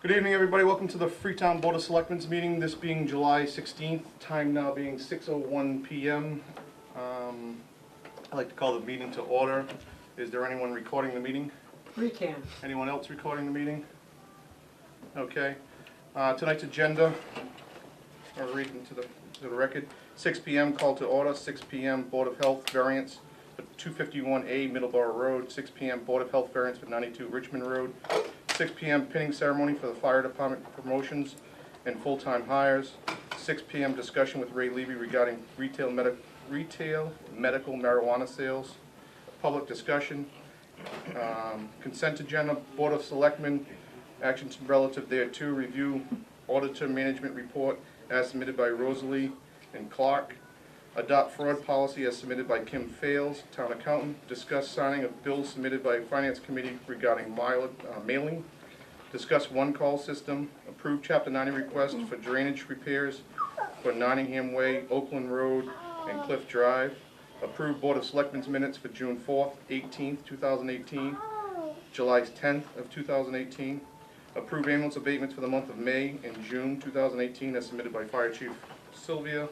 Good evening, everybody. Welcome to the Freetown Board of Selectmen's meeting, this being July 16th, time now being 6:01 p.m. I'd like to call the meeting to order. Is there anyone recording the meeting? We can. Anyone else recording the meeting? Okay. Tonight's agenda, I'll read into the record. 6 p.m. call to order, 6 p.m. Board of Health variance for 251A Middleborough Road, 6 p.m. Board of Health variance for 92 Richmond Road, 6 p.m. pinning ceremony for the fire department promotions and full-time hires. 6 p.m. discussion with Ray Levy regarding retail medical marijuana sales. Public discussion. Consent agenda. Board of Selectmen actions relative thereto. Review auditor management report as submitted by Rosalie and Clark. Adopt fraud policy as submitted by Kim Fales, town accountant. Discuss signing of bills submitted by finance committee regarding mailing. Discuss one call system. Approve chapter 90 request for drainage repairs for Nottingham Way, Oakland Road, and Cliff Drive. Approve Board of Selectmen's minutes for June 4th, 18th, 2018, July 10th of 2018. Approve ambulance abatements for the month of May and June 2018 as submitted by Fire Chief Sylvia.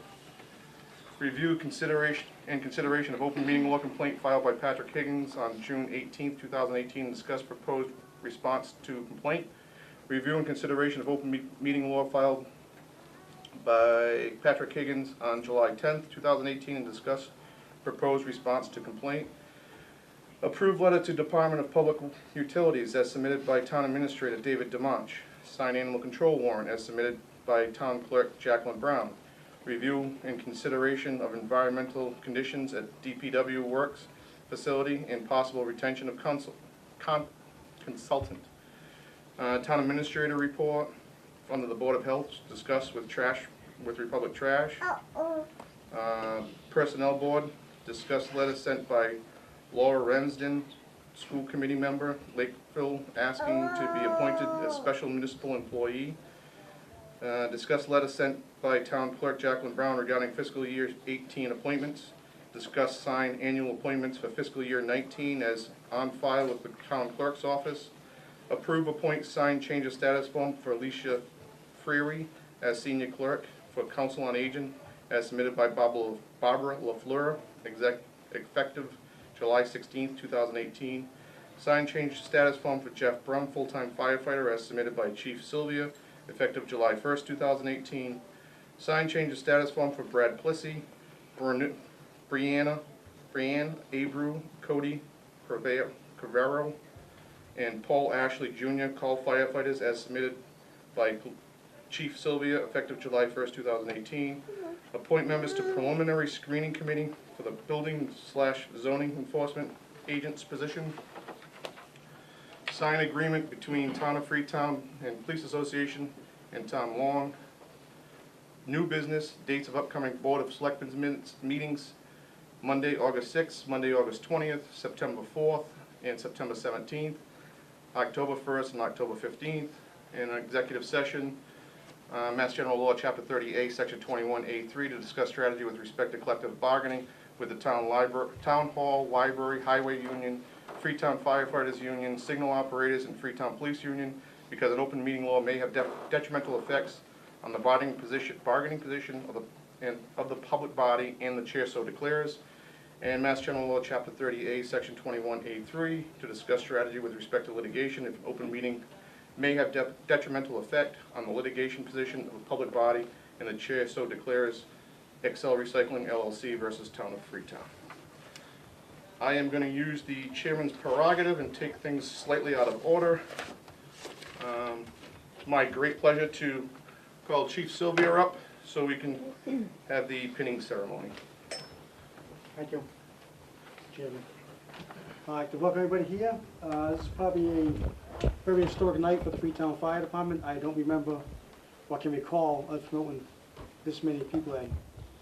Review consideration of open meeting law complaint filed by Patrick Higgins on June 18th, 2018, and discuss proposed response to complaint. Review and consideration of open meeting law filed by Patrick Higgins on July 10th, 2018, and discuss proposed response to complaint. Approve letter to Department of Public Utilities as submitted by Town Administrator David DeMonch. Sign animal control warrant as submitted by Town Clerk Jacqueline Brown. Review and consideration of environmental conditions at DPW Works facility and possible retention of consultant. Town Administrator report under the Board of Health, discuss with Republic Trash. Personnel Board, discuss letter sent by Laura Remsden, school committee member, Lakeville, asking to be appointed as special municipal employee. Discuss letter sent by Town Clerk Jacqueline Brown regarding fiscal year 18 appointments. Discuss sign annual appointments for fiscal year 19 as on file with the Town Clerk's office. Approve appoint sign change of status form for Alicia Freary as senior clerk for Council on Aging as submitted by Barbara LaFleur, effective July 16th, 2018. Sign change status form for Jeff Brum, full-time firefighter as submitted by Chief Sylvia, effective July 1st, 2018. Sign change of status form for Brad Plissy, Brianne Abreu, Cody Cavero, and Paul Ashley Jr., call firefighters as submitted by Chief Sylvia, effective July 1st, 2018. Appoint members to preliminary screening committee for the building/zoning enforcement agent's position. Sign agreement between Town of Freetown and Police Association and Tom Long. New business, dates of upcoming Board of Selectmen's meetings, Monday, August 6th, Monday, August 20th, September 4th, and September 17th, October 1st and October 15th, and an executive session, Mass General Law, Chapter 30A, Section 21A3, to discuss strategy with respect to collective bargaining with the Town Hall, Library, Highway Union, Freetown Firefighters Union, Signal Operators, and Freetown Police Union, because an open meeting law may have detrimental effects on the bargaining position of the public body, and the chair so declares. And Mass General Law, Chapter 30A, Section 21A3, to discuss strategy with respect to litigation if an open meeting may have detrimental effect on the litigation position of the public body, and the chair so declares. Excel Recycling LLC versus Town of Freetown. I am going to use the chairman's prerogative and take things slightly out of order. It's my great pleasure to call Chief Sylvia up so we can have the pinning ceremony. Thank you, Chairman. I'd like to welcome everybody here. This is probably a very historic night for the Freetown Fire Department. I don't remember or can recall us promoting this many people at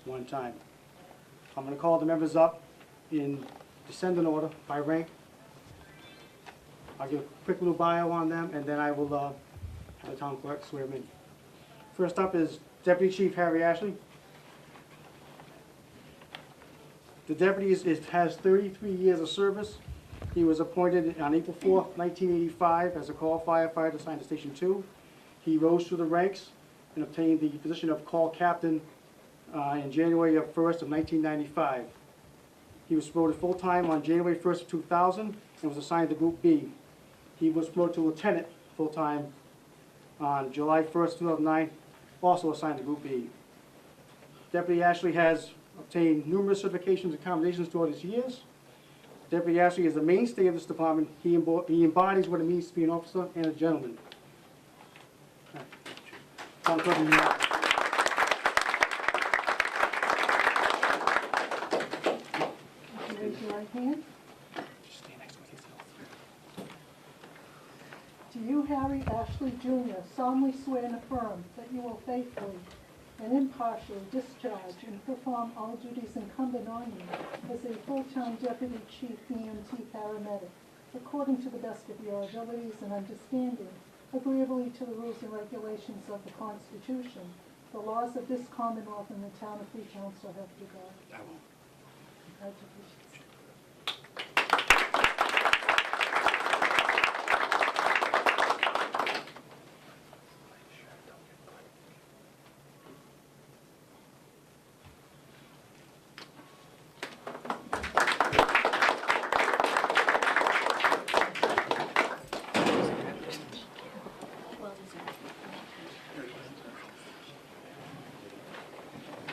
one time. I'm going to call the members up in descending order by rank. I'll give a quick little bio on them, and then I will have the town clerk swear them in. First up is Deputy Chief Harry Ashley. The deputy has 33 years of service. He was appointed on April 4th, 1985 as a call firefighter assigned to Station 2. He rose through the ranks and obtained the position of call captain in January 1st of 1995. He was promoted full-time on January 1st of 2000 and was assigned to Group B. He was promoted to lieutenant full-time on July 1st, 2009, also assigned to Group B. Deputy Ashley has obtained numerous certifications and accommodations throughout his years. Deputy Ashley is the mainstay of this department. He embodies what it means to be an officer and a gentleman. Tom Clerk, you have- Raise your right hand. Just stay next to me. Do you, Harry Ashley Jr., solemnly swear and affirm that you will faithfully and impartially discharge and perform all duties incumbent on you as a full-time Deputy Chief EMT Paramedic, according to the best of your abilities and understanding, agreeably to the rules and regulations of the Constitution, the laws of this Commonwealth and the town of Freetown, so help you God? I will. Congratulations.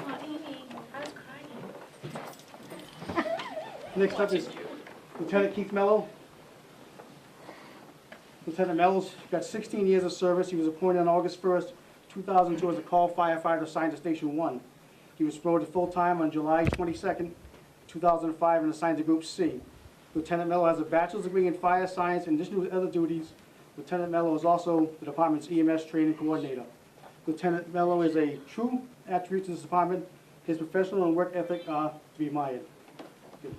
Oh, Amy, I was crying. Next up is Lieutenant Keith Mello. Lieutenant Mello's got 16 years of service. He was appointed on August 1st, 2002 as a call firefighter assigned to Station 1. He was promoted full-time on July 22nd, 2005 and assigned to Group C. Lieutenant Mello has a bachelor's degree in fire science. In addition to his other duties, Lieutenant Mello is also the department's EMS training coordinator. Lieutenant Mello is a true attribute to this department. His professional and work ethic are to be admired. You,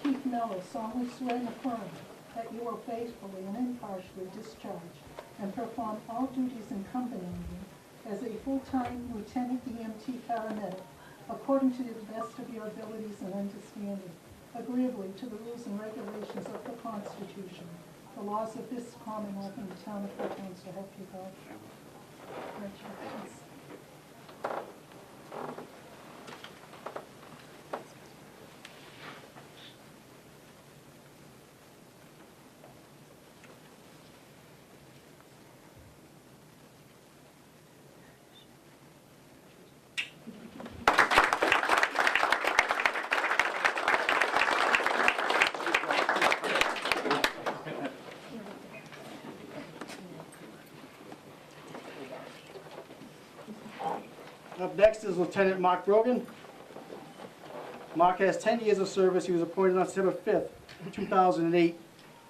Keith Miller, solemnly swear and affirm that you will faithfully and impartially discharge and perform all duties incumbent on you as a full-time Lieutenant EMT Paramedic, according to the best of your abilities and understanding, agreeably to the rules and regulations of the Constitution, the laws of this Commonwealth and the town of Freetown, so help you God. Congratulations. Up next is Lieutenant Mark Brogan. Mark has 10 years of service. He was appointed on September 5th, 2008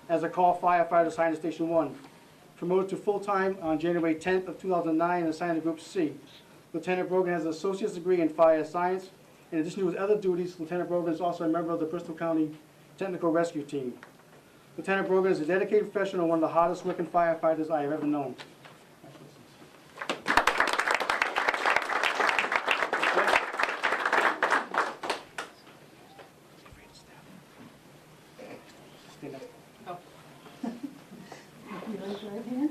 as a call firefighter assigned to Station 1. Promoted to full-time on January 10th of 2009 and assigned to Group C. Lieutenant Brogan has an associate's degree in fire science. In addition to his other duties, Lieutenant Brogan is also a member of the Bristol County Technical Rescue Team. Lieutenant Brogan is a dedicated professional and one of the hardest working firefighters I have ever known. Stand up. You raise your right hand.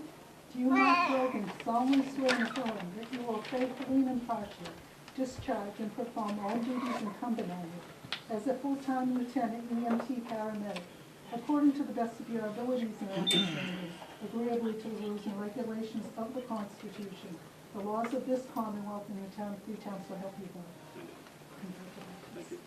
Do you, Mark Brogan, solemnly swear and affirm that you will faithfully and impartially discharge and perform all duties incumbent on you as a full-time Lieutenant EMT Paramedic, according to the best of your abilities and understanding, agreeably to the rules and regulations of the Constitution, the laws of this Commonwealth and the town of Freetown, so help you God. Congratulations.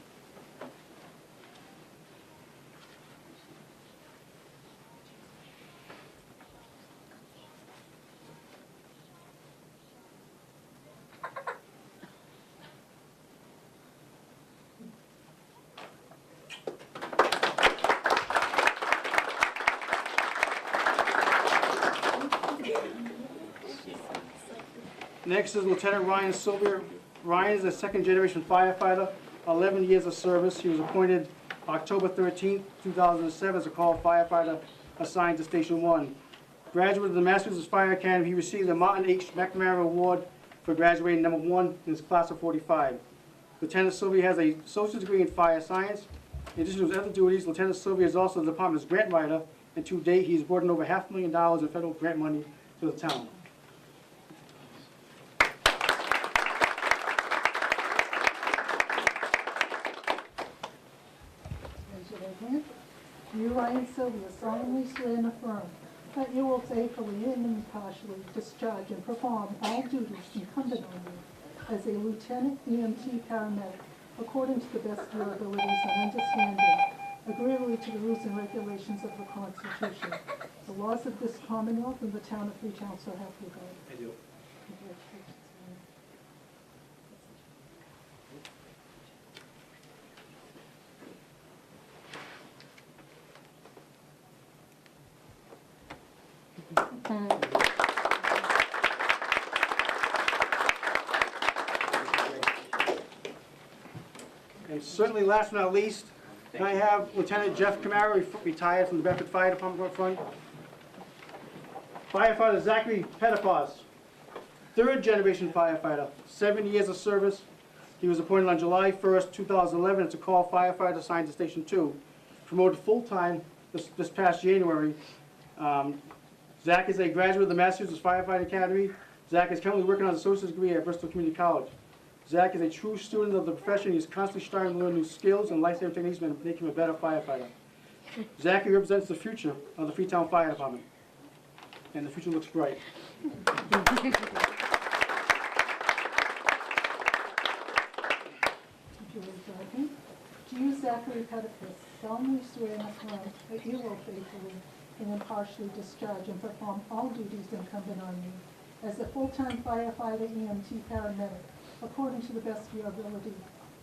Next is Lieutenant Ryan Sylvia. Ryan is a second-generation firefighter, 11 years of service. He was appointed October 13th, 2007 as a call firefighter assigned to Station 1. Graduate of the Massachusetts Fire Academy, he received the Martin H. McNamara Award for graduating #1 in his class of 45. Lieutenant Sylvia has a associate's degree in fire science. In addition to his other duties, Lieutenant Sylvia is also the department's grant writer, and to date, he's brought in over $500,000 in federal grant money to the town. Raise your right hand. You, Ryan Sylvia, solemnly swear and affirm that you will faithfully and impartially discharge and perform all duties incumbent on you as a lieutenant EMT paramedic according to the best of your abilities and understanding, agreeably to the rules and regulations of the Constitution, the laws of this Commonwealth and the town of Freetown, so help you God. I do. Congratulations. And certainly last but not least, can I have Lieutenant Jeff Camaro, retired from the Bedford Fire Department up front. Firefighter Zachary Pettifos, third generation firefighter, 7 years of service. He was appointed on July 1st, 2011 as a call firefighter assigned to Station 2. Promoted full-time this past January. Zach is a graduate of the Massachusetts Firefighting Academy. Zach is currently working on his associate's degree at Bristol Community College. Zach is a true student of the profession. He's constantly striving to learn new skills and life-saving techniques to make him a better firefighter. Zachary represents the future of the Freetown Fire Department, and the future looks bright. Would you raise your right hand? Do you, Zachary Pettifos, solemnly swear and affirm that you will faithfully and impartially discharge and perform all duties incumbent on you as a full-time firefighter EMT paramedic according to the best of your ability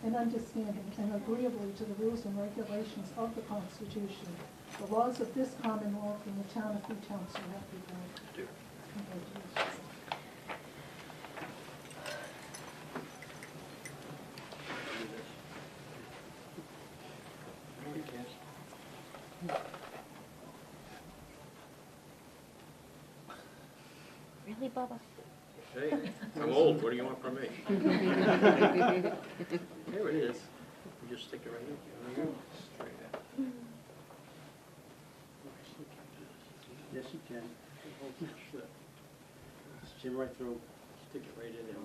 and understanding and agreeably to the rules and regulations of the Constitution, the laws of this Commonwealth and the town of Freetown, so help you God. I do. Congratulations. Really, Bubba? Hey, I'm old, what do you want from me? There it is. You just stick it right in. There you go. Yes, you can. Jim right through. Stick it right in there.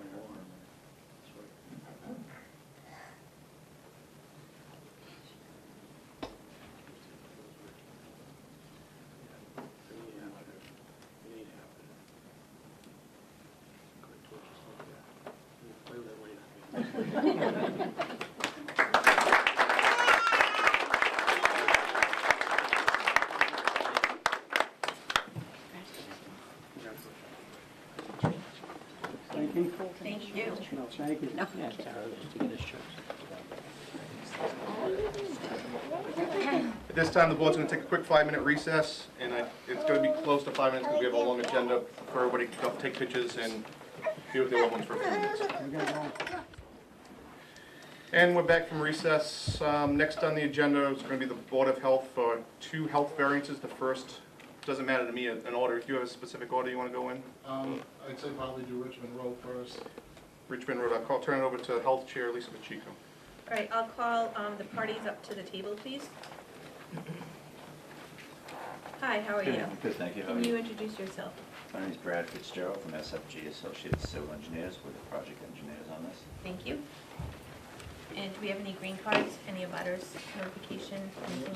Thank you. Thank you. No, thank you. No. Yeah, Tara, just to get his checks. At this time, the board's going to take a quick 5-minute recess, and it's going to be close to 5 minutes because we have a long agenda for everybody to go take pictures and be with their loved ones for a few minutes. We gotta go. And we're back from recess. Next on the agenda is going to be the Board of Health for 2 health variances. The first, doesn't matter to me, an order. If you have a specific order you want to go in? I'd say probably do Richmond Road first. Richmond Road, I'll turn it over to Health Chair Lisa Pacheco. All right, I'll call the parties up to the table, please. Hi, how are you? Good, thank you. How are Can you you? introduce yourself? My name is Brad Fitzgerald from SFG Associates Civil Engineers. We're the project engineers on this. Thank you. And do we have any green cards, any abutters, notification, anything?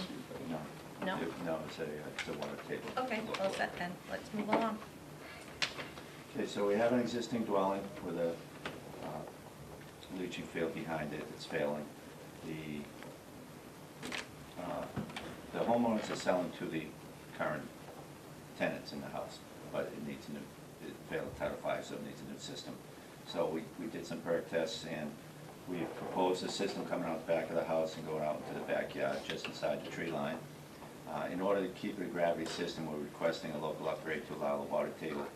No. No? No, it's a water table. Okay, all set then. Let's move along. Okay, so we have an existing dwelling with a leaching field behind it. It's failing. The homeowners are selling to the current tenants in the house, but it needs a new, it failed Title V, so it needs a new system. So we did some perk tests, and we proposed a system coming out the back of the house and going out into the backyard, just inside the tree line. In order to keep it a gravity system, we're requesting a local upgrade to allow the water table,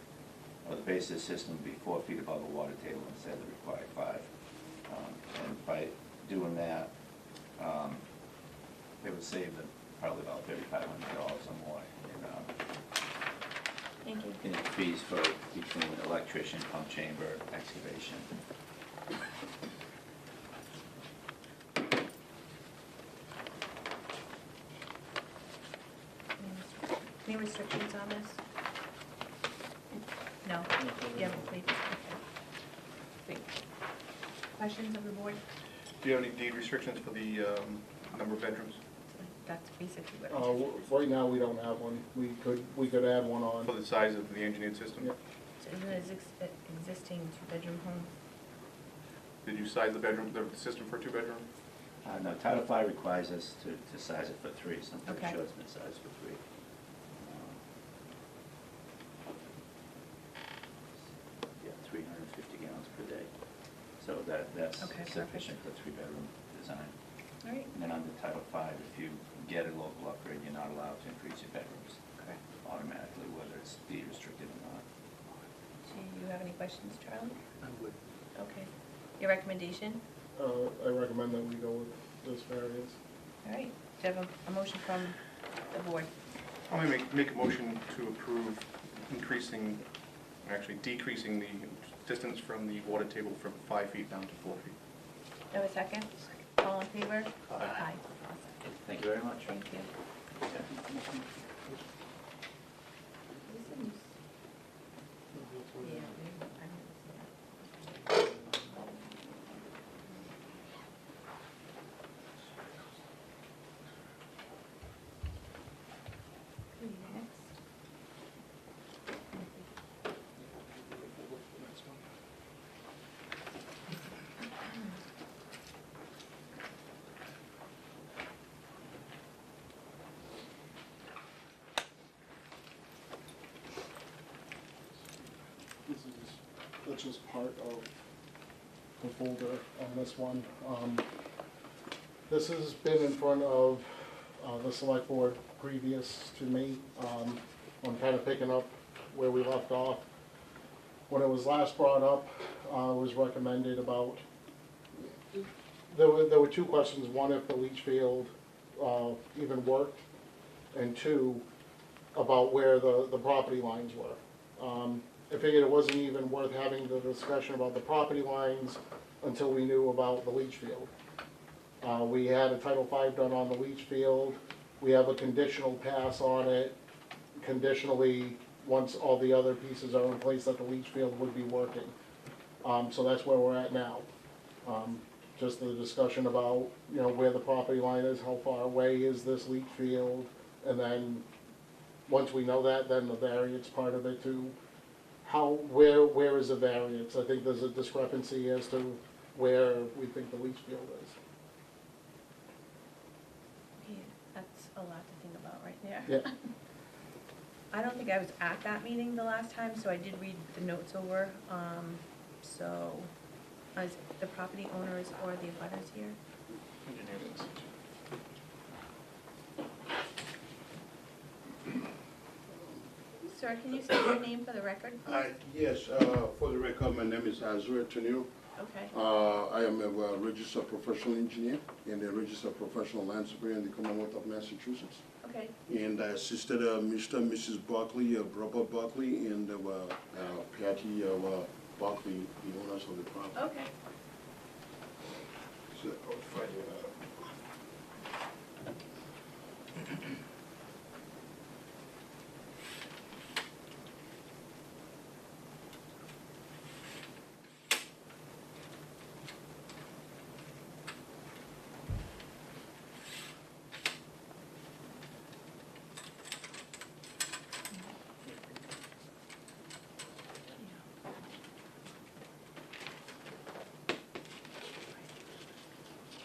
or the base of the system to be 4 feet above the water table instead of the required 5. And by doing that, it would save them probably about $3,500 or more Thank you. in fees for between electrician, pump chamber, excavation. restrictions on this? No? You haven't played this? Okay. Great. Questions of the board? Do you have any deed restrictions for the number of bedrooms? That's basically what I just. Right now, we don't have one. We could add one on. For the size of the engineered system? Yep. So is it existing two-bedroom home? Did you size the system for a two-bedroom? No, Title V requires us to size it for 3, so I'm pretty Okay. sure it's been sized for 3. Yeah, 350 gallons per day. So that's Okay, sufficient for a 3-bedroom design. All right, And then under Title V, if you get a local upgrade, you're not allowed to increase your bedrooms correct. automatically, whether it's deed restricted or not. Do you have any questions, Charlie? I'm good. Okay. Your recommendation? I recommend that we go with this variance. All right. Do you have a motion from the board? I'm gonna make a motion to approve decreasing the distance from the water table from 5 feet down to 4 feet. Do you have a second? All in favor? Aye. Awesome. Thank you very much. Thank you. Yeah, I haven't seen that. Okay, next. That's just part of the folder on this one. This has been in front of the select board previous to me. I'm kind of picking up where we left off. When it was last brought up, it was recommended about, there were two questions. One, if the leach field even worked, and two, about where the property lines were. I figured it wasn't even worth having the discussion about the property lines until we knew about the leach field. We had a Title V done on the leach field. We have a conditional pass on it. Conditionally, once all the other pieces are in place, that the leach field would be working. So that's where we're at now. Just the discussion about, where the property line is, how far away is this leach field, and then, once we know that, then the variance part of it too. Where is the variance? I think there's a discrepancy as to where we think the leach field is. Yeah, that's a lot to think about right there. Yeah. I don't think I was at that meeting the last time, so I did read the notes over. So, is the property owners or the abutters here? Sir, can you state your name for the record, please? Yes, for the record, my name is Azure Tenio. Okay, I am a registered professional engineer and a registered professional land surveyor in the Commonwealth of Massachusetts. okay, And I assisted Mr. and Mrs. Buckley, Robert Buckley, and Patty Buckley, the owners of the property. okay. So, I'll find it out.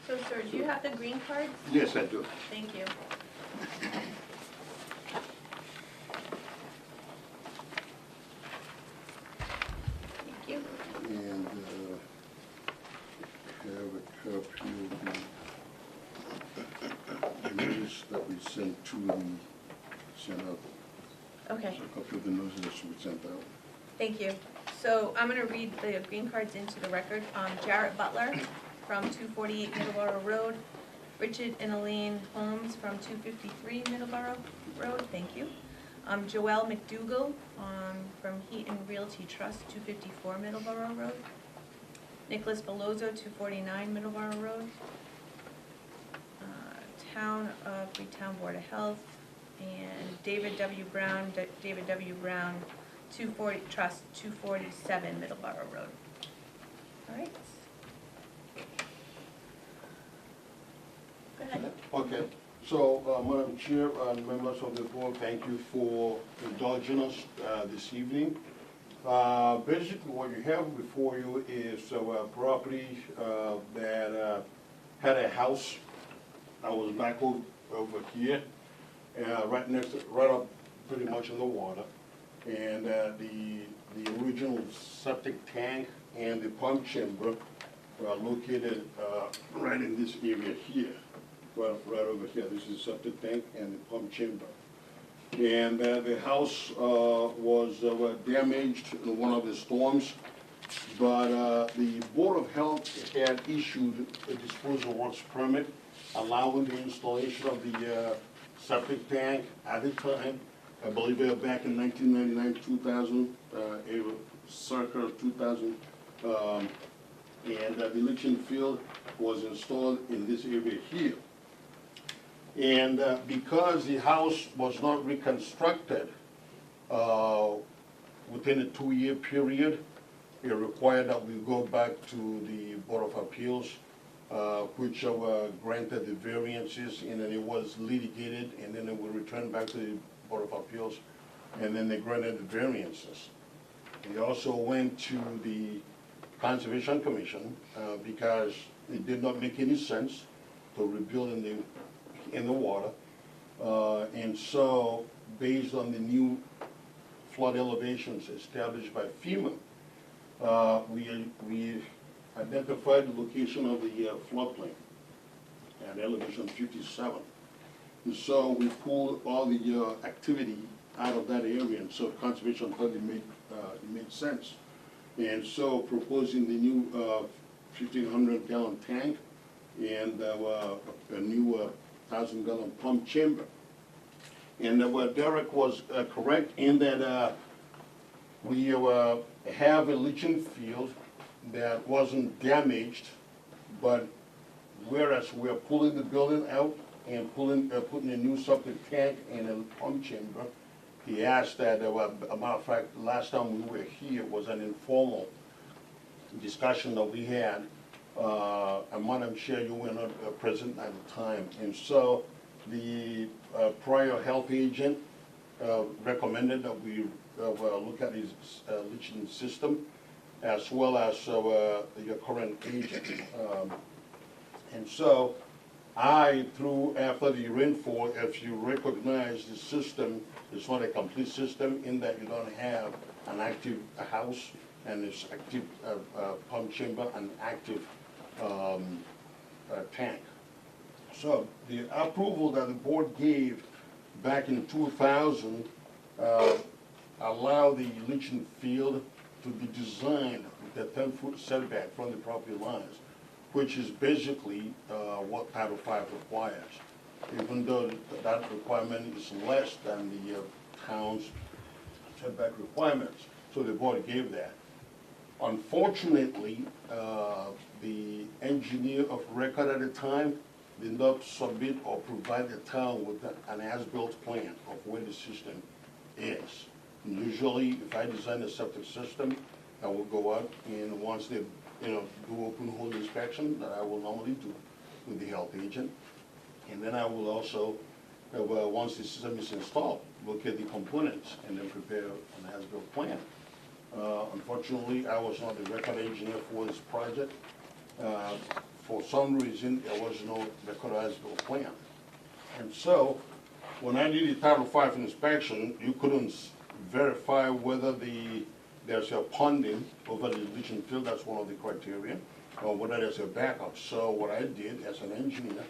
So, sir, do you have the green cards? Yes, I do. Thank you. Thank you. And have a copy of the notice that we sent out. Okay. A copy of the notice that we sent out. Thank you. So I'm going to read the green cards into the record. Jarrett Butler from 248 Middleborough Road. Richard and Elaine Holmes from 253 Middleborough Road. Thank you. Joelle McDougal from Heaton Realty Trust, 254 Middleborough Road. Nicholas Bellozo, 249 Middleborough Road. Town of Freetown Board of Health, and David W. Brown, 240, Trust, 247 Middleborough Road. All right. Go ahead. Okay, so, Madam Chair and members of the board, thank you for indulging us this evening. Basically, what you have before you is a property that had a house that was back over here, right next, right up pretty much in the water. And the original septic tank and the pump chamber were located right in this area here. Well, right over here, this is the septic tank and the pump chamber. And the house was damaged in one of the storms, but the Board of Health had issued a disposal works permit allowing the installation of the septic tank at the time. I believe back in 1999, 2000, circa 2000, and the leaching field was installed in this area here. And because the house was not reconstructed within a 2-year period, it required that we go back to the Board of Appeals, which granted the variances, and then it was litigated, and then it was returned back to the Board of Appeals, and then they granted the variances. We also went to the Conservation Commission because it did not make any sense to rebuild in the water. And so, based on the new flood elevations established by FEMA, we identified the location of the floodplain at elevation 57. And so we pulled all the activity out of that area, and so conservation thought it made sense. And so proposing the new 1,500-gallon tank and a new 1,000-gallon pump chamber. And what Derek was correct in that we have a leaching field that wasn't damaged, but whereas we're pulling the building out and putting a new septic tank and a pump chamber, he asked that, a matter of fact, last time we were here was an informal discussion that we had. And Madam Chair, you were not present at the time. And so the prior health agent recommended that we look at his leaching system, as well as your current agent. And so after the rainfall, if you recognize the system, it's not a complete system in that you don't have an active house and it's active pump chamber and active tank. So the approval that the board gave back in 2000 allowed the leaching field to be designed with a 10-foot setback from the property lines, which is basically what Title V requires, even though that requirement is less than the town's setback requirements. So the board gave that. Unfortunately, the engineer of record at the time did not submit or provide the town with an as-built plan of where the system is. And usually, if I design a septic system, I will go out and once they do open hole inspection that I will normally do with the health agent. And then I will also, once the system is installed, look at the components and then prepare an as-built plan. Unfortunately, I was not the record engineer for this project. For some reason, there was no record as-built plan. And so, when I did the Title V inspection, you couldn't verify whether there's a ponding over the leaching field, that's one of the criteria, or whether there's a backup. So what I did as an engineer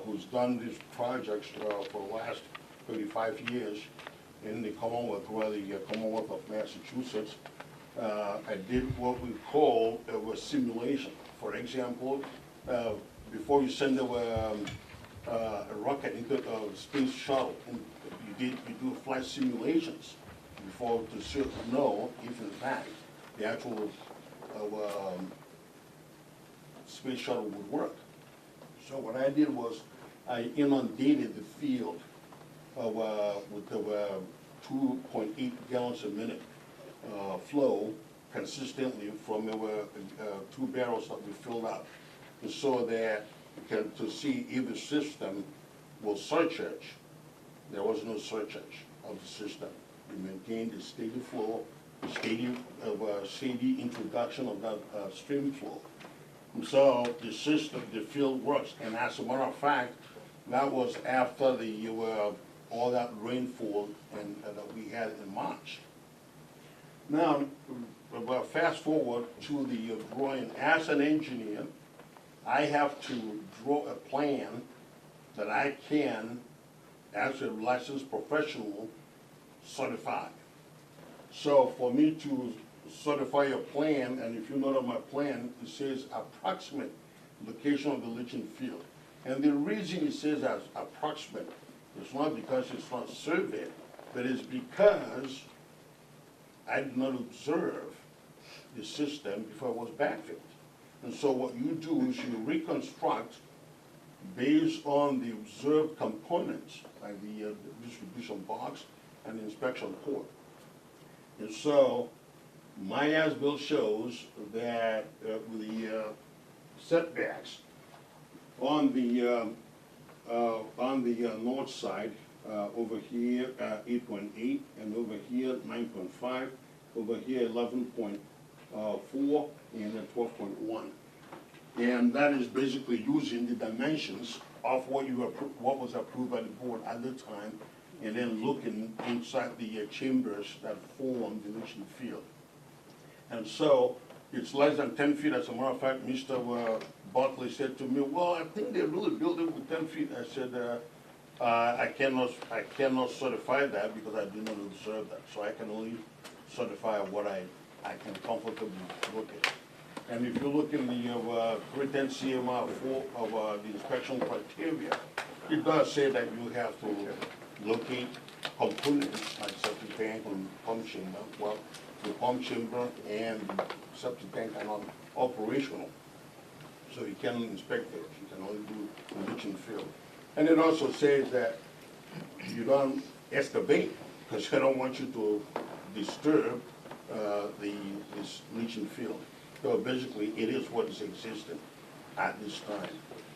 who's done these projects for the last 35 years in the Commonwealth, the Commonwealth of Massachusetts, I did what we call a simulation. For example, before you send a rocket into a space shuttle, you do flight simulations before to know if in fact the actual space shuttle would work. So what I did was I inundated the field with the 2.8 gallons a minute flow consistently from our 2 barrels that we filled up, so that to see if the system will surcharge. There was no surcharge of the system. We maintained a steady flow, steady introduction of that stream flow. And so the system, the field works, and as a matter of fact, that was after the all that rainfall that we had in March. Now, fast forward to the drawing. As an engineer, I have to draw a plan that I can, as a licensed professional, certify. So for me to certify a plan, and if you note on my plan, it says approximate location of the leaching field. And the reason it says as approximate is not because it's not surveyed, but it's because I did not observe the system before it was backfilled. And so what you do is you reconstruct based on the observed components, like the distribution box and the inspection port. And so my as-built shows that with the setbacks on the north side, over here 8.8, and over here 9.5, over here 11.4, and then 12.1. And that is basically using the dimensions of what was approved by the board at the time, and then looking inside the chambers that form the leaching field. And so it's less than 10 feet. As a matter of fact, Mr. Bartley said to me, well, I think they really built it with 10 feet. I said, I cannot certify that because I did not observe that. So I can only certify what I can comfortably look at. And if you look in the 310 CMR 4 of the inspection criteria, it does say that you have to locate components like septic tank and pump chamber. Well, the pump chamber and the septic tank are not operational, so you cannot inspect it. You can only do the leaching field. And it also says that you don't excavate because I don't want you to disturb this leaching field. So basically, it is what is existing at this time,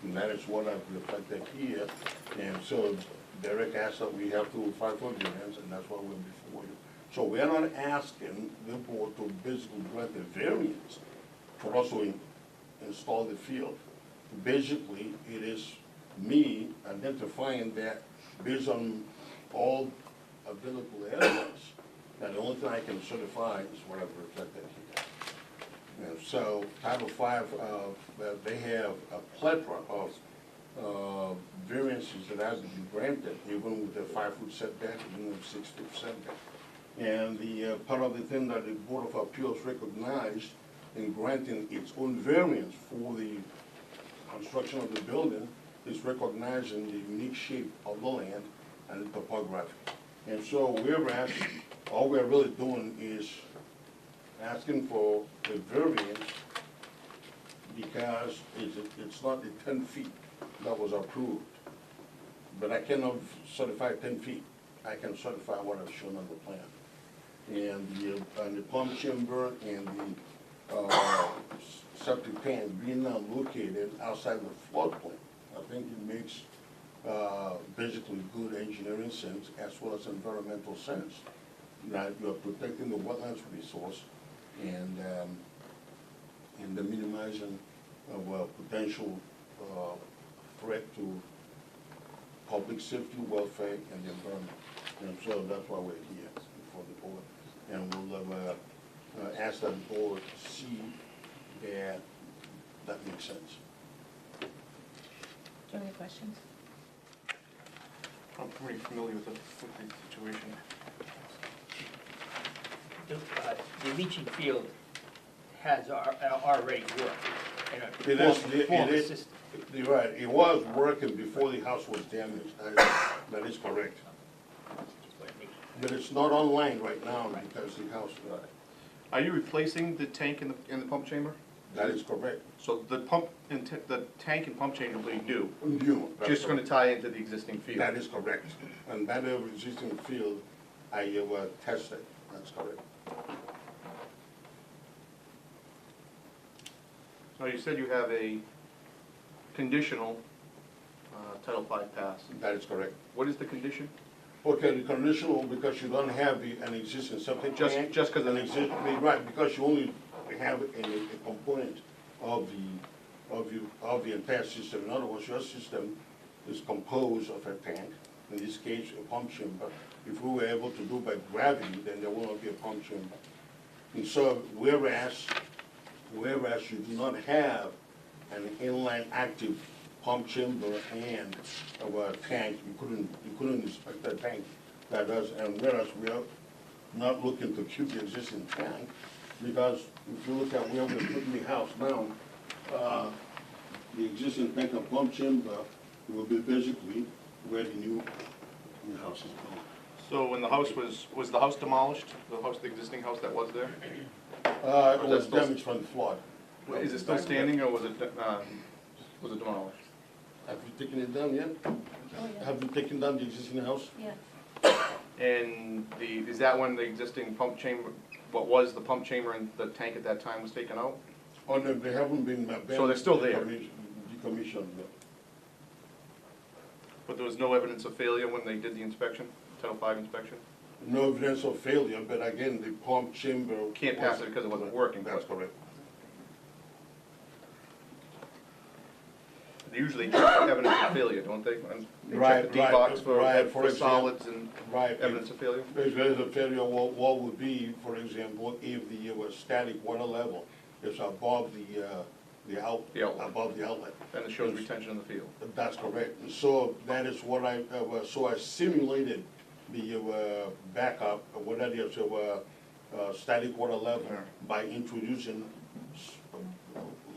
and that is what I've reflected here. And so Derek asked that we have to file for variance, and that's why we're before you. So we are not asking the board to basically grant the variance for us to install the field. Basically, it is me identifying that based on all available evidence, that the only thing I can certify is what I've reflected here. And so Title V, they have a plethora of variances that have been granted, even with a 5-foot setback, even with a 6-foot setback. And the part of the thing that the Board of Appeals recognized in granting its own variance for the construction of the building is recognizing the unique shape of the land and the topography. And so all we're really doing is asking for the variance because it's not the 10 feet that was approved. But I cannot certify 10 feet. I can certify what I've shown on the plan. And the pump chamber and the septic tank being now located outside the floodplain, I think it makes basically good engineering sense as well as environmental sense, that you are protecting the wetlands resource and the minimizing of potential threat to public safety, welfare, and the environment. And so that's why we're here before the board. And we'll ask that the board see that makes sense. Do you have any questions? I'm pretty familiar with the situation. The leaching field has already worked. It is, you're right, it was working before the house was damaged. That is correct. But it's not online right now because the house. Are you replacing the tank in the pump chamber? That is correct. So the pump, the tank and pump change will be new, New. that's just gonna correct. tie into the existing field. That is correct. And that existing field, I tested, that's correct. So you said you have a conditional Title V pass. That is correct. What is the condition? Okay, the conditional, because you don't have an existing septic Just- tank. just 'cause of an the- exist, right, because you only have a component of the entire system. In other words, your system is composed of a tank, in this case, a pump chamber. If we were able to do by gravity, then there will not be a pump chamber. And so, whereas you do not have an inline active pump chamber and a tank, you couldn't inspect that tank that does, and whereas we are not looking to keep the existing tank, because if you look at where we're putting the house now, the existing tank and pump chamber will be basically where the new house is going. So when the house was the house demolished, the existing house that was there? It was still- damaged from the flood. Is it still standing or was it demolished? Have you taken it down yet? Oh, yeah. Have you taken down the existing house? Yeah. And is that when the existing pump chamber, what was the pump chamber and the tank at that time was taken out? Oh, no, they haven't been abandoned. So they're still there? Decommissioned, no. But there was no evidence of failure when they did the inspection, Title V inspection? No evidence of failure, but again, the pump chamber. Can't pass it because it wasn't working. That's correct. They usually check for evidence of failure, don't they? And they Right, check the right, D-box for right, for for example. solids and Right. evidence of failure? If there is a failure, what would be, for example, if the static water level is above the The outlet. above the outlet. And it shows retention in the field. That's correct. And so that is what so I simulated the backup, what that is, static water level by introducing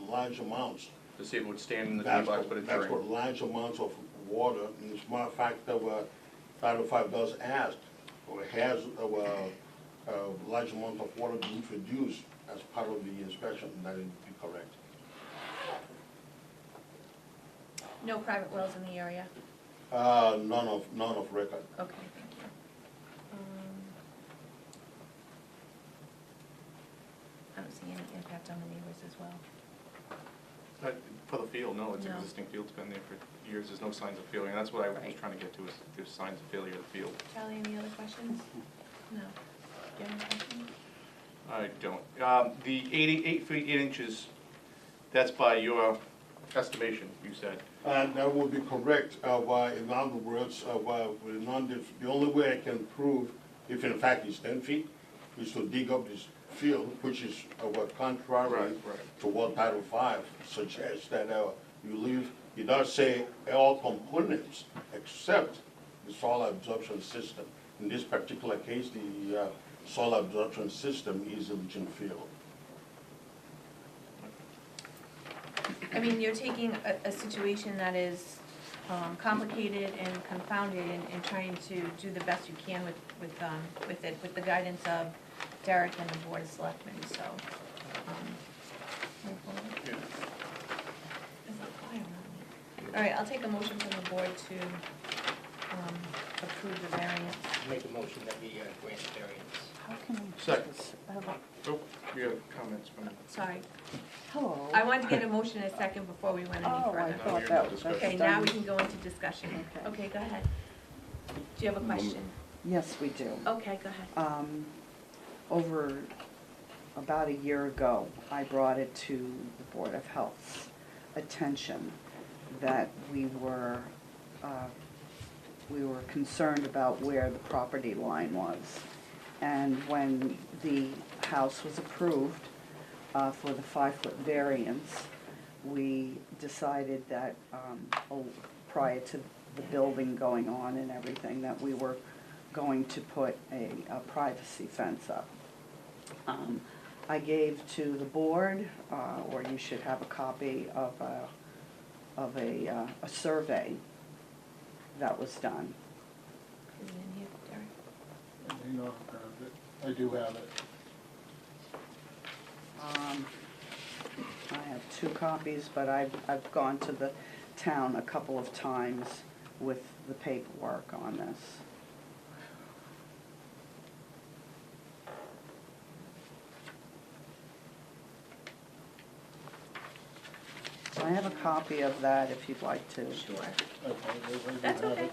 large amounts. To see if it would stand in the That's D-box, what, but it that's what drained. large amounts of water, and as a matter of fact, Title V does ask, or has a large amount of water being introduced as part of the inspection, that would be correct. No private wells in the area? None of record. Okay, thank you. I don't see any impact on the neighbors as well. For the field, no, it's No. existing field's been there for years, there's no signs of failure. And that's what I was Right. trying to get to, is if there's signs of failure of the field. Charlie, any other questions? No. Do you have any questions? I don't. The 88 feet 8 inches, that's by your estimation, you said. And that would be correct, in other words, the only way I can prove if in fact it's 10 feet is to dig up this field, which is contrary Right. to what Title V suggests, that you leave, it does say all components except the soil absorption system. In this particular case, the soil absorption system is a leaching field. I mean, you're taking a situation that is complicated and confounded and trying to do the best you can with it, with the guidance of Derek and the Board of Selectmen, so. Move forward. Yeah. There's a fire around me. All right, I'll take a motion from the board to approve the variance. Make a motion that we grant the variance. How can we? Second. Oh, you have comments from, Sorry, Hello. I wanted to get a motion in a second before we went any Oh, I further. thought you're that not was. discussing. Okay, now we can go into discussion. Okay. Okay, go ahead. Do you have a question? Yes, we do. Okay, go ahead. Over about a year ago, I brought it to the Board of Health's attention that we were concerned about where the property line was. And when the house was approved for the 5-foot variance, we decided that prior to the building going on and everything, that we were going to put a privacy fence up. I gave to the board, or you should have a copy of a survey that was done. Is it in here, Derek? You know, I do have it. 2 copies, but I've gone to the town a couple of times with the paperwork on this. I have a copy of that if you'd like to. Sure. I apologize, I do That's have okay. it.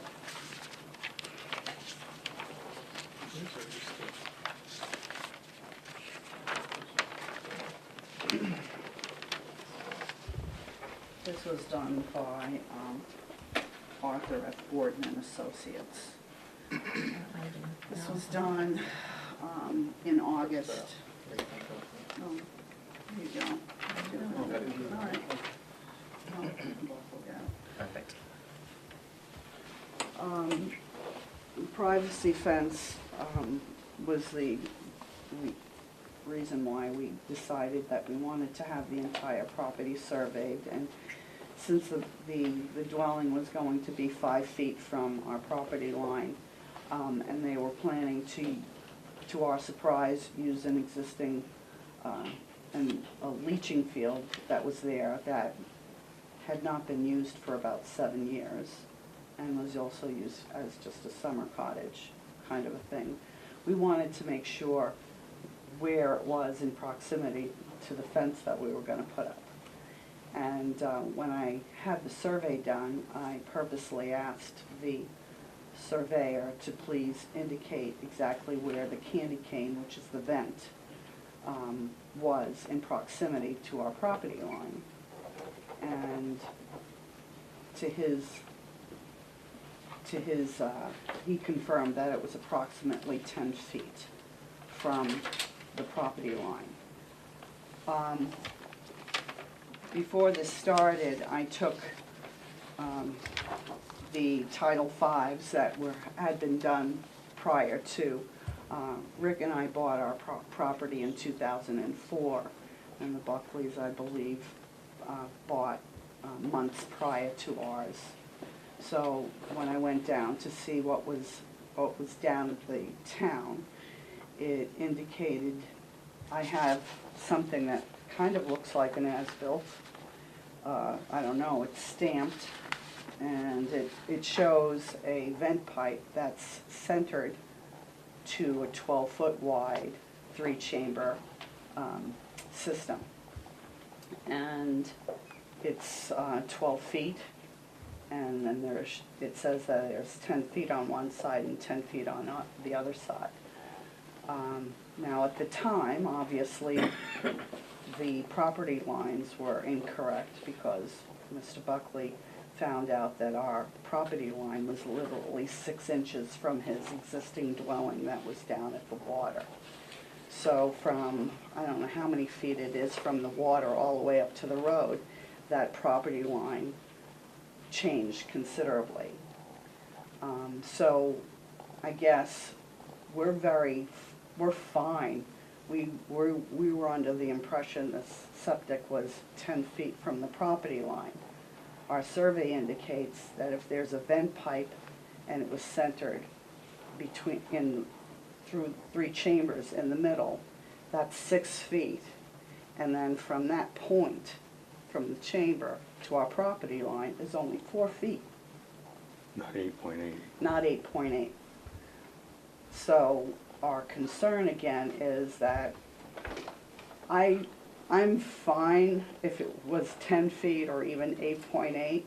This was done by Arthur F. Gordon and Associates. This was done in August. Oh, here you go. All right. Oh, yeah. Perfect. Privacy fence was the reason why we decided that we wanted to have the entire property surveyed. And since the dwelling was going to be 5 feet from our property line, and they were planning to our surprise, use an existing a leaching field that was there that had not been used for about 7 years and was also used as just a summer cottage kind of a thing. We wanted to make sure where it was in proximity to the fence that we were going to put up. And when I had the survey done, I purposely asked the surveyor to please indicate exactly where the candy cane, which is the vent, was in proximity to our property line. And he confirmed that it was approximately 10 feet from the property line. Before this started, I took the Title V's that had been done prior to. Rick and I bought our property in 2004, and the Buckleys, I believe, bought months prior to ours. So when I went down to see what was down at the town, it indicated I have something that kind of looks like an as-built. I don't know, it's stamped, and it shows a vent pipe that's centered to a 12-foot wide 3-chamber system. And it's 12 feet, and then it says that there's 10 feet on one side and 10 feet on the other side. Now at the time, obviously, the property lines were incorrect because Mr. Buckley found out that our property line was literally 6 inches from his existing dwelling that was down at the water. So from, I don't know how many feet it is from the water all the way up to the road, that property line changed considerably. So I guess we're fine. We were under the impression the septic was 10 feet from the property line. Our survey indicates that if there's a vent pipe and it was centered through 3 chambers in the middle, that's 6 feet. And then from that point, from the chamber to our property line, is only 4 feet. Not 8.8. Not 8.8. So our concern again is that I'm fine if it was 10 feet or even 8.8.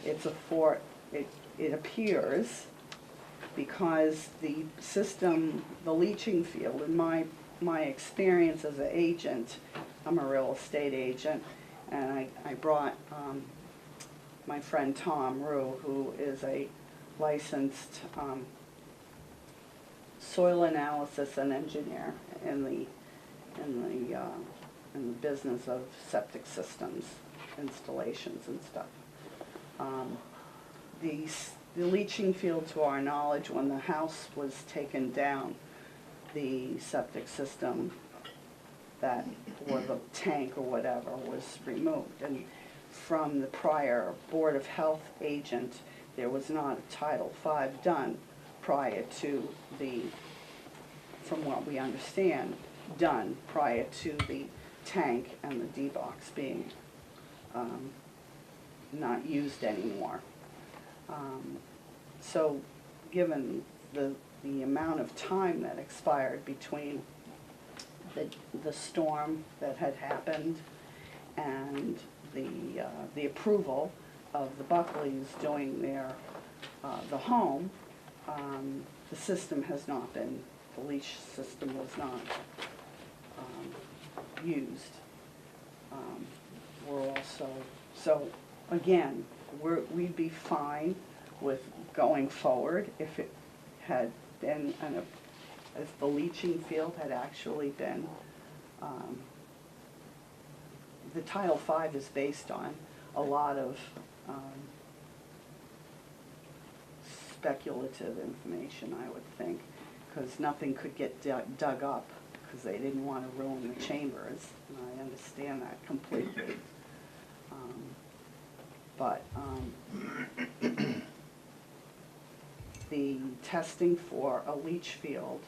It's a fort, it appears, because the system, the leaching field, in my experience as an agent, I'm a real estate agent, and I brought my friend Tom Rue, who is a licensed soil analysis and engineer in the business of septic systems, installations and stuff. The leaching field, to our knowledge, when the house was taken down, the septic system or the tank or whatever was removed. And from the prior Board of Health agent, there was not a Title V done prior to from what we understand, done prior to the tank and the D-box being not used anymore. So, given the amount of time that expired between the storm that had happened and the approval of the Buckleys doing their, the home, the system has not been, the leash system was not used. We're also, so again, we'd be fine with going forward if it had been, if the leaching field had actually been, the Title V is based on a lot of speculative information, I would think, because nothing could get dug up, because they didn't want to ruin the chambers, and I understand that completely. But the testing for a leach field,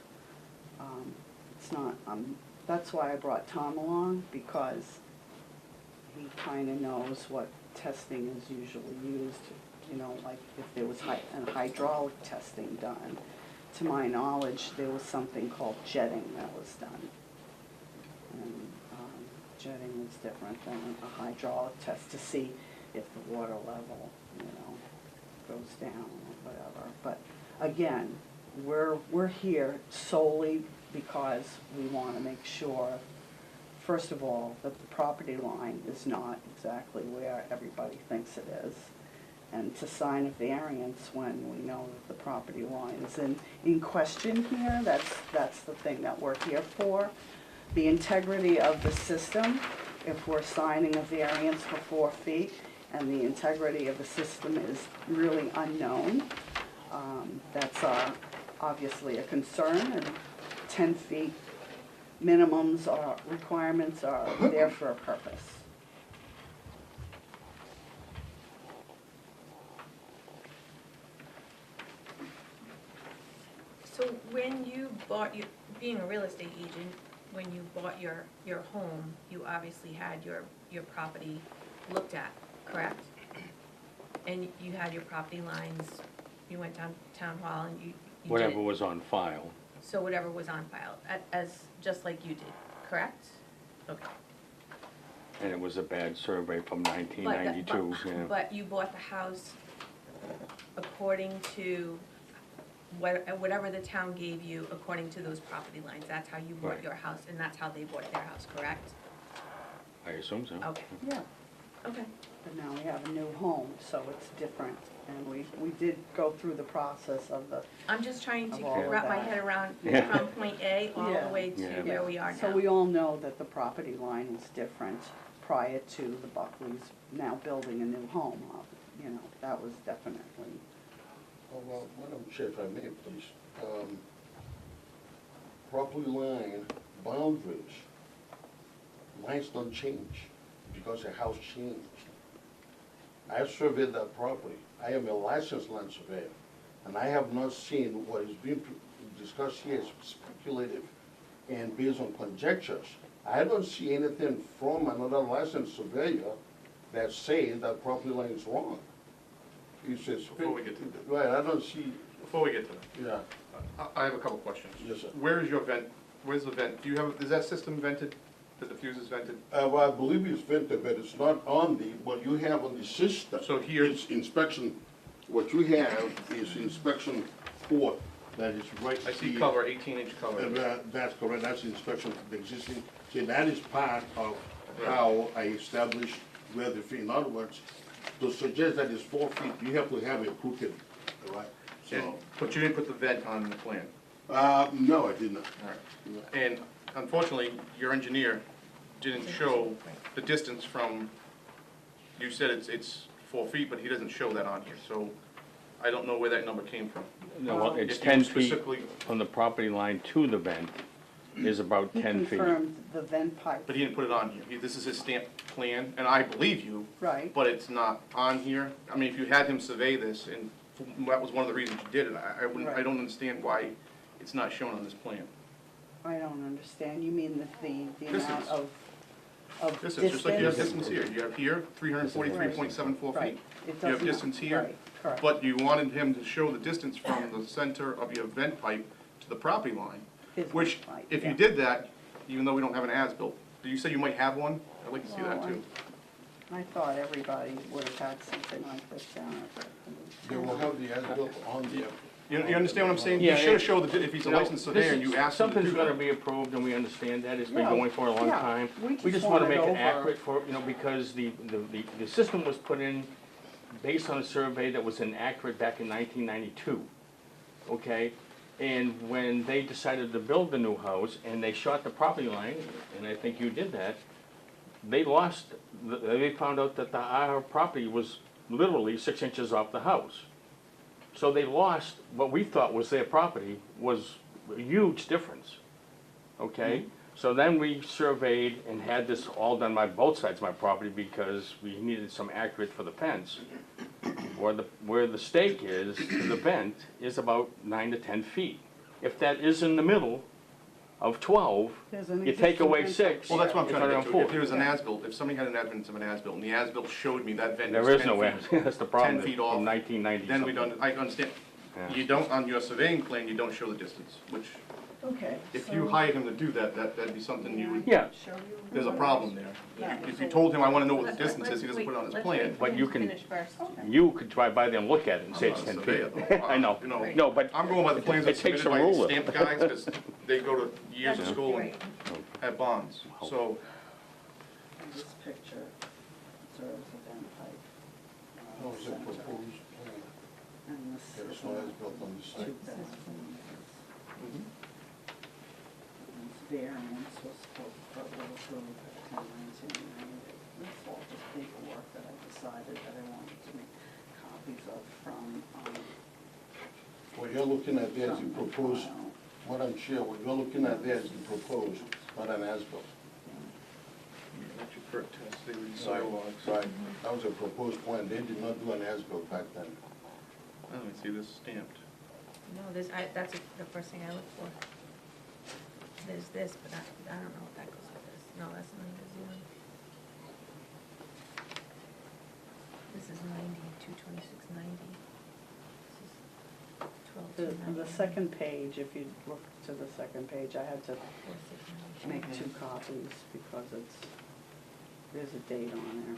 it's not, that's why I brought Tom along, because he kind of knows what testing is usually used, you know, like if there was hydraulic testing done. To my knowledge, there was something called jetting that was done. And jetting is different than a hydraulic test to see if the water level, you know, goes down or whatever. But again, we're here solely because we want to make sure, first of all, that the property line is not exactly where everybody thinks it is, and to sign a variance when we know that the property line is in question here. That's the thing that we're here for. The integrity of the system, if we're signing a variance for 4 feet, and the integrity of the system is really unknown, that's obviously a concern, and 10 feet minimums or requirements are there for a purpose. So when you bought your, being a real estate agent, when you bought your home, you obviously had your property looked at, correct? And you had your property lines, you went down to town hall and you did. Whatever was on file. So whatever was on file, as, just like you did, correct? Okay. And it was a bad survey from 1992, yeah. But you bought the house according to whatever the town gave you, according to those property lines. That's how you bought Right. your house, and that's how they bought their house, correct? I assume so. Okay, Yeah. okay. But now we have a new home, so it's different, and we did go through the process of the. I'm just trying to Of all of wrap my that. head around Yeah. from point A all Yeah. the way to Yeah. where we are now. So we all know that the property line is different prior to the Buckleys now building a new home. You know, that was definitely, Oh, well, Madam Chair, if I may, please. Property line boundaries, lines don't change because the house changed. I surveyed that property. I am a licensed land surveyor, and I have not seen what is being discussed here is speculative and based on conjectures. I don't see anything from another licensed surveyor that says that property line is wrong. He says. Before we get to that. Right, I don't see, Before we get to that, yeah. I have a couple questions. Yes, sir. Where is your vent, where's the vent? Do you have, is that system vented? The diffuser is vented? Well, I believe it's vented, but it's not on the, what you have on the system. So here- It's inspection, what you have is inspection 4, that is right I see here. cover, 18-inch cover. That's correct, that's the inspection of the existing, see, that is part of Right. how I established where the feet, in other words, to suggest that it's 4 feet, you have to have a crooked, right? So, But you didn't put the vent on the plan? no, I did not. All right. And unfortunately, your engineer didn't show the distance from, you said it's 4 feet, but he doesn't show that on here, so I don't know where that number came from. No, well, it's If you 10 feet specifically- from the property line to the vent is about he 10 feet. confirmed the vent pipe, But he didn't put it on here. This is his stamped plan, and I believe you, right? but it's not on here. I mean, if you had him survey this, and that was one of the reasons you did it, I wouldn't, I Right. don't understand why it's not shown on this plan. I don't understand, you mean the amount Distance. of, of Distance, just like you have distance. distance here. You have here, 343.74 Right. feet. It You have does not- distance here, right, correct. but you wanted him to show the distance from the center of your vent pipe to the property line. His Which, pipe, if you yeah. did that, even though we don't have an as-built, do you say you might have one? I'd like to see that Well, too. I thought everybody would have had something like this down at They will have the as-built on the, You understand what I'm saying? You Yeah, should it- show if he's a You know, licensed this surveyor and is- you ask him to do Something's gonna that. be approved, and we understand that, it's been Yeah, going for a long yeah. time. We We just just wanna want it make it over. accurate for, because the system was put in based on a survey that was inaccurate back in 1992, okay? And when they decided to build the new house, and they shot the property line, and I think you did that, they found out that our property was literally 6 inches off the house. So they lost what we thought was their property, was a huge difference, okay? So then we surveyed and had this all done by both sides of my property because we needed some accurate for the fence. Where the stake is to the vent is about 9 to 10 feet. If that is in the middle of 12, There's an you take existing away vent 6. Well, that's what I'm it's trying to around get to. If 4. there was an as-built, if somebody had an evidence of an as-built, and the as-built showed me that vent There is is no 10 way, feet, that's the problem, 10 feet off, from 1990 then we something. don't, I understand. Yeah. You don't, on your surveying plan, you don't show the distance, which, Okay. if so- you hired him to do that, that'd be something you would, Yeah, Show you. there's a problem there. Yeah. If you told him, I wanna know what the Let's- distance is, he doesn't wait, put it on his let's plan. wait for But him you to can- finish first. you could drive by there and look at it and say I'm it's not a 10 surveyor, feet. though. I know, You know, no, but I'm going by the plans that It takes submitted a by ruler. stamped guys, because they go to years of That's school and right. have bonds, so. This picture serves a vent pipe. that was a center. proposed plan. And this There's is no as-built on the site. two bedrooms. This variance was approved at 10/19/90. This is all just paperwork that I decided that I wanted to make copies of from, What you're looking at there is the from the proposed, file. what I'm sure, what you're looking at there is the proposed, not an as-built. That's your perk test, they read sidewalks. Right, that was a proposed plan, they did not do an as-built back then. Let me see this stamped. No, that's the first thing I look for. There's this, but I don't know what that goes with this. No, that's not even zero. This is 90, 226.90. This is 12, The second page, if you look to the second page, I had to 469. make 2 copies because there's a date on there.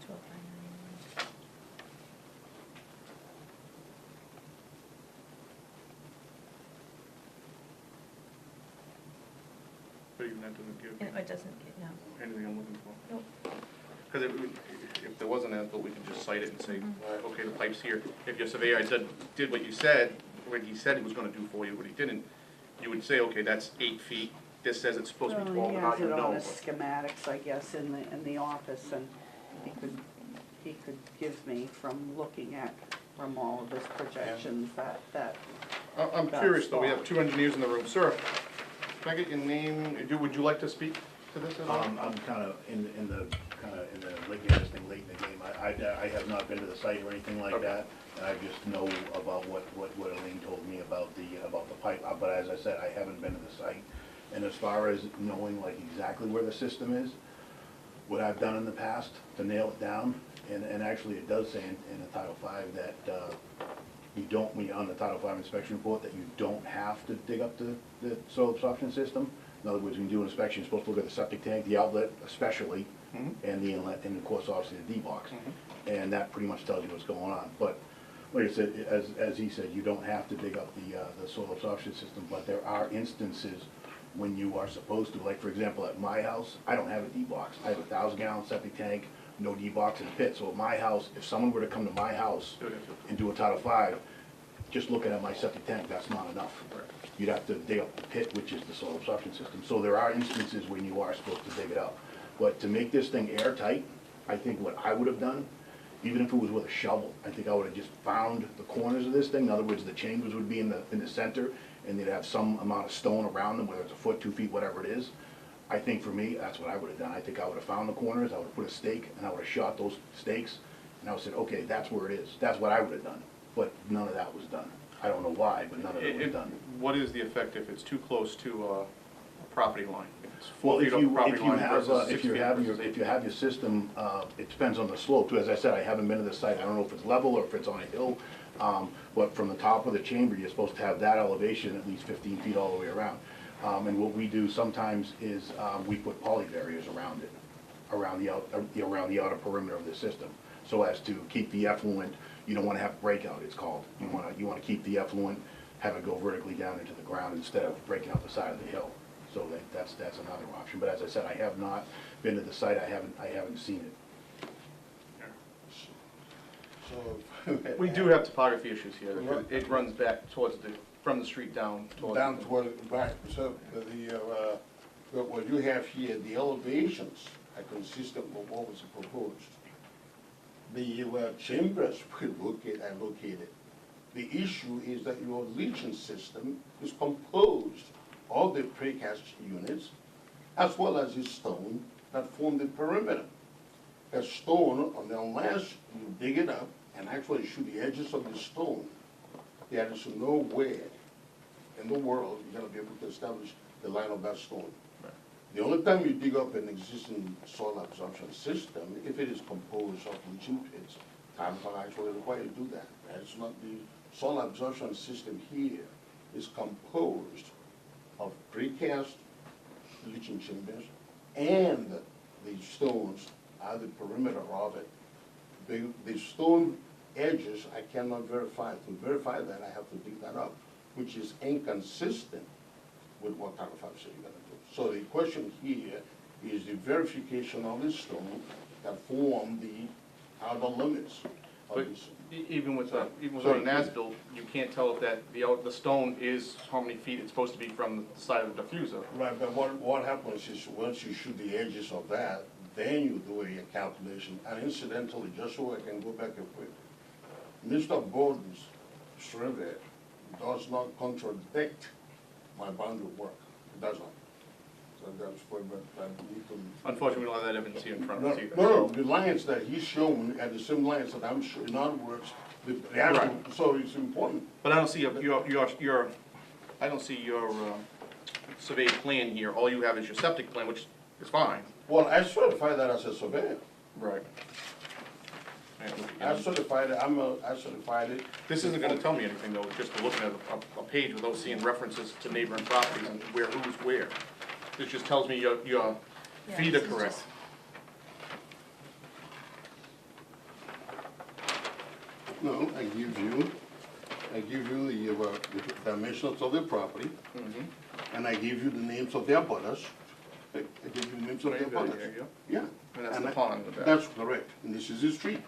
12,991. But even that doesn't give And it doesn't get, no. anything I'm looking for. Nope. Because if there was an as-built, we could just cite it and say, Mhm. okay, the pipe's here. If your surveyor did what you said, what he said he was gonna do for you, but he didn't, you would say, okay, that's 8 feet. This says it's supposed to be 12, He and now has you it know. on his schematics, I guess, in the office, and he could give me from looking at, from all of his projections, that. I'm curious, though, we have 2 engineers in the room. Sir, can I get your name? Would you like to speak to this at all? I'm kind of in the late in the game. I have not been to the site or anything like Okay. that, and I just know about what Elaine told me about the pipe. But as I said, I haven't been to the site. And as far as knowing like exactly where the system is, what I've done in the past to nail it down, and actually it does say in the Title V that you don't, when you're on the Title V inspection report, that you don't have to dig up the soil absorption system. In other words, when you do an inspection, you're supposed to look at the septic tank, the outlet especially, Mhm. and the inlet, and of course, obviously, the D-box. Mhm. And that pretty much tells you what's going on. But like I said, as he said, you don't have to dig up the soil absorption system, but there are instances when you are supposed to. Like, for example, at my house, I don't have a D-box. I have a 1,000-gallon septic tank, no D-box in the pit. So at my house, if someone were to come to my house They would have to- and do a Title V, just looking at my septic tank, that's not enough. Right. You'd have to dig up the pit, which is the soil absorption system. So there are instances when you are supposed to dig it up. But to make this thing airtight, I think what I would have done, even if it was with a shovel, I think I would have just found the corners of this thing. In other words, the chambers would be in the center, and they'd have some amount of stone around them, whether it's a foot, 2 feet, whatever it is. I think for me, that's what I would have done. I think I would have found the corners, I would have put a stake, and I would have shot those stakes, and I would have said, okay, that's where it is. That's what I would have done. But none of that was done. I don't know why, but none of it was done. What is the effect if it's too close to a property line? If it's Well, 4 feet if off you, the property if you line have, versus 6 if you feet have versus 8 if you have your system, it depends on the slope too. As I said, I haven't been to the site, I don't know if it's level or if it's on a hill. But from the top of the chamber, you're supposed to have that elevation at least 15 feet all the way around. And what we do sometimes is, we put poly barriers around it, around the outer perimeter of the system, so as to keep the effluent. You don't wanna have breakout, it's called. You wanna keep the effluent, have it go vertically down into the ground instead of breaking out the side of the hill. So that's another option. But as I said, I have not been to the site, I haven't seen it. So. We do have topography issues here. It runs back towards from the street down towards. Down toward, right, so what you have here, the elevations are consistent with what was proposed. The chambers are located. The issue is that your leaching system is composed of the precast units as well as the stone that form the perimeter. A stone, unless you dig it up and actually shoot the edges of the stone, there is no way in the world you're gonna be able to establish the line of that stone. Right. The only time you dig up an existing soil absorption system, if it is composed of leaching pits, towns are actually required to do that. It's not the soil absorption system here is composed of precast leaching chambers and the stones are the perimeter of it. The stone edges I cannot verify. To verify that, I have to dig that up, which is inconsistent with what Title V says you're gonna do. So the question here is the verification of the stone that form the outer limits of But this. even with an as-built, you can't tell if the stone is how many feet it's supposed to be from the side of the diffuser. Right, but what happens is, once you shoot the edges of that, then you do a calculation. And incidentally, just so I can go back a quick, Mr. Bowden's survey does not contradict my boundary work. It does not. So that's what I need to. Unfortunately, we don't have that evidence here in front of us either. No, the lines that he's shown are the same lines that I'm showing. In other words, the actual, Right. so it's important. But I don't see I don't see your surveyed plan here. All you have is your septic plan, which is fine. Well, I certify that as a surveyor. Right. I certified it, I certified it. This isn't gonna tell me anything though, just looking at a page without seeing references to neighboring properties and who's where. This just tells me your feet are this is correct. just- No, I give you the dimensions of the property, Mhm. and I give you the names of their butters. I give you the names of Right their there, butters. yeah. Yeah. And that's the pond in the back. That's correct, and this is the street.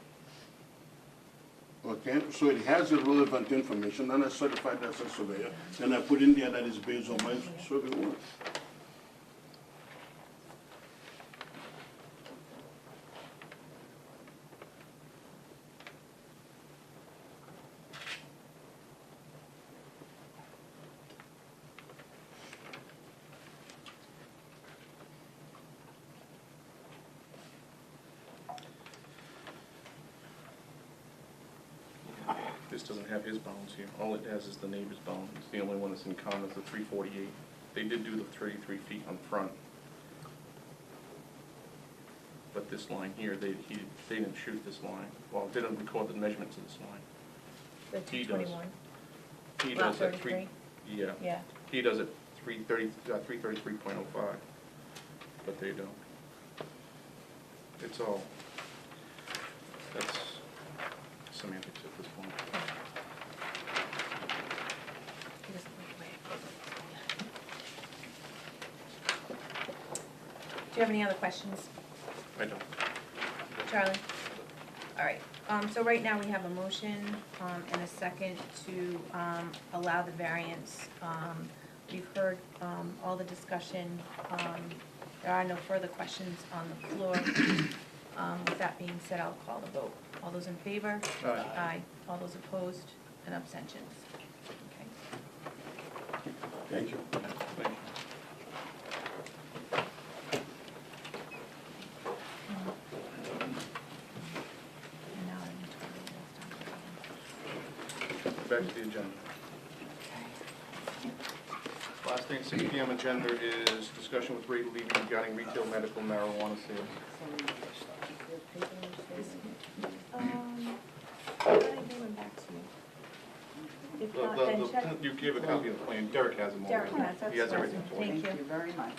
Okay, so it has the relevant information, and I certified as a surveyor, and I put in there that it's based on my survey work. This doesn't have his bounds here. All it has is the neighbor's bound. It's the only one that's in common, is the 348. They did do the 33 feet on front. But this line here, they didn't shoot this line. Well, they didn't record the measurements of this line. The He does. 221. He Lot does at 33? Yeah. Yeah. He does it 333.05, but they don't. It's all, that's semantics at this point. He doesn't like the way I put it. Do you have any other questions? I don't. Charlie? All right, so right now we have a motion, and a second to, allow the variance. We've heard, all the discussion, there are no further questions on the floor. With that being said, I'll call the vote. All those in favor? Aye. Aye. All those opposed and abstentions? Okay. Thank you. Thank you. And now I'm Back to the agenda. Last last thing, 6 PM agenda is discussion with Ray Levy regarding retail medical marijuana sales. I gave them back to you. If not, then check. You gave a copy of the plan, Derek has them all. Derek has, that's He has fine. everything for you. Thank you. very much.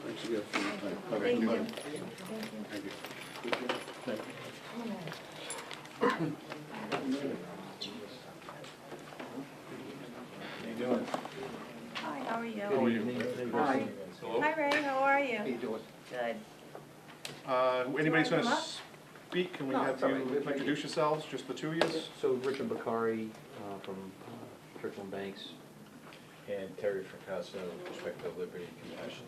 Thanks again for your time. Thank you. Thank you. Thank you. Hi, how are you? How are you? Hi. Hello? Hi, Ray, how are you? How you doing? Good. Anybody's Do you gonna wanna come speak? Can we No, have it's all you right. We're introduce yourselves, just the two of you? So Richard Bakari from Churchill and Banks. And Terry Fracasso, Perspective, Liberty, and Compassion.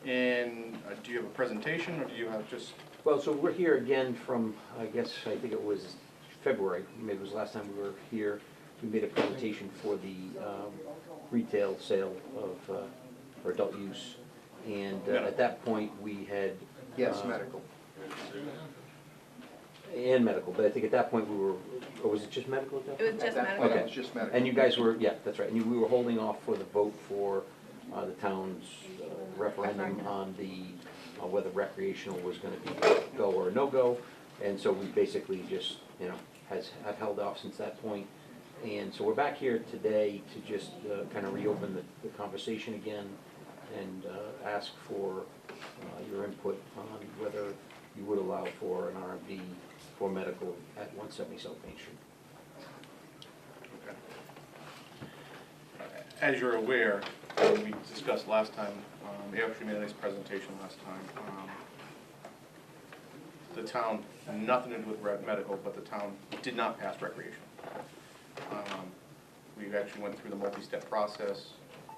And do you have a presentation, or do you have just, Well, so we're here again from, I think it was February, maybe it was the last time we were here. We made a presentation for the retail sale of, for adult use. And at that point, we had. Yes, medical. And medical, but I think at that point we were, or was it just medical at that It point? was just At that medical. point, Okay. it was just medical. And you guys were, yeah, that's right, and we were holding off for the vote for the town's referendum on the, whether recreational was gonna be go or no-go. And so we basically just, have held off since that point. And so we're back here today to just kind of reopen the conversation again and ask for your input on whether you would allow for an RMD for medical at 170 South Main Street. as you're aware, we discussed last time, we actually made a nice presentation last time. The town, nothing to do with medical, but the town did not pass recreation. We actually went through the multi-step process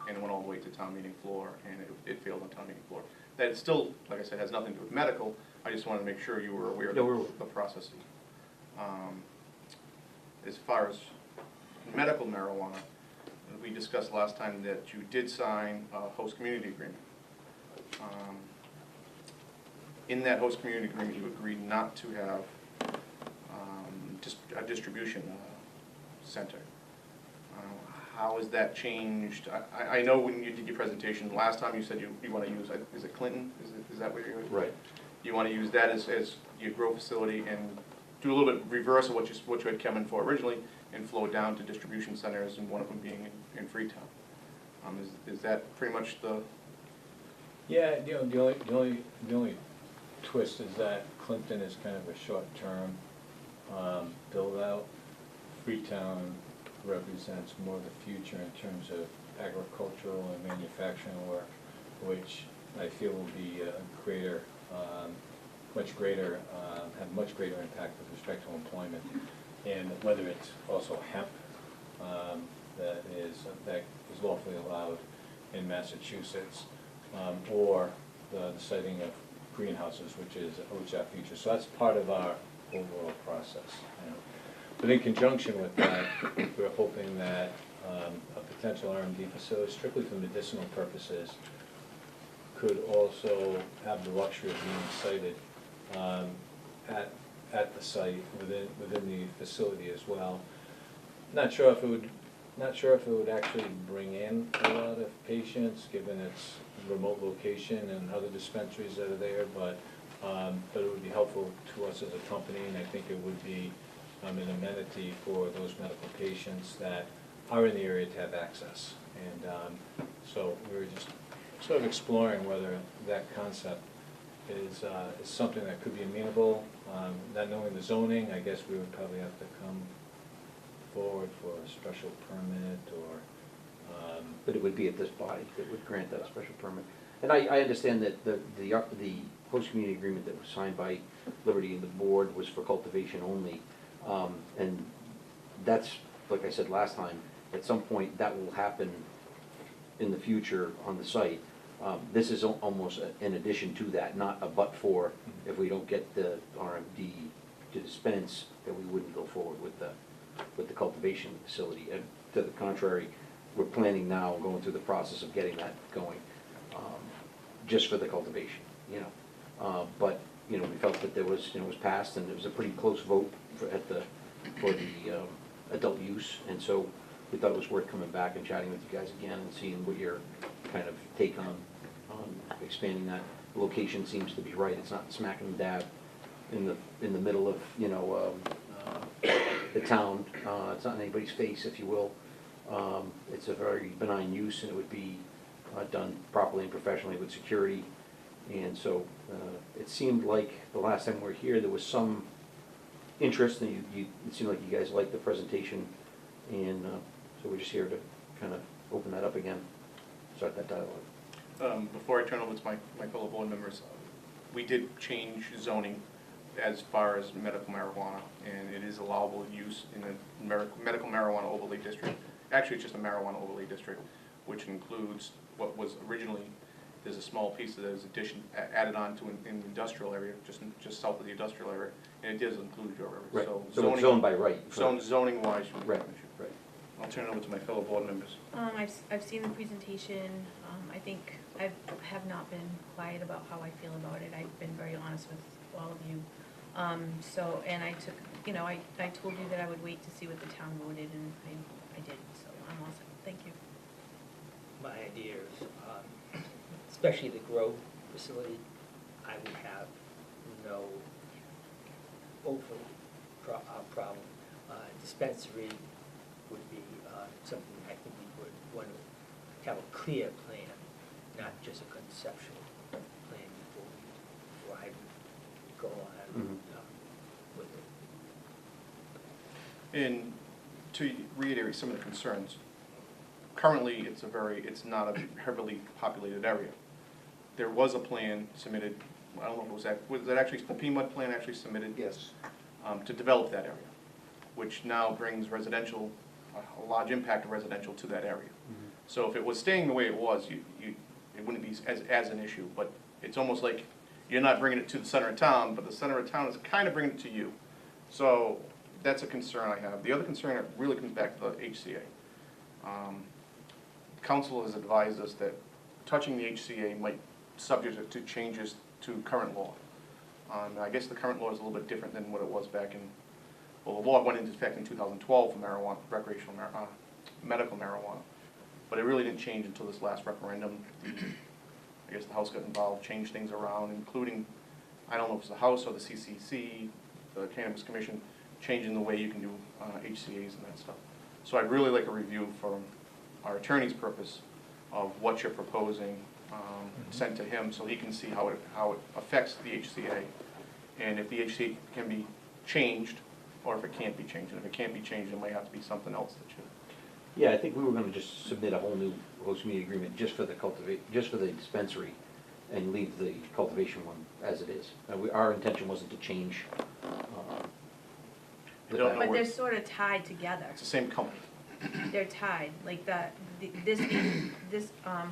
and it went all the way to town meeting floor, and it failed on town meeting floor. That still, like I said, has nothing to do with medical. I just wanted to make sure you were aware of the process. As far as medical marijuana, we discussed last time that you did sign a host community agreement. In that host community agreement, you agreed not to have a distribution center. How has that changed? I know when you did your presentation last time, you said you want to use, is it Clinton? Is that what you're? Right. You want to use that as your grow facility and do a little bit reverse of what you had come in for originally and flow down to distribution centers, and one of them being in Freetown. Is that pretty much the? Yeah, the only twist is that Clinton is kind of a short-term build-out. Freetown represents more of the future in terms of agricultural and manufacturing work, which I feel will be have much greater impact with respect to employment, and whether it's also hemp that is lawfully allowed in Massachusetts, or the siting of greenhouses, which are future. So that's part of our overall process. But in conjunction with that, we're hoping that a potential RMD facility strictly for medicinal purposes could also have the luxury of being sited at the site within the facility as well. Not sure if it would actually bring in a lot of patients, given its remote location and other dispensaries that are there, but it would be helpful to us as a company, and I think it would be an amenity for those medical patients that are in the area to have access. And so we were just sort of exploring whether that concept is something that could be amenable. Not knowing the zoning, I guess we would probably have to come forward for a special permit or. But it would be at this body that would grant that special permit. And I understand that the host community agreement that was signed by Liberty and the board was for cultivation only. And that's, like I said last time, at some point that will happen in the future on the site. This is almost in addition to that, not a but for, if we don't get the RMD to dispense, then we wouldn't go forward with the cultivation facility. And to the contrary, we're planning now, going through the process of getting that going, just for the cultivation, But you know, we felt that there was, you know, it was passed, and it was a pretty close vote for the adult use, and so we thought it was worth coming back and chatting with you guys again and seeing what your kind of take on expanding that. The location seems to be right, it's not smack and dab in the middle of, you know, the town, it's not in anybody's face, if you will. It's a very benign use, and it would be done properly and professionally with security. And so it seemed like the last time we were here, there was some interest, and it seemed like you guys liked the presentation. And so we're just here to kind of open that up again, start that dialogue. Before I turn over to my fellow board members, we did change zoning as far as medical marijuana, and it is allowable use in a medical marijuana overlay district. Actually, it's just a marijuana overlay district, which includes what was originally, there's a small piece that is added on to an industrial area, just south of the industrial area, and it does include your area. Right, So so it's zoned by right. Zoning wise, Right, right. I'll turn it over to my fellow board members. I've seen the presentation. I think I have not been quiet about how I feel about it. I've been very honest with all of you. So, and I took, you know, I told you that I would wait to see what the town voted, and I did, so I'm all set. Thank you. My idea is, especially the grow facility, I would have no overly problem. Dispensary would be something I think we would want to have a clear plan, not just a conceptual plan before I go on with it. And to reiterate some of the concerns, currently it's not a heavily populated area. There was a plan submitted, I don't know if it was that actually, the PMUD plan actually submitted? Yes. To develop that area, which now brings residential, a large impact of residential to that area. So if it was staying the way it was, it wouldn't be as an issue, but it's almost like you're not bringing it to the center of town, but the center of town is kind of bringing it to you. So that's a concern I have. The other concern really comes back to the HCA. Council has advised us that touching the HCA might subject it to changes to current law. I guess the current law is a little bit different than what it was back in, well, the law went into effect in 2012 for marijuana, recreational medical marijuana. But it really didn't change until this last referendum. I guess the House got involved, changed things around, including, I don't know if it's the House or the CCC, the Cannabis Commission, changing the way you can do HCAs and that stuff. So I'd really like a review for our attorney's purpose of what you're proposing, sent to him so he can see how it affects the HCA, and if the HCA can be changed, or if it can't be changed. And if it can't be changed, it might have to be something else that should. Yeah, I think we were gonna just submit a whole new host community agreement just for the dispensary, and leave the cultivation one as it is. Our intention wasn't to change. But they're sort of tied together. It's the same company. They're tied, like this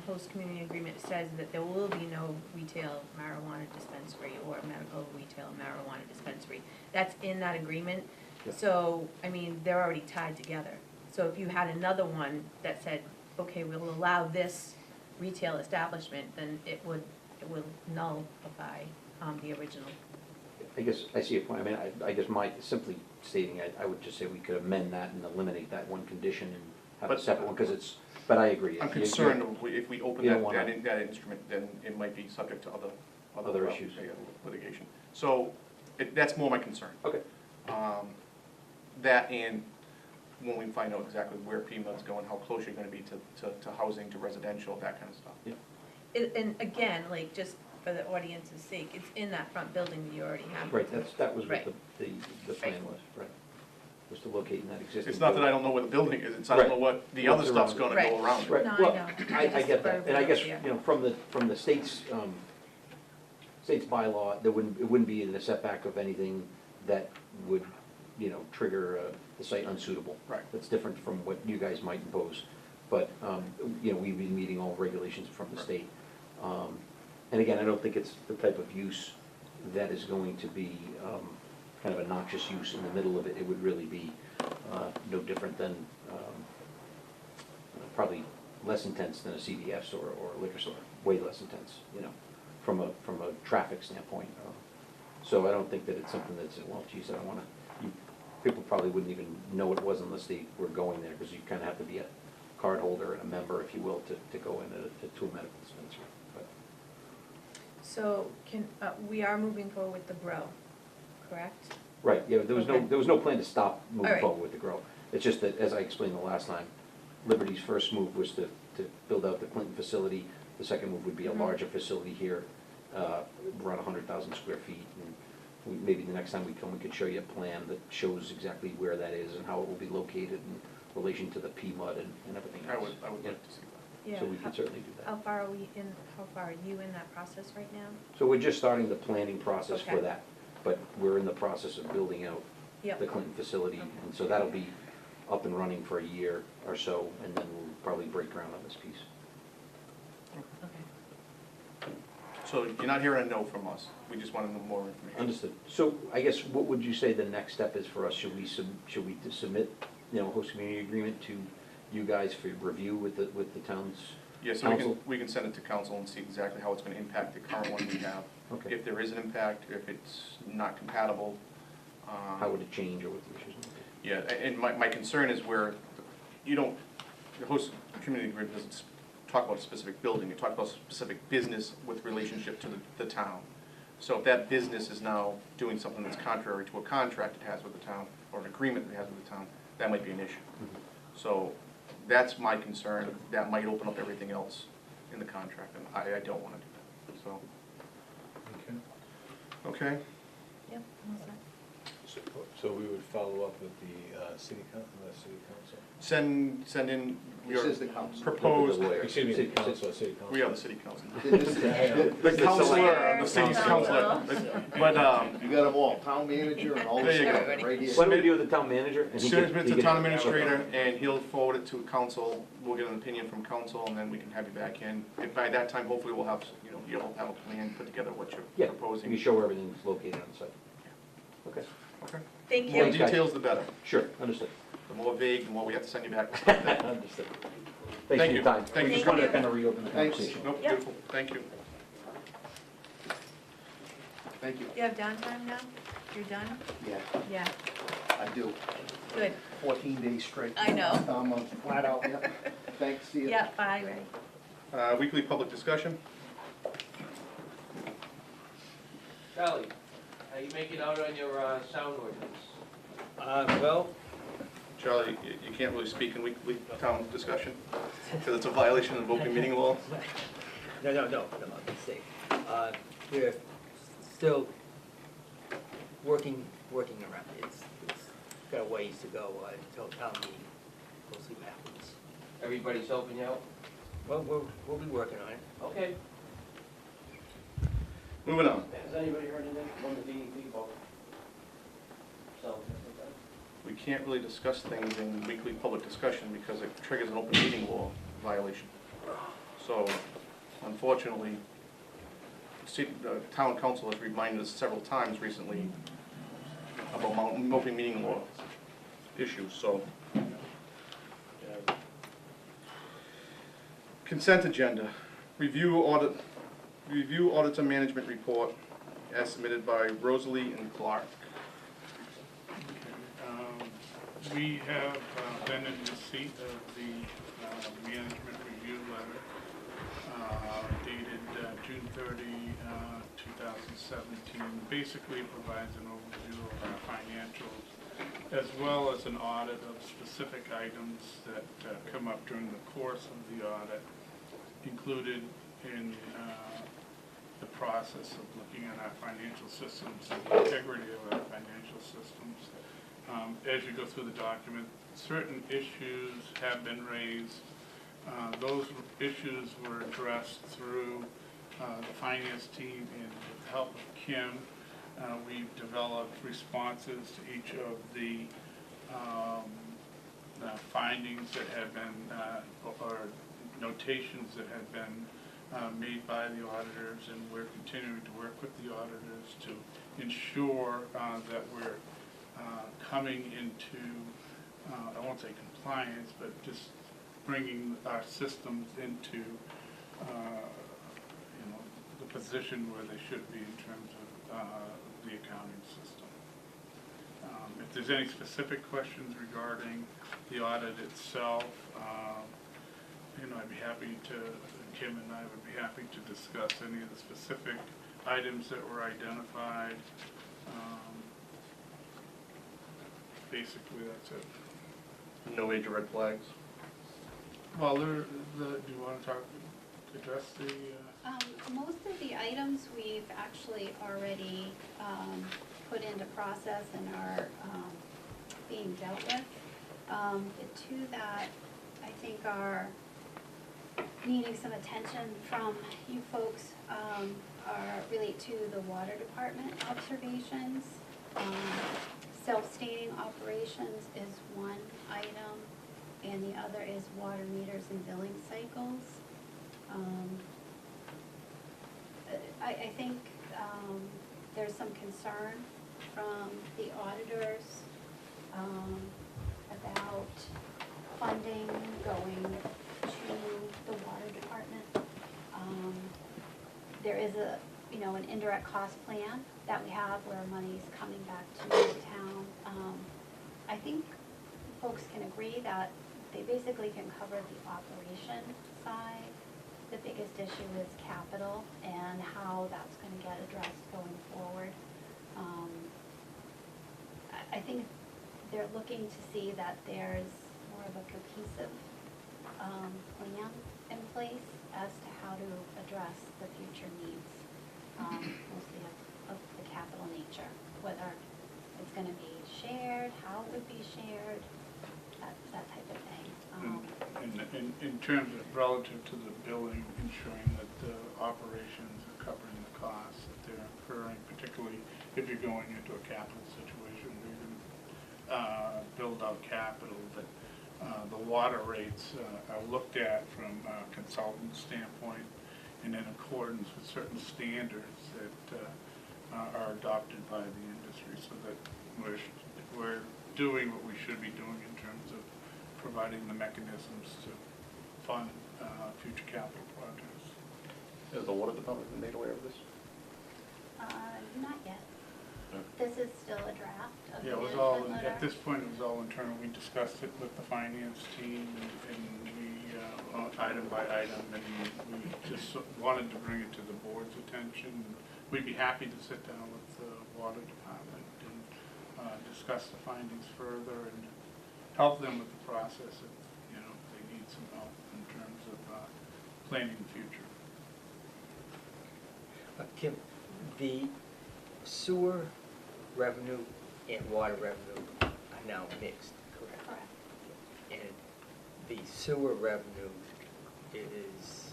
host community agreement says that there will be no retail marijuana dispensary or medical retail marijuana dispensary. That's in that agreement. Yeah. So, I mean, they're already tied together. So if you had another one that said, okay, we'll allow this retail establishment, then it would nullify the original. I guess I see a point. I mean, I guess simply stating, I would just say we could amend that and eliminate that one condition and have a separate one, because it's, but I agree. I'm concerned if we open you don't that instrument, then it might be subject to Other issues. Litigation. So that's more my concern. Okay. That, and when we find out exactly where PMUD's going, how close you're gonna be to housing, to residential, that kind of stuff. Yeah. And again, like, just for the audience's sake, it's in that front building that you already have. Right, that was what Right. the plan was, right. Was to locate in that existing. It's not that I don't know where the building is, it's I don't know what the other What's stuff's around gonna it. go around it. Right, No, I well, know. I Just get that, for and I guess, yeah. you know, from the state's bylaw, it wouldn't be in the setback of anything that would, you know, trigger the site unsuitable. Right. That's different from what you guys might impose, but, you know, we've been meeting all regulations from the state. And again, I don't think it's the type of use that is going to be kind of a noxious use in the middle of it. It would really be no different than, probably less intense than a CVS or a liquor store, way less intense, you know, from a traffic standpoint. So I don't think that it's something that's, well, geez, I don't wanna, people probably wouldn't even know it was unless they were going there, because you kinda have to be a card holder and a member, if you will, to go in to a medical dispensary. But So we are moving forward with the grow, correct? right, yeah, there Okay. was no plan to stop All moving right. forward with the grow. It's just that, as I explained the last time, Liberty's first move was to build out the Clinton facility. The second move would be a Mhm. larger facility here, around 100,000 square feet. And maybe the next time we come, we could show you a plan that shows exactly where that is and how it will be located in relation to the PMUD and everything else. I would Yeah. like to see that. Yeah. So we could certainly do How that. far are we in, how far are you in that process right now? So we're just starting the planning process for Okay. that, but we're in the process of building out Yep. the Clinton facility. Okay. And so that'll be up and running for a year or so, and then we'll probably break ground on this piece. Okay. So you're not hearing a no from us, we just want to know more information. Understood. So I guess, what would you say the next step is for us? Should we submit, host community agreement to you guys for review with the town's Yeah, so council? we can send it to council and see exactly how it's gonna impact the current one we have. Okay. If there is an impact, if it's not compatible. How would it change, or what the issues? Yeah, and my concern is where you don't, the host community agreement doesn't talk about a specific building, it talks about specific business with relationship to the town. So if that business is now doing something that's contrary to a contract it has with the town, or an agreement it has with the town, that might be an issue. So that's my concern, that might open up everything else in the contract, and I don't wanna do that, so, Okay. okay? Yep. all set. So we would follow up with the city council? Send in your This is the council. proposed, Excuse me, the council, city council. we are the city council. You The counselor, the city's counselor, but, got them all, town manager and all There you this go. stuff, right here. Why don't we do with the town manager? and he Send can- it he to can- town administrator, and he'll forward it to council, we'll get an opinion from council, and then we can have you back in. And by that time, hopefully, we'll have, you'll have a plan put together, what you're Yeah, proposing. you can show where everything's located on the site. Okay, Okay. Thank More you. Okay. details, the better. sure, understood. The more vague, the more we have to send you back. Understood. Thanks for Thank your you. time. Thank you. Just wanted to Thank kind of reopen the Thanks. conversation. Nope, Yep. beautiful, thank you. Thank you. You have downtime now? You're done? Yeah, Yeah, I do. good. 14 days straight. I know. I'm flat out, yeah. Thanks, see you. Yeah, bye, Ray. Weekly public discussion. Charlie, are you making out on your sound ordinance? Well, Charlie, you can't really speak in weekly town discussion, because it's a violation of open meeting law. no, I'm mistake. We're still working around it. It's got a ways to go until town meeting. We'll see what happens. Everybody's helping you out? Well, we'll be working on it. Okay. Moving on. Has anybody heard anything from the DEP about selling this? We can't really discuss things in weekly public discussion because it triggers an open meeting law violation. So unfortunately, the town council has reminded us several times recently about open meeting law issues, so. Consent agenda, review auditor management report as submitted by Rosalie and Clark. We have been in receipt of the management review letter dated June 30, 2017. Basically provides an overview of our financials as well as an audit of specific items that come up during the course of the audit, included in the process of looking at our financial systems and the integrity of our financial systems. As you go through the document, certain issues have been raised. Those issues were addressed through the finance team and with the help of Kim. We've developed responses to each of the findings that have been, or notations that have been made by the auditors, and we're continuing to work with the auditors to ensure that we're coming into, I won't say compliance, but just bringing our systems into, the position where they should be in terms of the accounting system. If there's any specific questions regarding the audit itself, I'd be happy to, Kim and I would be happy to discuss any of the specific items that were identified. Basically, that's it. No major red flags? Well, do you want to address the, Most of the items we've actually already put into process and are being dealt with. The two that I think are needing some attention from you folks relate to the water department observations. Self-staining operations is one item, and the other is water meters and billing cycles. I think there's some concern from the auditors about funding going to the water department. There is an indirect cost plan that we have where money's coming back to the town. I think folks can agree that they basically can cover the operation side. The biggest issue is capital and how that's going to get addressed going forward. I think they're looking to see that there's more of a cohesive plan in place as to how to address the future needs, mostly of the capital nature, whether it's going to be shared, how it would be shared, that type of thing. in terms of relative to the billing, ensuring that the operations are covering the costs that they're incurring, particularly if you're going into a capital situation where you're going to build out capital, that the water rates are looked at from a consultant standpoint and in accordance with certain standards that are adopted by the industry, so that we're doing what we should be doing in terms of providing the mechanisms to fund future capital projects. Has the water department been made aware of this? Not yet. This is still a draft of the Yeah, it was all, management letter. at this point, it was all internal. We discussed it with the finance team and we, item by item, and we just wanted to bring it to the board's attention. We'd be happy to sit down with the water department and discuss the findings further and help them with the process if, they need some help in terms of planning the future. Kim, the sewer revenue and water revenue are now mixed, correct? Correct. And the sewer revenue is,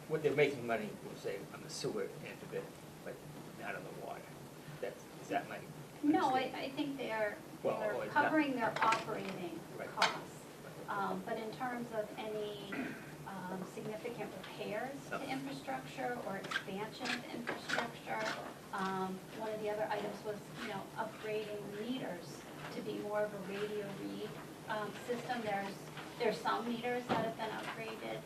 what they're making money, we'll say, on the sewer end of it, but not on the water. Is that my No, understanding? I think they're Well, it's not- covering their operating Right. costs. But in terms of any significant repairs to infrastructure or expansion of infrastructure, one of the other items was, upgrading meters to be more of a radio read system. There's some meters that have been upgraded.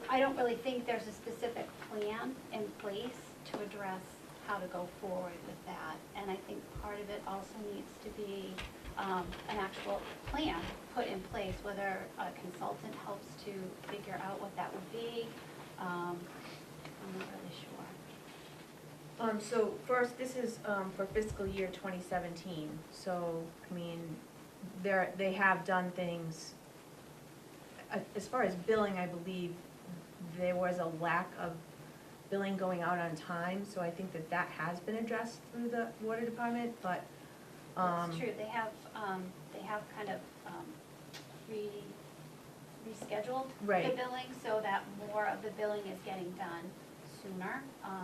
I don't really think there's a specific plan in place to address how to go forward with that. And I think part of it also needs to be an actual plan put in place, whether a consultant helps to figure out what that would be. I'm not really sure. So first, this is for fiscal year 2017. So, they have done things, as far as billing, I believe there was a lack of billing going out on time, so I think that has been addressed through the water department, but. It's true, they have kind of rescheduled the Right. billing so that more of the billing is getting done sooner,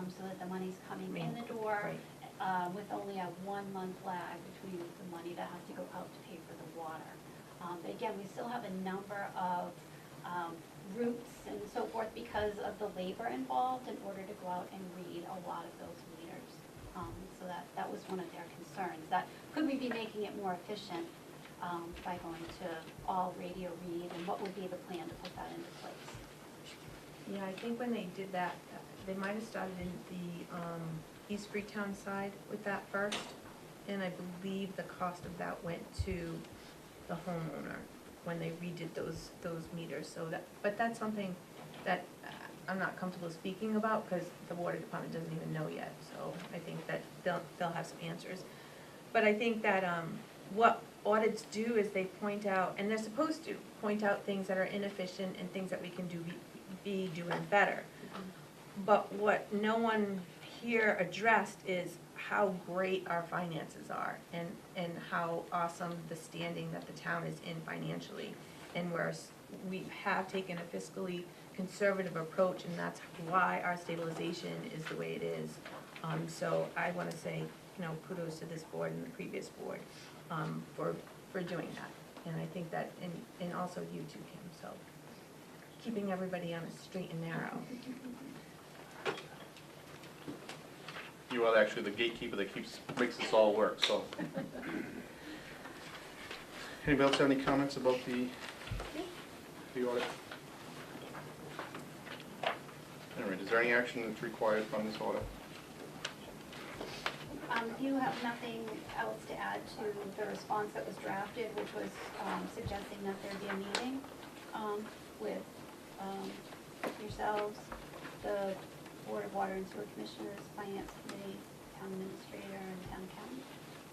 so that the money's coming in the door Right. with only a 1-month lag between the money that has to go out to pay for the water. But again, we still have a number of routes and so forth because of the labor involved in order to go out and read a lot of those meters. So that was one of their concerns, that could we be making it more efficient by going to all radio read, and what would be the plan to put that into place? Yeah, I think when they did that, they might have started in the East Freetown side with that first, and I believe the cost of that went to the homeowner when they redid those meters, so that, but that's something that I'm not comfortable speaking about, because the water department doesn't even know yet, so I think that they'll have some answers. But I think that, what audits do is they point out, and they're supposed to, point out things that are inefficient and things that we can be doing better. But what no one here addressed is how great our finances are, and how awesome the standing that the town is in financially. And we have taken a fiscally conservative approach, and that's why our stabilization is the way it is. So I wanna say, kudos to this board and the previous board, for doing that. And I think that, and also you too, Kim, so keeping everybody on a straight and narrow. You are actually the gatekeeper that makes this all work, so. Anybody else have any comments about the audit? All right, is there any action that's required from this audit? You have nothing else to add to the response that was drafted, which was suggesting that there be a meeting with yourselves, the Board of Water and Sewer Commissioners, Finance Committee, Town Administrator, and Town Accountant.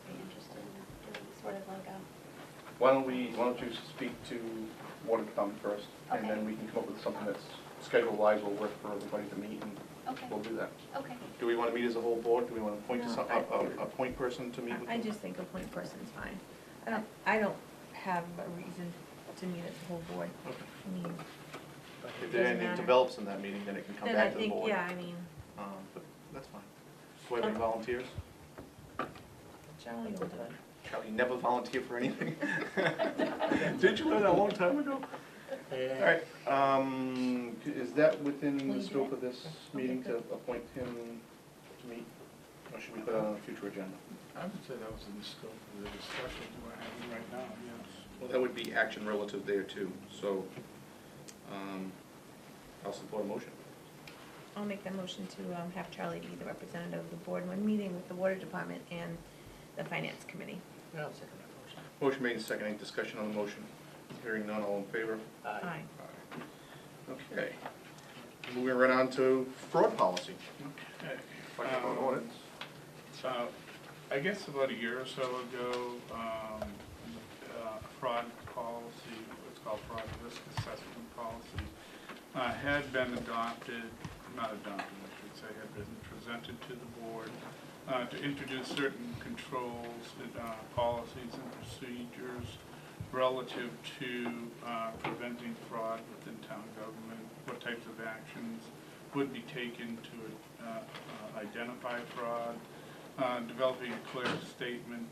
Are you interested in doing sort of like a... Why don't you speak to Water Department first, and Okay. then we can come up with something that's schedule-wise will work for everybody to meet, and Okay. we'll do that. Okay. Do we want to meet as a whole board? Do we want to appoint No, a point person to meet with I them? just think a point person's fine. I don't have a reason to meet as a whole board. Okay. I mean, If doesn't anything matter. develops in that meeting, then it can come then I back to the think, board. yeah, I mean, But that's fine. Do we have any volunteers? Charlie will do it. Charlie, never volunteer for anything. Did you learn that a long time ago? All right, is that within Will the you do scope that? of this meeting to appoint him to meet? Or should we put it on a future agenda? I would say that was in the scope of the discussion we're having right now, yes. Well, that would be action relative there too, so, I'll support a motion. I'll make that motion to have Charlie be the representative of the board when meeting with the water department and the finance committee. I'll second that motion. Motion made and seconded. Any discussion on the motion? Hearing none, all in favor? Aye. Okay. Moving right on to fraud policy. Okay. Question about audits. So, I guess about a year or so ago, fraud policy, what's called fraud risk assessment policy, had been adopted, not adopted, I should say, had been presented to the board to introduce certain controls, policies and procedures relative to preventing fraud within town government, what types of actions would be taken to identify fraud, developing a clear statement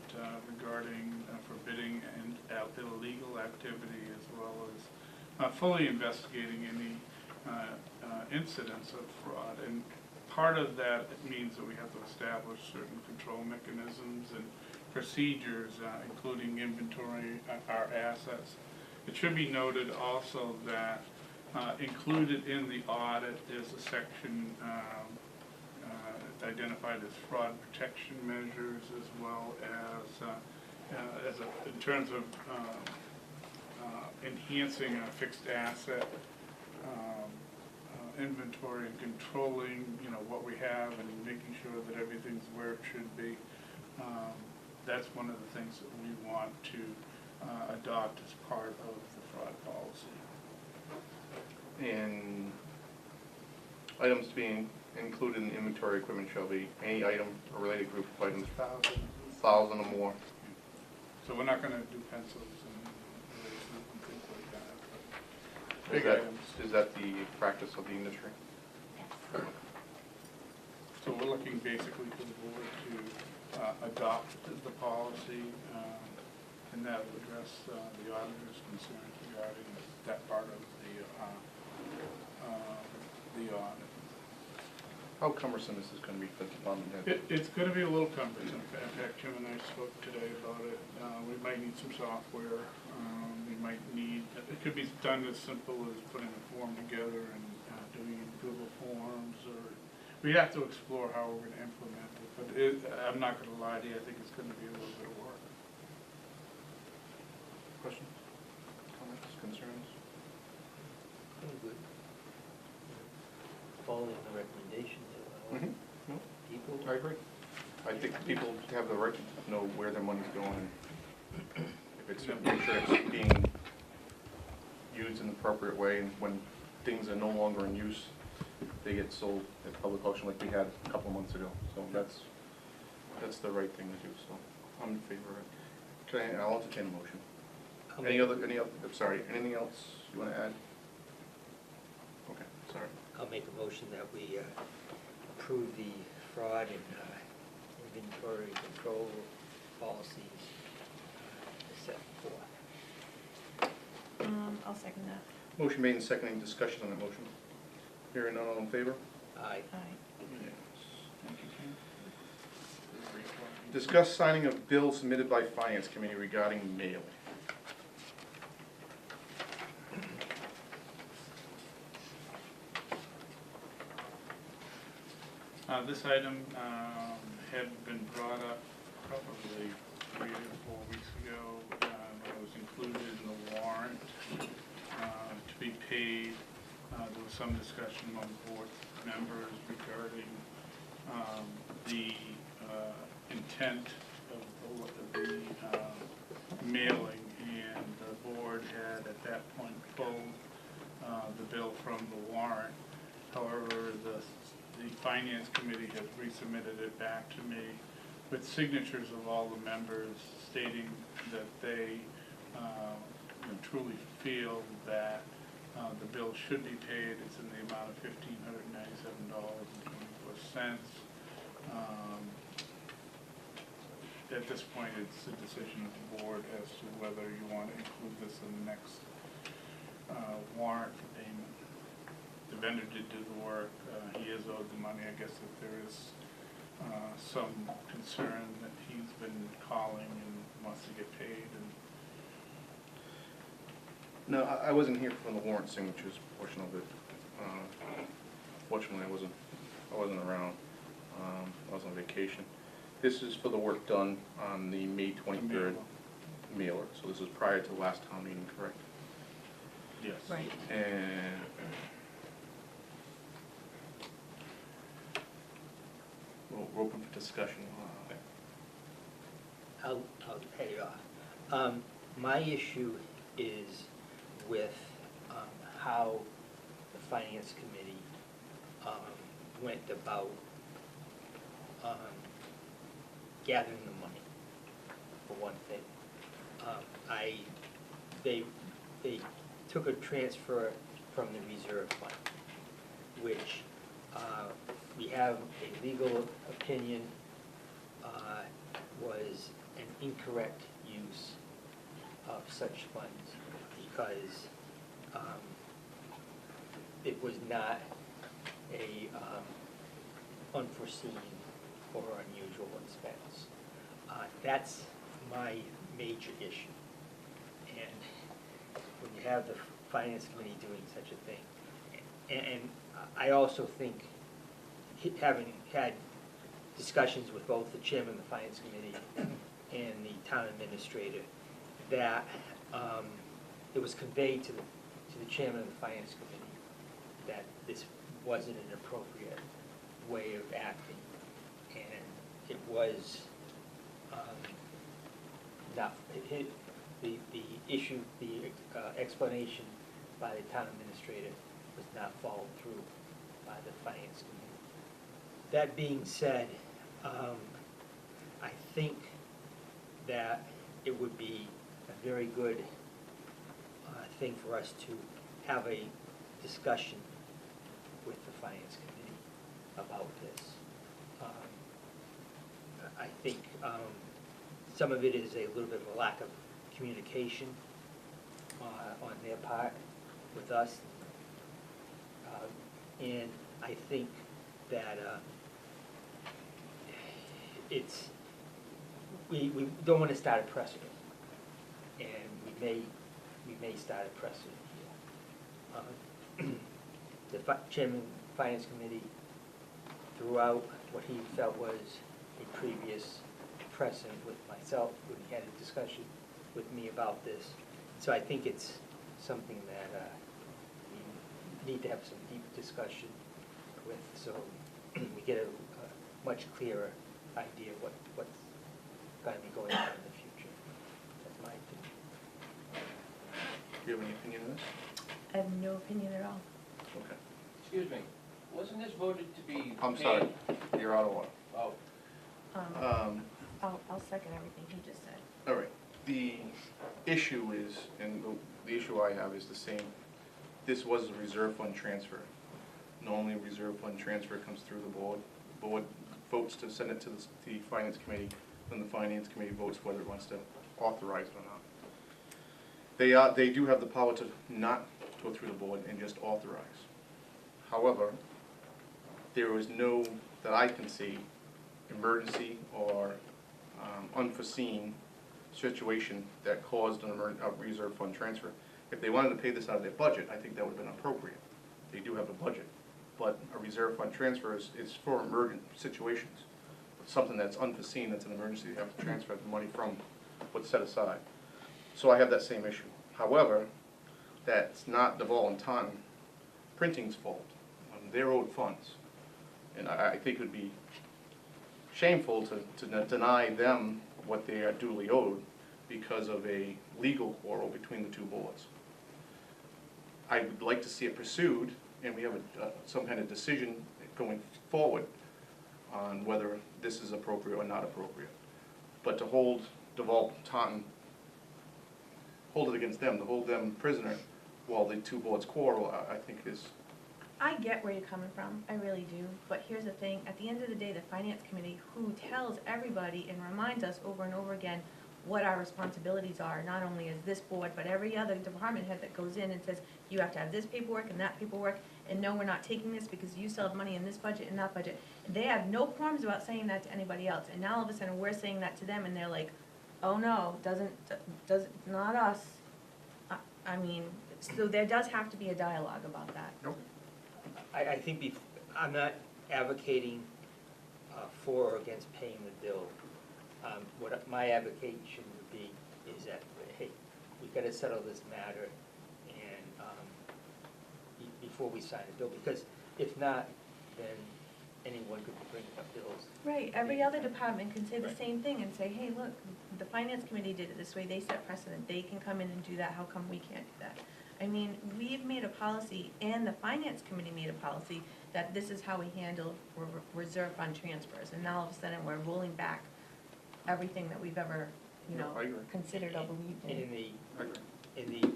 regarding forbidding and illegal activity, as well as fully investigating any incidents of fraud. And part of that means that we have to establish certain control mechanisms and procedures, including inventory our assets. It should be noted also that included in the audit is a section identified as fraud protection measures, as well as in terms of enhancing a fixed asset inventory and controlling, what we have and making sure that everything's where it should be. That's one of the things that we want to adopt as part of the fraud policy. And items to be included in inventory equipment shall be any item or related group of items, 1,000 or more. So we're not gonna do pencils and erasers and things like that, but Is big that, items. is that the practice of the industry? So we're looking basically for the board to adopt the policy, and that will address the auditor's concerns regarding that part of the audit. How cumbersome is this going to be for the department head? It's gonna be a little cumbersome. In fact, Kim and I spoke today about it. We might need some software. We might need, it could be done as simple as putting a form together and doing Google Forms, or, we have to explore how we're gonna implement it, but I'm not gonna lie to you, I think it's gonna be a little bit of work. Questions, comments, concerns? I'm good. Following the recommendations of our No, people. I agree. I think people have the right to know where their money's going, and if it's, make sure it's being used in the appropriate way, and when things are no longer in use, they get sold at public auction like we had a couple of months ago. So that's the right thing to do, so I'm in favor of it. Okay, I'll entertain a motion. Any other, I'm sorry, anything else you wanna add? Okay, sorry. I'll make a motion that we approve the fraud and inventory control policies set forth. I'll second that. Motion made and seconding, discussion on that motion. Hearing none, all in favor? Aye. Discuss signing of bills submitted by Finance Committee regarding mail. This item had been brought up probably 3 or 4 weeks ago. It was included in the warrant to be paid. There was some discussion among board members regarding the intent of the mailing, and the board had at that point pulled the bill from the warrant. However, the Finance Committee has resubmitted it back to me with signatures of all the members stating that they truly feel that the bill should be paid. It's in the amount of $1,597.24. At this point, it's a decision of the board as to whether you want to include this in the next warrant for payment. The vendor did do the work. He is owed the money. I guess if there is some concern that he's been calling and wants to get paid. And No, I wasn't here for the warrant signatures portion of it. Fortunately, I wasn't around. I was on vacation. This is for the work done on the May 23rd mailer. So this is prior to the last town meeting, correct? yes. Right. And we're open for discussion. I'll head it off. My issue is with how the Finance Committee went about gathering the money, for one thing. They took a transfer from the reserve fund, which we have a legal opinion was an incorrect use of such funds because it was not a unforeseen or unusual expense. That's my major issue. And when you have the Finance Committee doing such a thing, and I also think, having had discussions with both the chairman of the Finance Committee and the town administrator, that it was conveyed to the chairman of the Finance Committee that this wasn't an appropriate way of acting, and it was not, the issue, the explanation by the town administrator was not followed through by the Finance Committee. That being said, I think that it would be a very good thing for us to have a discussion with the Finance Committee about this. I think some of it is a little bit of a lack of communication on their part with us. And I think that we don't want to start a precedent, and we may start a precedent here. The chairman Finance Committee threw out what he felt was a previous precedent with myself, when he had a discussion with me about this. So I think it's something that we need to have some deep discussion with, so we get a much clearer idea of what's going to be going on in the future. That's my opinion. Do you have any opinion on this? I have no opinion at all. Okay. Excuse me, wasn't this voted to be paid? I'm sorry, you're out of order. Oh, I'll second everything he just said. All right, the issue is, and the issue I have is the same. This was a reserve fund transfer. Normally, a reserve fund transfer comes through the board. The board votes to send it to the finance committee, then the finance committee votes whether it wants to authorize it or not. They do have the power to not go through the board and just authorize. However, there is no, that I can see, emergency or unforeseen situation that caused a reserve fund transfer. If they wanted to pay this out of their budget, I think that would have been appropriate. They do have a budget. But a reserve fund transfer is for emergent situations. Something that's unforeseen, that's an emergency, you have to transfer the money from what's set aside. So I have that same issue. However, that's not the Deval and Taunton Printing's fault. They're owed funds. And I think it would be shameful to deny them what they are duly owed because of a legal quarrel between the two boards. I would like to see it pursued, and we have some kind of decision going forward on whether this is appropriate or not appropriate. But to hold Deval Taunton, hold it against them, to hold them prisoner while the two boards quarrel, I think is. I get where you're coming from, I really do, but here's the thing, at the end of the day, the finance committee, who tells everybody and reminds us over and over again what our responsibilities are, not only as this board, but every other department head that goes in and says, you have to have this paperwork and that paperwork, and no, we're not taking this because you still have money in this budget and that budget. They have no qualms about saying that to anybody else, and now all of a sudden we're saying that to them, and they're like, oh no, not us. I mean, so there does have to be a dialogue about that. Nope. I think I'm not advocating for or against paying the bill. What my advocation would be is that, hey, we've got to settle this matter and before we sign a bill, because if not, then anyone could be bringing up bills. Right, every other department can say the Right. same thing and say, hey, look, the finance committee did it this way, they set precedent, they can come in and do that, how come we can't do that? I mean, we've made a policy, and the finance committee made a policy, that this is how we handle reserve fund transfers, and now all of a sudden, we're rolling back everything that we've ever, I agree. considered or believed in. In the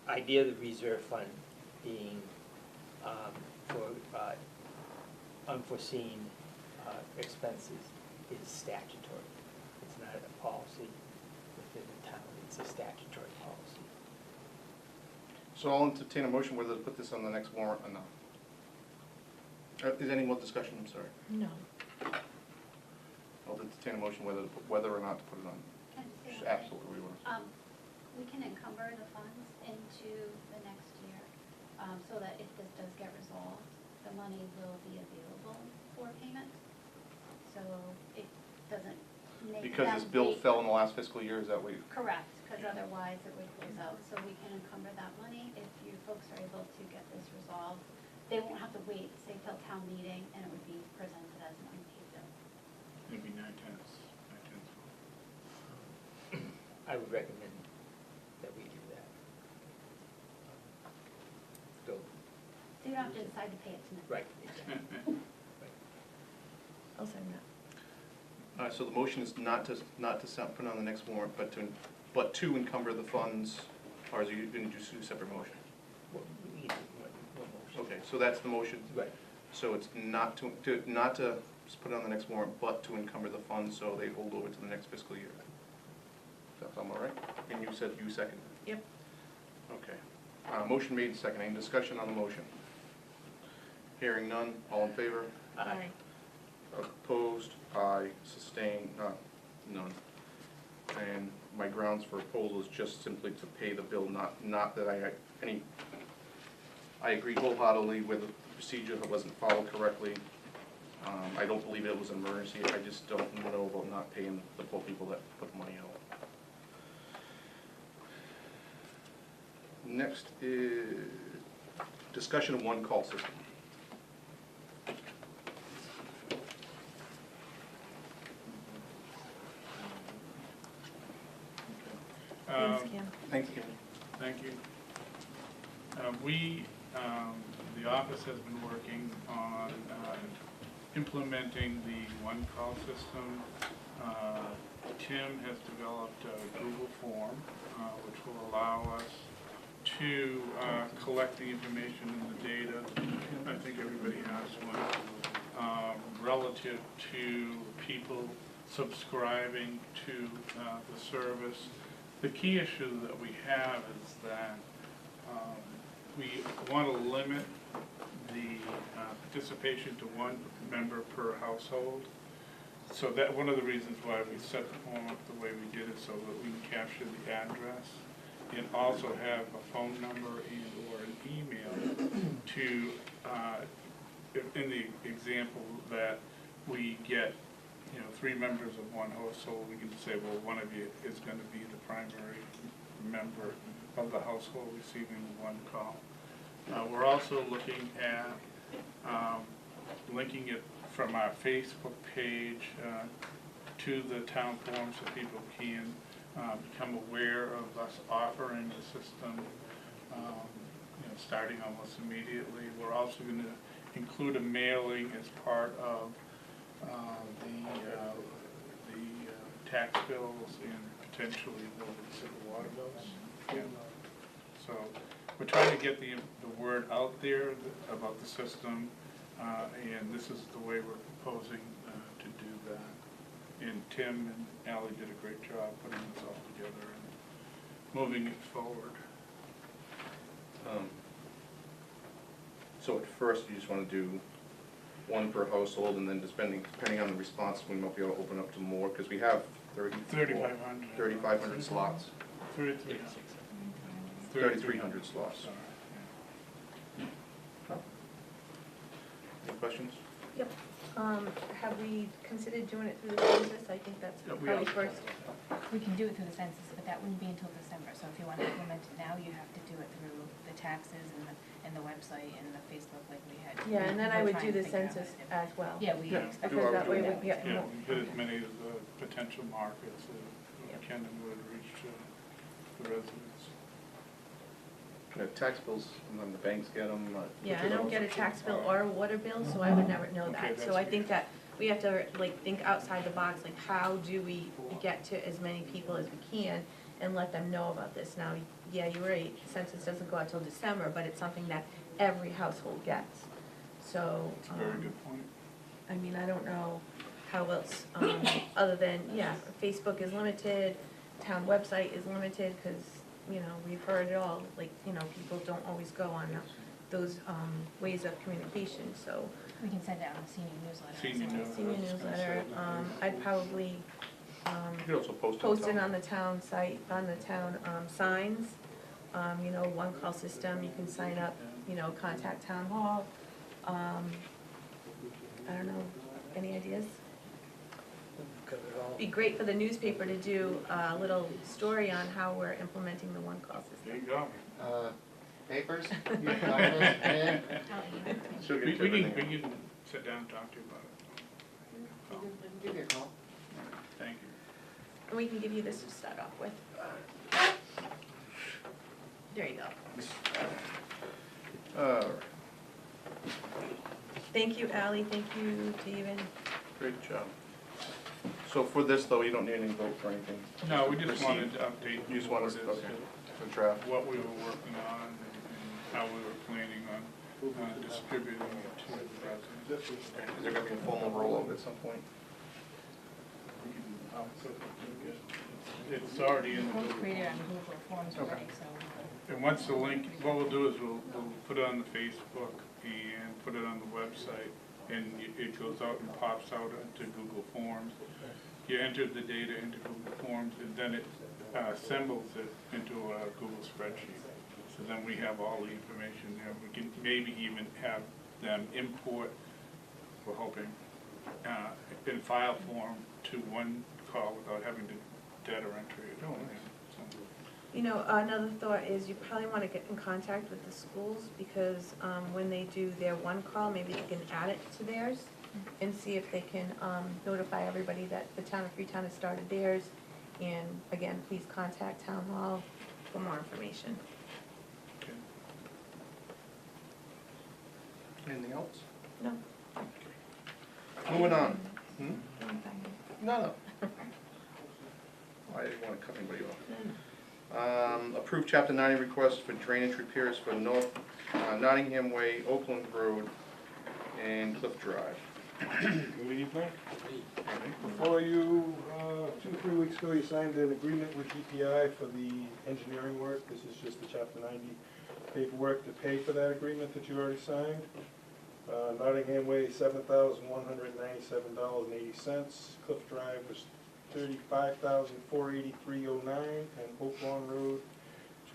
idea of the reserve fund being for unforeseen expenses is statutory. It's not a policy within the town, it's a statutory policy. So I'll entertain a motion whether to put this on the next warrant or not. Is there any more discussion? I'm sorry. No. I'll entertain a motion whether or not to put it on. Can I say Just one thing? absolutely we want. We can encumber the funds into the next year, so that if this does get resolved, the money will be available for payment. So it doesn't make Because this them bill wait. fell in the last fiscal year, is that what you? Correct, because otherwise it would close out. So we can encumber that money if you folks are able to get this resolved. They won't have to wait, say, till town meeting, and it would be presented as an unpaid bill. It'd be 9/10. I would recommend that we do that. Bill, So you don't have to decide to pay it tonight. right, exactly. I'll send that. So the motion is not to put it on the next warrant, but to encumber the funds, or is you going to do separate motion? Well, we need one motion. Okay, so that's the motion. Right. So it's not to put it on the next warrant, but to encumber the funds so they hold over to the next fiscal year. Does that sound all right? And you said you seconded it? Yep. Okay. Motion made, second. Any discussion on the motion? Hearing none, all in favor? Aye. Opposed? Aye. Sustained? None. And my grounds for opposal is just simply to pay the bill, not that I had any I agree wholeheartedly with the procedure that wasn't followed correctly. I don't believe it was an emergency, I just don't know about not paying the poor people that put money out. Next is discussion of one call system. Thanks, Kim. Thanks, Kim. Thank you. The office has been working on implementing the one-call system. Tim has developed a Google form, which will allow us to collect the information and the data. I think everybody has one, relative to people subscribing to the service. The key issue that we have is that we want to limit the participation to one member per household. So that, one of the reasons why we set the form up the way we did it, so that we can capture the address and also have a phone number and or an email to, in the example that we get, 3 members of one household, we can say, well, one of you is going to be the primary member of the household receiving one call. We're also looking at linking it from our Facebook page to the town forum so people can become aware of us offering the system, starting almost immediately. We're also going to include a mailing as part of the tax bills and potentially the water bills. Yeah. So we're trying to get the word out there about the system, and this is the way we're proposing to do that. And Tim and Ally did a great job putting this all together and moving it forward. So at first, you just want to do one per household, and then depending on the response, we might be able to open up to more, because we have 3,500 slots. 3,300 slots. Any questions? Yep. Have we considered doing it through the census? I think that's probably first. We can do it through the census, but that wouldn't be until December. So if you want to implement it now, you have to do it through the taxes and the website and the Facebook like we had. Yeah, and then I would do the census as well. Yeah, we expect Because that way we get Yeah, more. we hit as many of the potential markets as we can in order to reach the residents. Tax bills, and then the banks get them. Yeah, I don't get a tax bill or a water bill, so I would never know Okay, that. So that's I think that we have to think outside the box, like how do we get to as many people as we can and let them know about this. Now, yeah, you're right, census doesn't go out till December, but it's something that every household gets. So, That's a very good point. I mean, I don't know how else, other than, yeah, Facebook is limited, town website is limited, because, we've heard it all, like, people don't always go on those ways of communication, so. We can send out a senior newsletter. Senior newsletter, I'd probably You could also post it on the town site, on the town signs, one call system, you can sign up, contact town hall. I don't know, any ideas? Be great for the newspaper to do a little story on how we're implementing the one call There system. you go. Papers? She'll We get to can everything. sit down and talk to you about it. Give me a call. Thank you. And we can give you this to start off with. There you go. All right, Thank you, Ally, thank you, David. great job. So for this, though, you don't need any vote for anything? No, we just wanted to update. You just want us, the board okay, as for draft. to what we were working on and how we were planning on distributing it to the residents. Is there gonna be a formal rollout at some point? It's already in the We'll Google create it on Forms. Google Forms Okay. already, so. And once the link, what we'll do is we'll put it on the Facebook and put it on the website, and it goes out and pops out into Google Forms. You enter the data into Google Forms, and then it assembles it into a Google spreadsheet. So then we have all the information there. We can maybe even have them import, we're hoping, in file form to one call without having to data entry it. Oh, nice. So, You know, another thought is you probably want to get in contact with the schools because when they do their one call, maybe they can add it to theirs and see if they can notify everybody that the town of Freetown has started theirs. And again, please contact Town Hall for more information. okay. Anything else? No? Moving on. No, no. I didn't want to cut anybody off. Approved Chapter 90 request for drainage repairs for North Nottingham Way, Oakland Road, and Cliff Drive. Good evening. Before you, 2-3 weeks ago, you signed an agreement with DPI for the engineering work. This is just the Chapter 90 paperwork to pay for that agreement that you already signed. Nottingham Way, $7,197.80. Cliff Drive was $35,483.09, and Oak Lawn Road,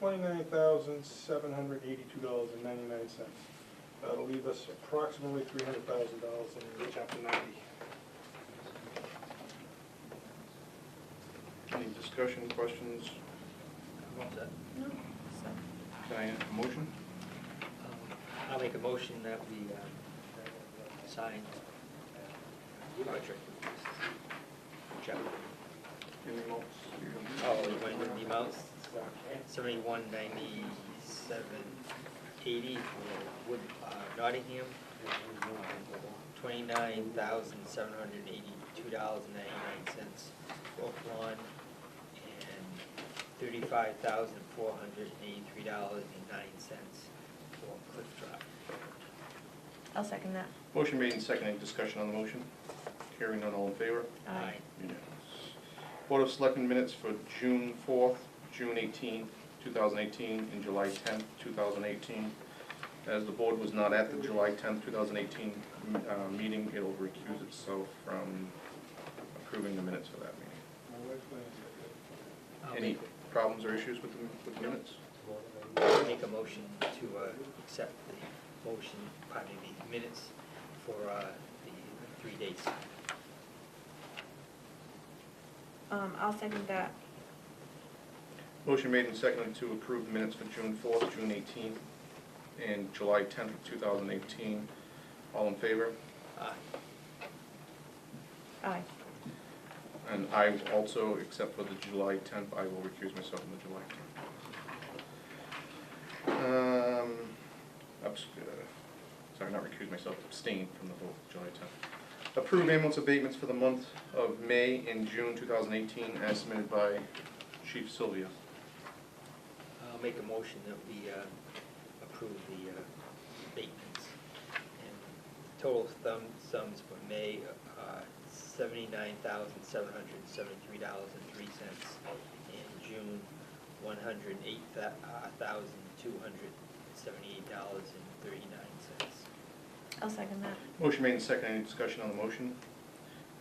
$29,782.99. That'll leave us approximately $300,000 in Chapter 90. Any discussion, questions? What's that? No? Can I have a motion? I'll make a motion that we sign contract with Chapter. Any votes? Oh, you want to the amounts? 7197.80 for Wood, Nottingham, $29,782.99 for Oak Lawn, and $35,483.09 for Cliff Drive. I'll second that. Motion made and seconded. Discussion on the motion? Hearing none, all in favor? Aye. Unanimous. Board of Selectmen minutes for June 4th, June 18th, 2018, and July 10th, 2018. As the board was not at the July 10th, 2018 meeting, it will recuse itself from approving the minutes for that meeting. I'll Any problems or issues with the minutes? make a motion to accept the motion, pardon me, the minutes for the 3 dates. I'll second that. Motion made and seconded to approve the minutes for June 4th, June 18th, and July 10th of 2018. All in favor? Aye. Aye. And I also, except for the July 10th, I will recuse myself from the July 10th. Sorry, not recuse myself, abstain from the vote, July 10th. Approve ambulance abatements for the month of May and June 2018 as submitted by Chief Sylvia. I'll make a motion that we approve the abatements. And total sums for May, $79,773.03, and June, $108,278.39. I'll second that. Motion made and seconded. Any discussion on the motion?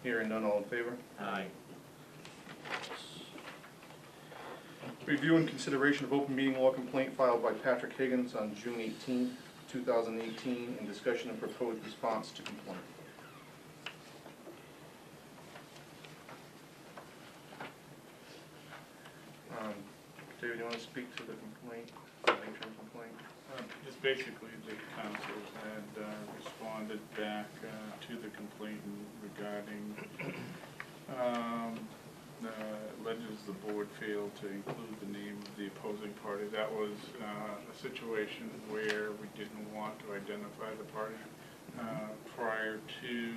Hearing none, all in favor? Aye. Review and consideration of open meeting law complaint filed by Patrick Higgins on June 18th, 2018, and discussion and proposed response to complaint. David, you want to speak to the complaint, the nature of the complaint? Just basically, the council had responded back to the complainant regarding alleges the board failed to include the name of the opposing party. That was a situation where we didn't want to identify the party prior to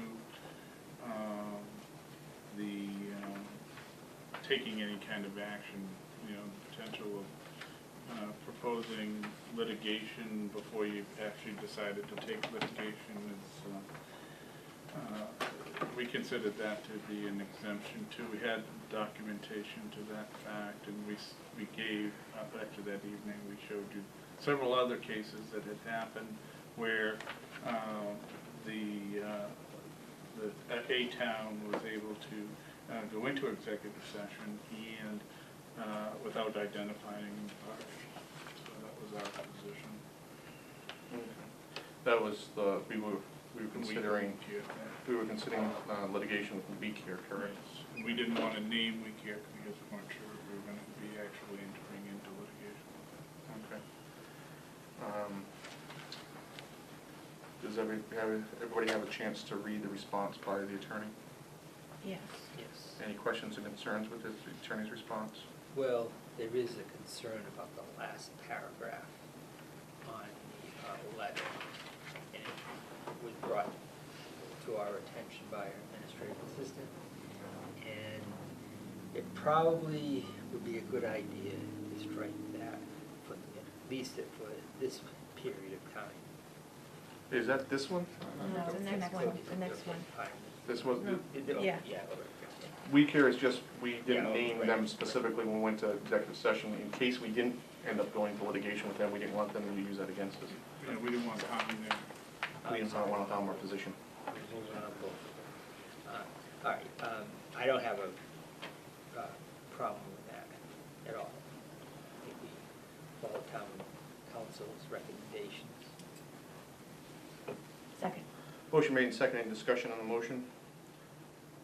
the taking any kind of action. You know, the potential of proposing litigation before you've actually decided to take litigation is, we considered that to be an exemption too. We had documentation to that fact, and we gave, after that evening, we showed you several other cases that had happened where a town was able to go into executive session and without identifying the party. So that was our position. That was the, we were considering, We care. we were considering litigation with We Care, correct? We didn't want to name We Care because we weren't sure if we were going to be actually entering into litigation. Okay. Does everybody have a chance to read the response by the attorney? Yes. Yes. Any questions or concerns with the attorney's response? Well, there is a concern about the last paragraph on the letter, and it was brought to our attention by our administrative assistant, and it probably would be a good idea to strike that for at least for this period of time. Is that this one? No, the next one, the next one. This was, Yeah. We Care is just, we didn't Yeah, name right, them right. specifically when we went to executive session. In case we didn't end up going to litigation with them, we didn't want them to use that against us. Yeah, we didn't want to harm them. We didn't want to harm our position. Moving on both. All right, I don't have a problem with that at all. I think we follow town council's recommendations. Second. Motion made and seconded. Any discussion on the motion?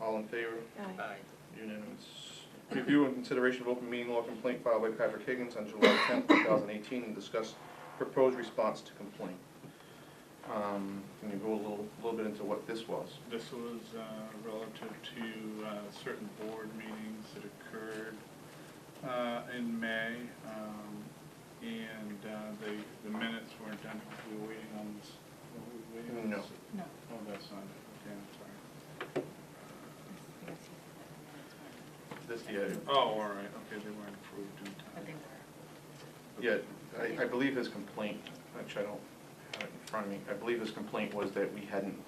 All in favor? Aye. Unanimous. Review and consideration of open meeting law complaint filed by Patrick Higgins on July 10th, 2018, and discuss proposed response to complaint. Can you go a little bit into what this was? This was relative to certain board meetings that occurred in May, and the minutes weren't done because we were waiting on this. Were we waiting on No. this? No. Oh, that's not it. Okay, I'm sorry. This, yeah, Oh, all right, okay, they weren't approved in But they time. were. yeah, I believe his complaint, which I don't have it in front of me, I believe his complaint was that we hadn't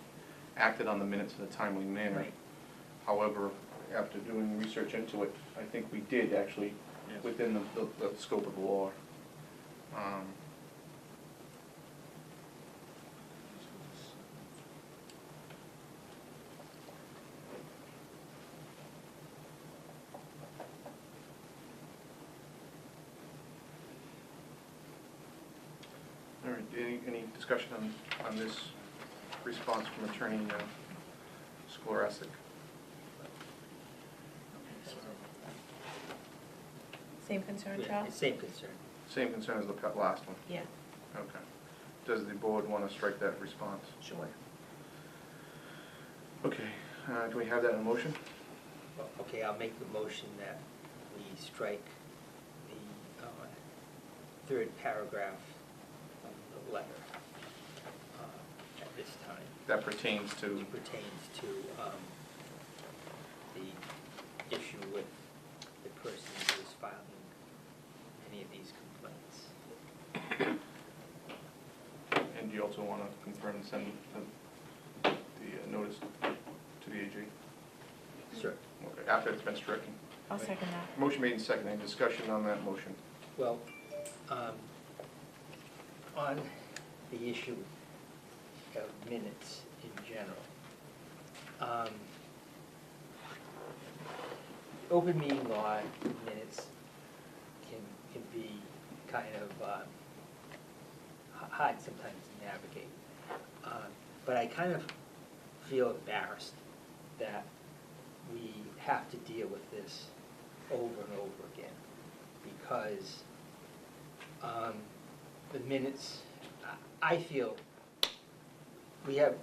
acted on the minutes in a timely manner. Right. However, after doing research into it, I think we did actually, Yes. within the scope of the law. All right, any discussion on this response from Attorney Scholastic? Same concern, Yeah, Charles? same concern. Same concern as the last one? Yeah. Okay. Does the board want to strike that response? Sure. Okay, can we have that in a motion? Okay, I'll make the motion that we strike the third paragraph of the letter at this time. That pertains to, It pertains to the issue with the person who is filing any of these complaints. and do you also want to confirm and send the notice to the AG? Sure. Okay, after it's been stricken. I'll second that. Motion made and seconded. Any discussion on that motion? Well, on the issue of minutes in general, open meeting law minutes can be kind of hard sometimes to navigate. But I kind of feel embarrassed that we have to deal with this over and over again, because the minutes, I feel, we have,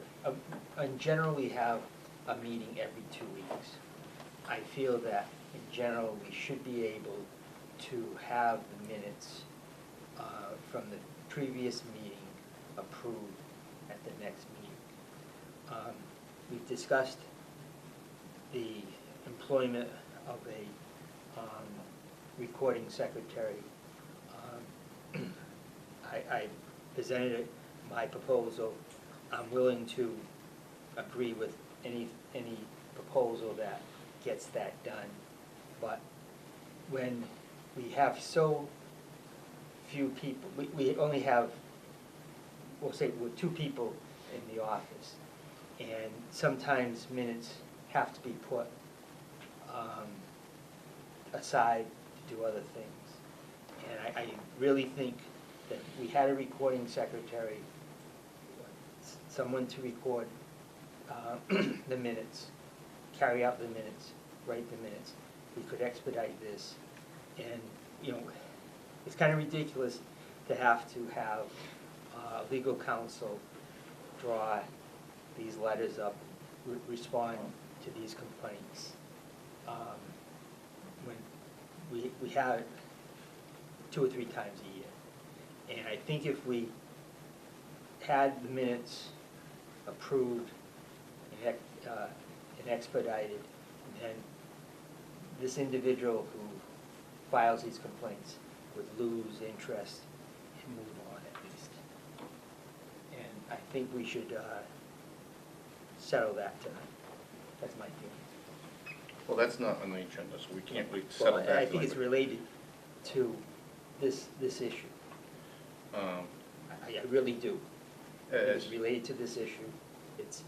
in general, we have a meeting every 2 weeks. I feel that, in general, we should be able to have the minutes from the previous meeting approved at the next meeting. We've discussed the employment of a recording secretary. I presented my proposal. I'm willing to agree with any proposal that gets that done. But when we have so few people, we only have, we'll say, we're 2 people in the office, and sometimes minutes have to be put aside to do other things. And I really think that we had a recording secretary, someone to record the minutes, carry out the minutes, write the minutes. We could expedite this. And, you know, it's kind of ridiculous to have legal counsel draw these letters up, respond to these complaints. When we have it 2 or 3 times a year. And I think if we had the minutes approved and expedited, then this individual who files these complaints would lose interest and move on at least. And I think we should settle that tonight. That's my feeling. Well, that's not on the agenda, so we can't really settle Well, that. I think it's related to this issue. I really do. It's related to this issue. It's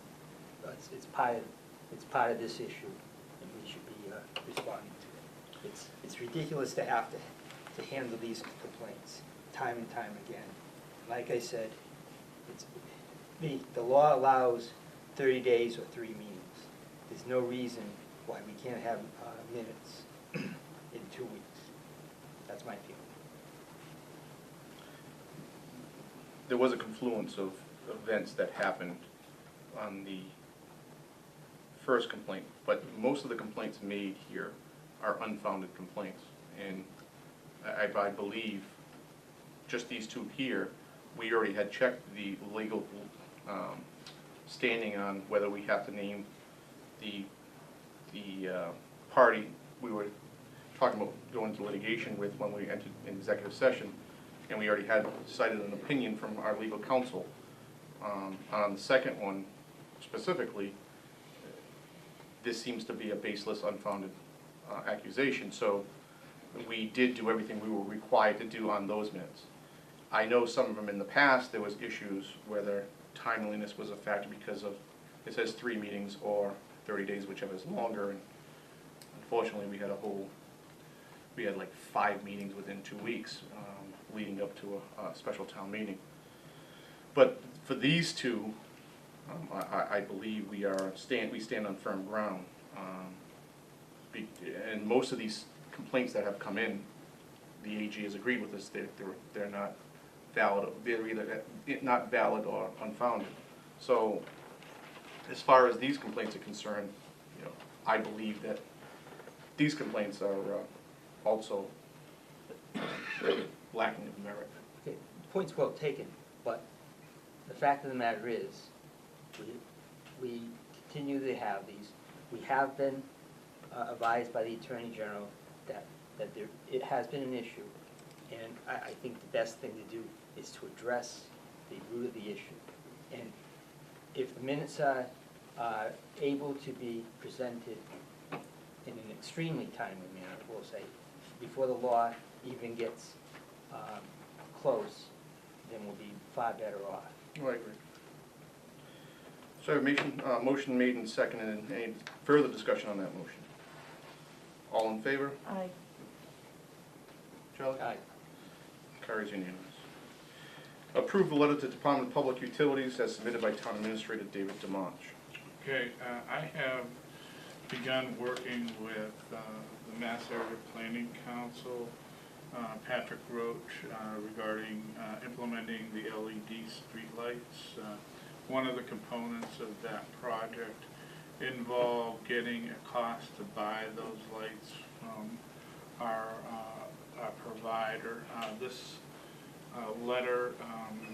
part of this issue, and we should be responding to it. It's ridiculous to have to handle these complaints time and time again. Like I said, the law allows 30 days or 3 meetings. There's no reason why we can't have minutes in 2 weeks. That's my feeling. There was a confluence of events that happened on the first complaint, but most of the complaints made here are unfounded complaints. And I believe just these 2 here, we already had checked the legal standing on whether we have to name the party we were talking about going to litigation with when we entered in executive session, and we already had cited an opinion from our legal counsel. On the second one specifically, this seems to be a baseless, unfounded accusation, so we did do everything we were required to do on those minutes. I know some of them in the past, there was issues whether timeliness was a factor because of, it says 3 meetings or 30 days, whichever is longer, and unfortunately we had like 5 meetings within 2 weeks leading up to a special town meeting. But for these 2, I believe we stand on firm ground. And most of these complaints that have come in, the AG has agreed with us that they're not valid. They're either not valid or unfounded. So, as far as these complaints are concerned, you know, I believe that these complaints are also lacking of merit. Okay, point's well taken, but the fact of the matter is, we continue to have these. We have been advised by the Attorney General that it has been an issue, and I think the best thing to do is to address the root of the issue. And if the minutes are able to be presented in an extremely timely manner, we'll say, before the law even gets close, then we'll be far better off. Oh, I agree. So motion made and seconded. Any further discussion on that motion? All in favor? Aye. Charlie? Aye. Carries unanimous. Approve the letter to Department of Public Utilities as submitted by Town Administrator David DeMonch. Okay, I have begun working with the Mass Area Planning Council, Patrick Roach, regarding implementing the LED streetlights. One of the components of that project involved getting a cost to buy those lights from our provider. This letter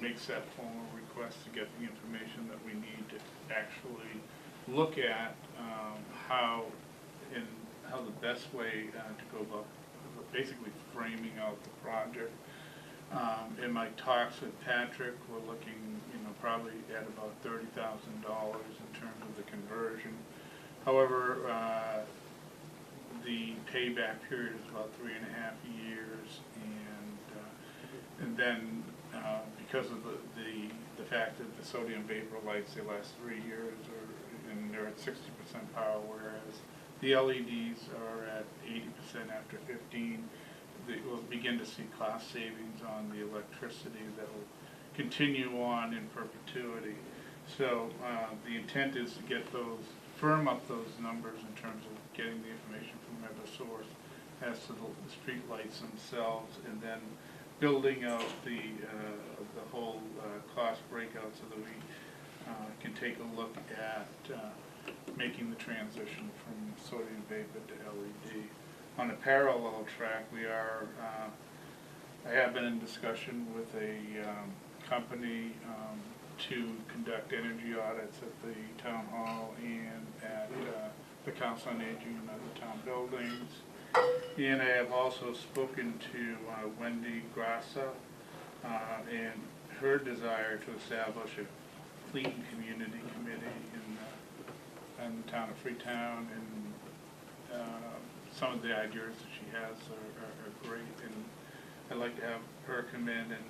makes that formal request to get the information that we need to actually look at how the best way to go about basically framing out the project. In my talks with Patrick, we're looking, probably at about $30,000 in terms of the conversion. However, the payback period is about 3.5 years, and then because of the fact that the sodium vapor lights, they last 3 years, and they're at 60% power, whereas the LEDs are at 80% after 15. we'll begin to see cost savings on the electricity that will continue on in perpetuity. So the intent is to get those, firm up those numbers in terms of getting the information from Eversource as to the street lights themselves, and then building out the whole cost breakout so that we can take a look at making the transition from sodium vapor to LED. On a parallel track, we are, I have been in discussion with a company to conduct energy audits at the town hall and at the Council on Aging and other town buildings. And I have also spoken to Wendy Grassa and her desire to establish a fleet and community committee in the town of Freetown, and some of the ideas that she has are great, and I'd like to have her come in and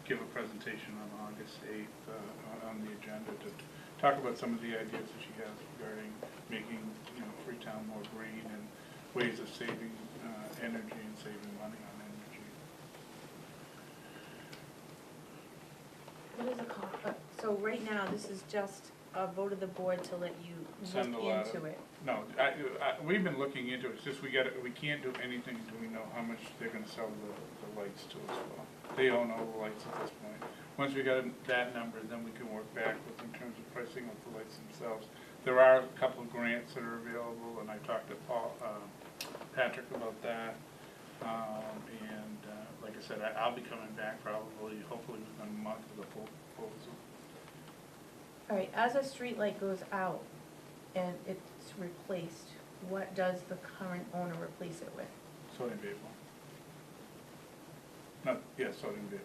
give a presentation on August 8th on the agenda to talk about some of the ideas that she has regarding making, Freetown more green and ways of saving energy and saving money on energy. What is the cost? So right now, this is just a vote of the board to let you Send look a letter. into it. No, we've been looking into it, it's just we can't do anything until we know how much they're gonna sell the lights to us for. They own all the lights at this point. Once we got that number, then we can work backwards in terms of pricing of the lights themselves. There are a couple of grants that are available, and I talked to Patrick about that. And like I said, I'll be coming back probably, hopefully within a month with a full proposal. All right, as a street light goes out and it's replaced, what does the current owner replace it with? Sodium vapor. Sodium vapor.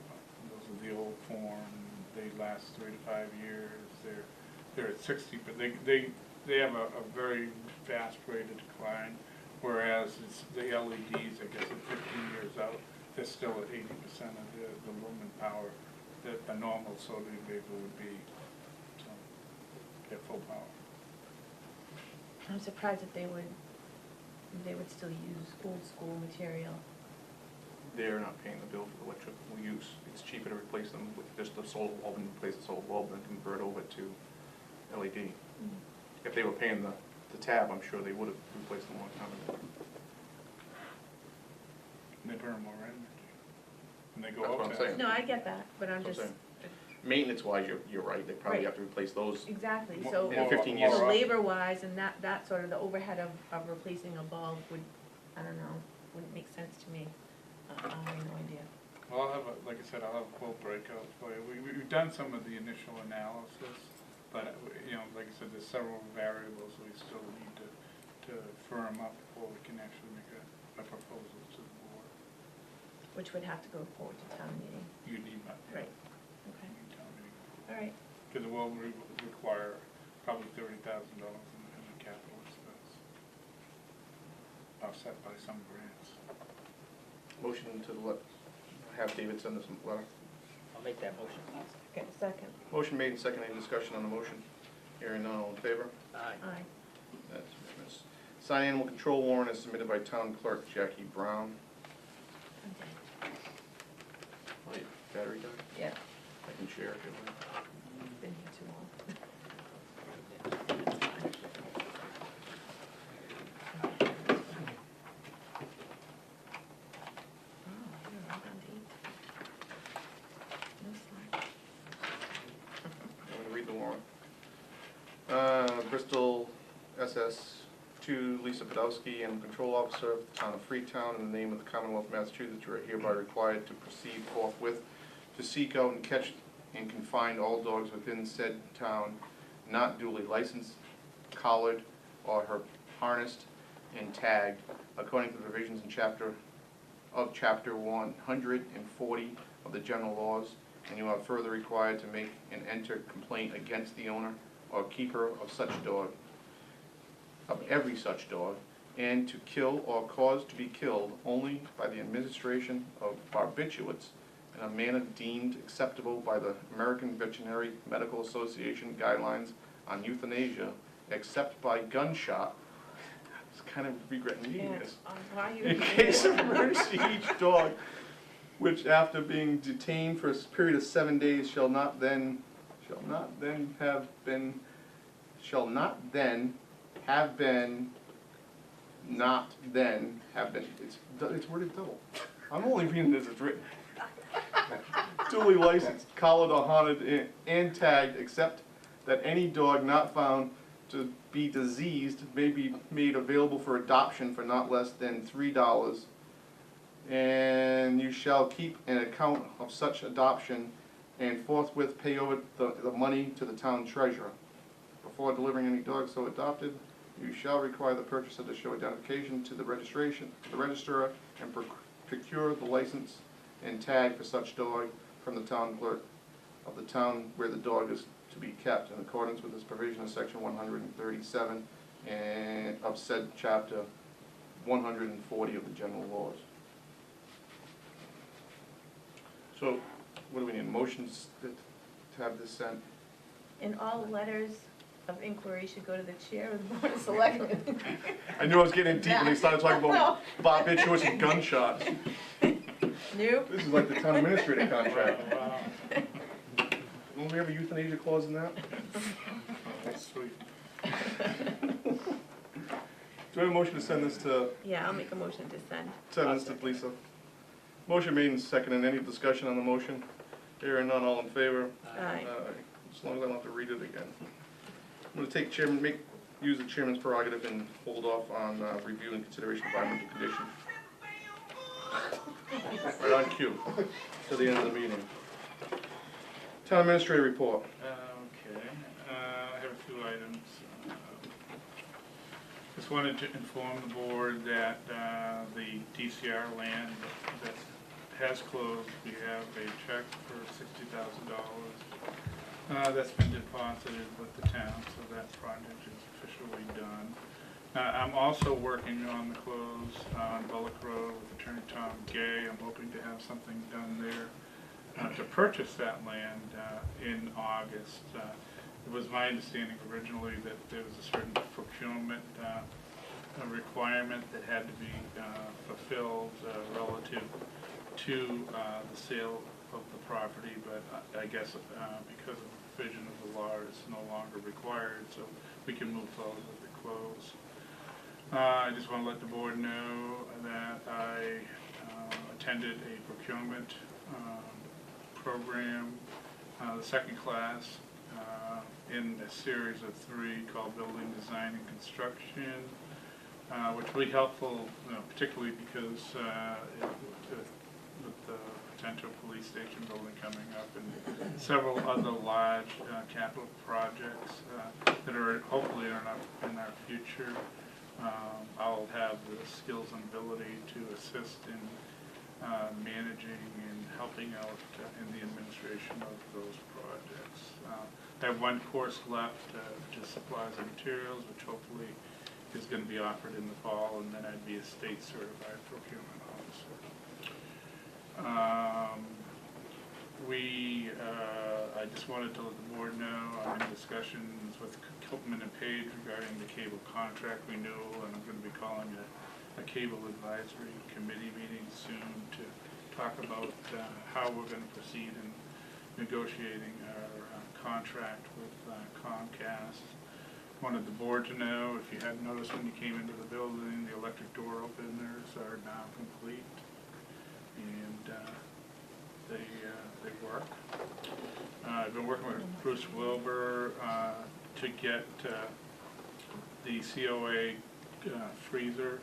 Those are the old form. They last 3 to 5 years. They're at 60, but they have a very fast rate of decline. Whereas the LEDs, I guess, at 15 years out, they're still at 80% of the lumen power that a normal sodium vapor would be. So they're full power. I'm surprised that they would still use old school material. They're not paying the bill for the electrical use. It's cheaper to replace them with just the solar bulb and replace the solar bulb than convert over to LED. If they were paying the tab, I'm sure they would have replaced them a long time ago. And they burn more energy. And they go That's up what I'm faster. saying. No, I get that, but I'm That's just. what Maintenance-wise, you're right, they probably Right. have to replace those. Exactly, More- so in 15 years. the labor-wise and that sort of, the overhead of replacing a bulb would, I don't know, wouldn't make sense to me. I have no idea. Well, like I said, I'll have a quote breakout for you. We've done some of the initial analysis, but, like I said, there's several variables we still need to firm up before we can actually make a proposal to the board. Which would have to go forward to town meeting. You need my. Right, okay, you need town meeting. all right. Because it will require probably $30,000 in the capital expense, offset by some grants. Motion to have David send us a letter. I'll make that motion. Okay, second. Motion made and seconded. Any discussion on the motion? Hearing none, all in favor? Aye. Aye. That's unanimous. Sign animal control warrant is submitted by Town Clerk Jackie Brown. Okay. Oh, yeah, battery died? Yeah, I can share if you want. been here too long. I'm gonna read the warrant. Bristol SS2 Lisa Podolsky, Animal Control Officer of the Town of Freetown, in the name of the Commonwealth of Massachusetts, you are hereby required to proceed forthwith to seek out and catch and confine all dogs within said town not duly licensed, collared, or harnessed and tagged according to the provisions in Chapter 140 of the general laws, and you are further required to make and enter complaint against the owner or keeper of such dog, of every such dog, and to kill or cause to be killed only by the administration of barbiturates in a manner deemed acceptable by the American Veterinary Medical Association guidelines on euthanasia, except by gunshot. kind of regret reading this. Why you? In case of emergency, each dog, which after being detained for a period of 7 days shall not then have been, it's worded double. I'm only reading this as written. Duly licensed, collared or haunted and tagged, except that any dog not found to be diseased may be made available for adoption for not less than $3. And you shall keep an account of such adoption and forthwith pay over the money to the town treasurer. Before delivering any dog so adopted, you shall require the purchaser to show identification to the registrar and procure the license and tag for such dog from the town clerk of the town where the dog is to be kept in accordance with this provision of section 137 and of said chapter 140 of the general laws. So, what do we need, motions to have this sent? And all letters of inquiry should go to the chair of the board of selectmen. I knew I was getting in deep when they started talking about barbiturates and gunshots. Nope. This is like the town administrator contract. Don't we have a euthanasia clause in that? That's sweet. Do we have a motion to send this to? Yeah, I'll make a motion to send. Send this to Lisa. Motion made and seconded. Any discussion on the motion? Hearing none, all in favor? Aye. As long as I don't have to read it again. I'm gonna take use the chairman's prerogative and hold off on review and consideration of environmental conditions. Right on cue, to the end of the meeting. Town administrator report. Okay, I have a few items. Just wanted to inform the board that the DCR land that has closed, we have a check for $60,000 that's been deposited with the town, so that project is officially done. I'm also working on the close on Bullock Road with Attorney Tom Gay. I'm hoping to have something done there to purchase that land in August. It was my understanding originally that there was a certain procurement requirement that had to be fulfilled relative to the sale of the property, but I guess because of the provision of the law, it's no longer required, so we can move forward with the close. I just want to let the board know that I attended a procurement program, the second class, in a series of 3 called Building Design and Construction, which will be helpful, particularly because with the potential police station building coming up and several other large capital projects that are hopefully in our future. I'll have the skills and ability to assist in managing and helping out in the administration of those projects. I have 1 course left, which is supplies and materials, which hopefully is going to be offered in the fall, and then I'd be a state certified procurement officer. I just wanted to let the board know I'm in discussions with Kiltman and Page regarding the cable contract renewal, and I'm going to be calling a cable advisory committee meeting soon to talk about how we're going to proceed in negotiating our contract with Comcast. Wanted the board to know, if you hadn't noticed when you came into the building, the electric door openers are now complete, and they work. I've been working with Bruce Wilbur to get the COA freezer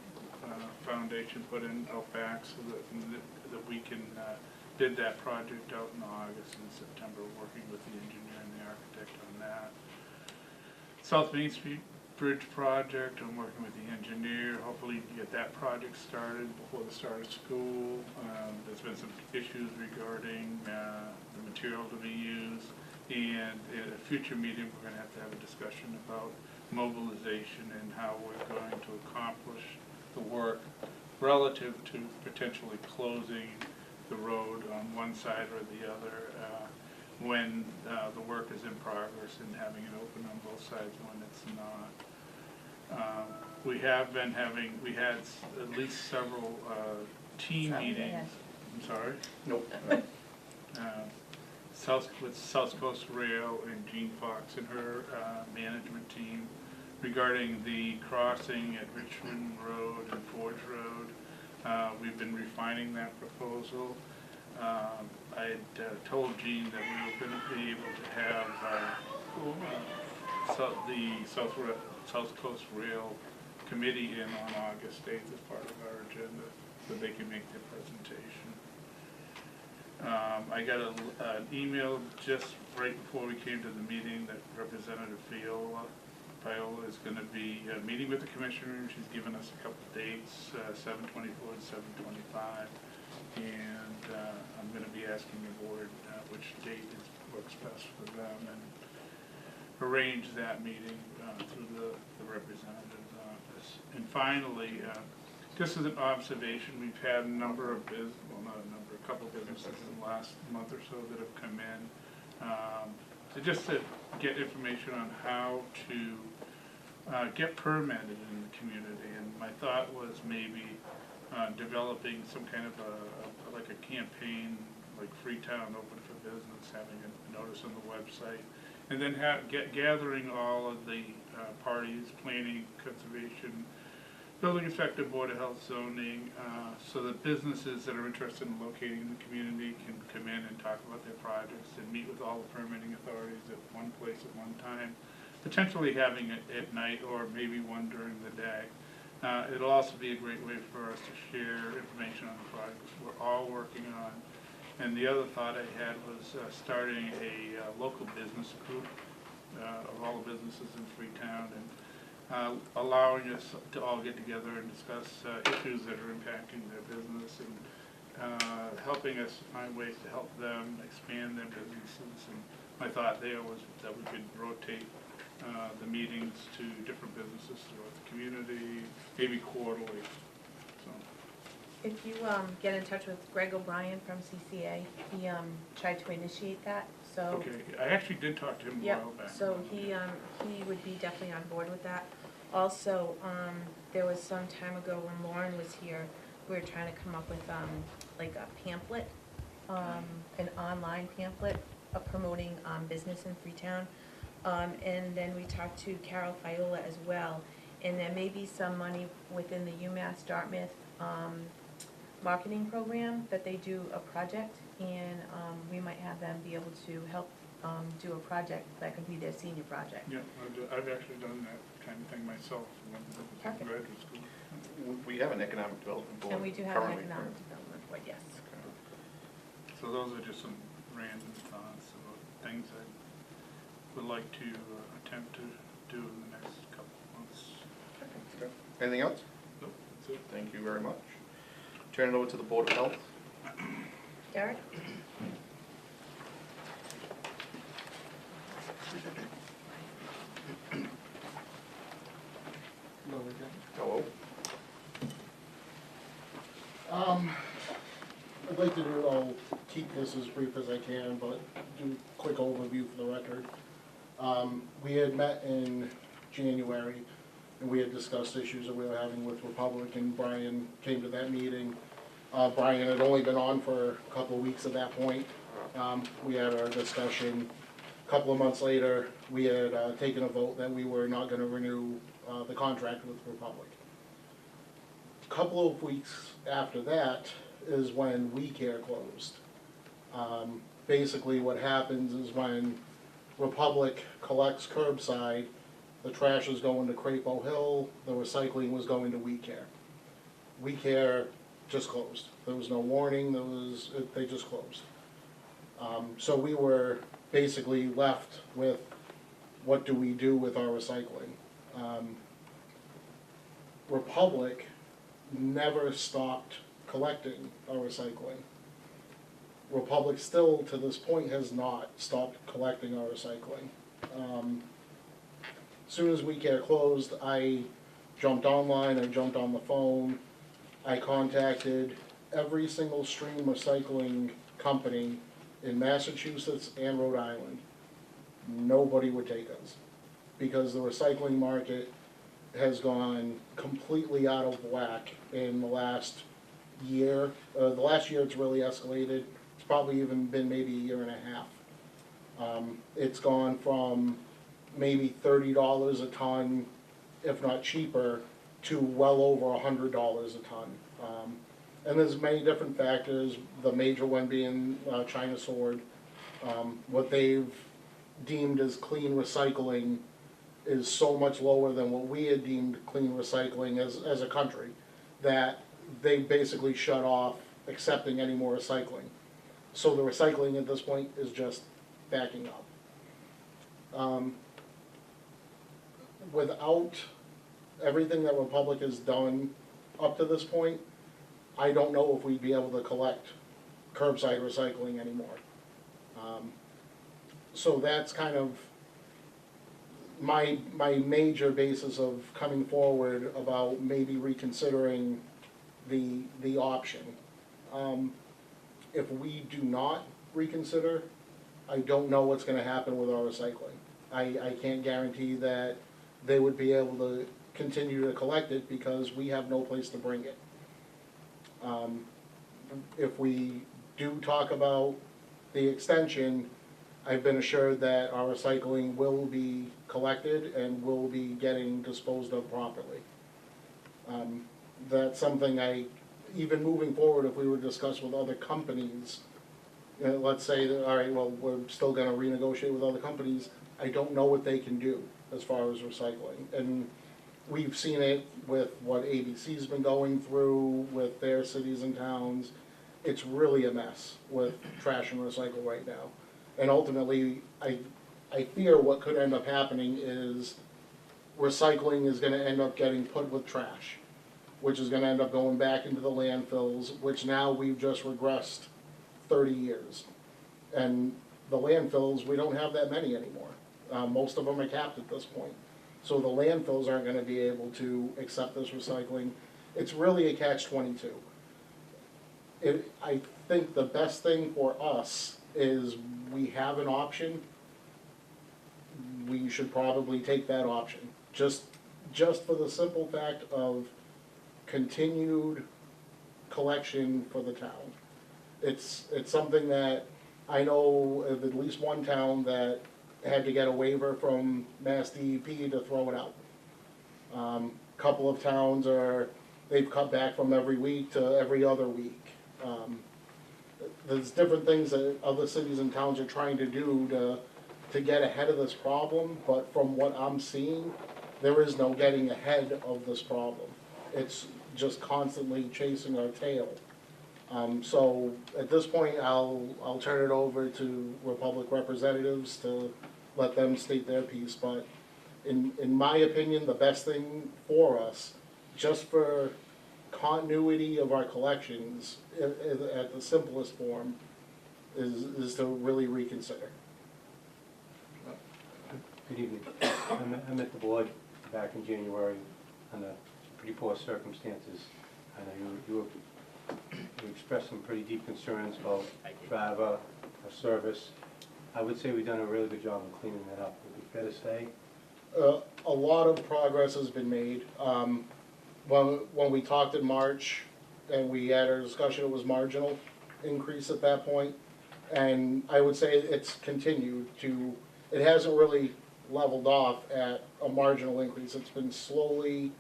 foundation put in out back so that we can bid that project out in August and September, working with the engineer and the architect on that. South Main Street Bridge project, I'm working with the engineer, hopefully get that project started before the start of school. There's been some issues regarding the material to be used, and at a future meeting we're going to have a discussion about mobilization and how we're going to accomplish the work relative to potentially closing the road on one side or the other when the work is in progress, and having it open on both sides when it's not. We have been having, we had at least several team Sorry, meetings. Dad. I'm sorry? Nope. With South Coast Rail and Jean Fox and her management team regarding the crossing at Richmond Road and Forge Road. We've been refining that proposal. I had told Jean that we were going to be able to have the South Coast Rail Committee in on August 8th as part of our agenda so they can make their presentation. I got an email just right before we came to the meeting that Representative Fiola is going to be meeting with the commissioner. She's given us a couple of dates, 7/24 and 7/25, and I'm going to be asking the board which date works best for them and arrange that meeting through the representative's office. And finally, just as an observation, we've had a number of a couple businesses in the last month or so that have come in just to get information on how to get permitted in the community. And my thought was maybe developing some kind of like a campaign, like Freetown Open for Business, having a notice on the website, and then gathering all of the parties, planning, conservation, building inspector, board of health, zoning, so that businesses that are interested in locating in the community can come in and talk about their projects and meet with all the permitting authorities at one place at one time, potentially having it at night or maybe one during the day. It'll also be a great way for us to share information on the projects we're all working on. And the other thought I had was starting a local business group of all the businesses in Freetown, and allowing us to all get together and discuss issues that are impacting their business, and helping us find ways to help them expand their businesses. And my thought there was that we could rotate the meetings to different businesses throughout the community, maybe quarterly. So. If you get in touch with Greg O'Brien from CCA, he tried to initiate that, so. Okay, I actually did talk to him a while back. So he would be definitely on board with that. Also, there was some time ago when Lauren was here, we were trying to come up with like a pamphlet, an online pamphlet promoting business in Freetown. And then we talked to Carol Fiola as well, and there may be some money within the UMass Dartmouth marketing program that they do a project, and we might have them be able to help do a project that could be their senior project. Yeah, I've actually done that kind of thing myself when I was in graduate school. We have an economic development board. And we do have an currently, economic right? development board, yes. Okay. So those are just some random thoughts about things I would like to attempt to do in the next couple of months. Okay. Anything else? Nope, that's it. Thank you very much. Turn it over to the Board of Health. Derek? Hello. I'd like to do, I'll keep this as brief as I can, but do a quick overview for the record. We had met in January, and we had discussed issues that we were having with Republic, and Brian came to that meeting. Brian had only been on for a couple of weeks at that point. We had our discussion. A couple of months later, we had taken a vote that we were not going to renew the contract with Republic. A couple of weeks after that is when WeCare closed. Basically what happens is when Republic collects curbside, the trash is going to Crapo Hill, the recycling was going to WeCare. WeCare just closed. There was no warning, they just closed. So we were basically left with, what do we do with our recycling? Republic never stopped collecting our recycling. Republic still, to this point, has not stopped collecting our recycling. As soon as WeCare closed, I jumped online, I jumped on the phone, I contacted every single stream recycling company in Massachusetts and Rhode Island. Nobody would take us, because the recycling market has gone completely out of whack in the last year. The last year it's really escalated. It's probably even been maybe a year and a half. It's gone from maybe $30 a ton, if not cheaper, to well over $100 a ton. And there's many different factors, the major one being China Sword. What they've deemed as clean recycling is so much lower than what we had deemed clean recycling as a country, that they basically shut off accepting any more recycling. So the recycling at this point is just backing up. Without everything that Republic has done up to this point, I don't know if we'd be able to collect curbside recycling anymore. So that's kind of my major basis of coming forward about maybe reconsidering the option. If we do not reconsider, I don't know what's gonna happen with our recycling. I can't guarantee that they would be able to continue to collect it because we have no place to bring it. If we do talk about the extension, I've been assured that our recycling will be collected and will be getting disposed of properly. That's something even moving forward, if we were to discuss with other companies, let's say that, all right, well, we're still gonna renegotiate with other companies, I don't know what they can do as far as recycling. And we've seen it with what ABC's been going through with their cities and towns. It's really a mess with trash and recycle right now. And ultimately, I fear what could end up happening is recycling is gonna end up getting put with trash, which is gonna end up going back into the landfills, which now we've just regressed 30 years. And the landfills, we don't have that many anymore. Most of them are capped at this point. So the landfills aren't gonna be able to accept this recycling. It's really a catch-22. I think the best thing for us is we have an option. We should probably take that option. Just for the simple fact of continued collection for the town. It's something that I know of at least one town that had to get a waiver from Mass DEP to throw it out. Couple of towns they've cut back from every week to every other week. There's different things that other cities and towns are trying to do to get ahead of this problem, but from what I'm seeing, there is no getting ahead of this problem. It's just constantly chasing our tail. So at this point, I'll turn it over to Republic representatives to let them state their piece, but in my opinion, the best thing for us, just for continuity of our collections, at the simplest form, is to really reconsider. Good evening. I met the board back in January under pretty poor circumstances. I know you expressed some pretty deep concerns about driver or service. I would say we've done a really good job of cleaning that up. Would it be fair to say? A lot of progress has been made. When we talked in March and we had our discussion, it was marginal increase at that point. And I would say it's continued it hasn't really leveled off at a marginal increase. It's been slowly,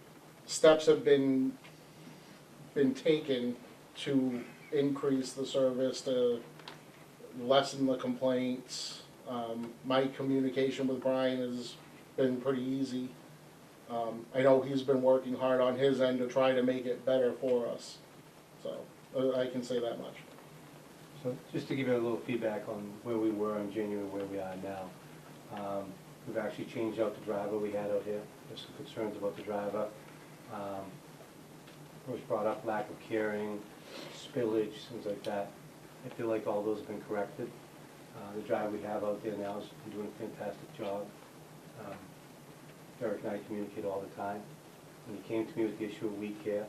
steps have been taken to increase the service, to lessen the complaints. My communication with Brian has been pretty easy. I know he's been working hard on his end to try to make it better for us. So I can say that much. So just to give you a little feedback on where we were in January and where we are now. We've actually changed out the driver we had out here. There's some concerns about the driver. Was brought up lack of caring, spillage, things like that. I feel like all those have been corrected. The driver we have out there now has been doing a fantastic job. Eric and I communicate all the time. When he came to me with the issue of weed care,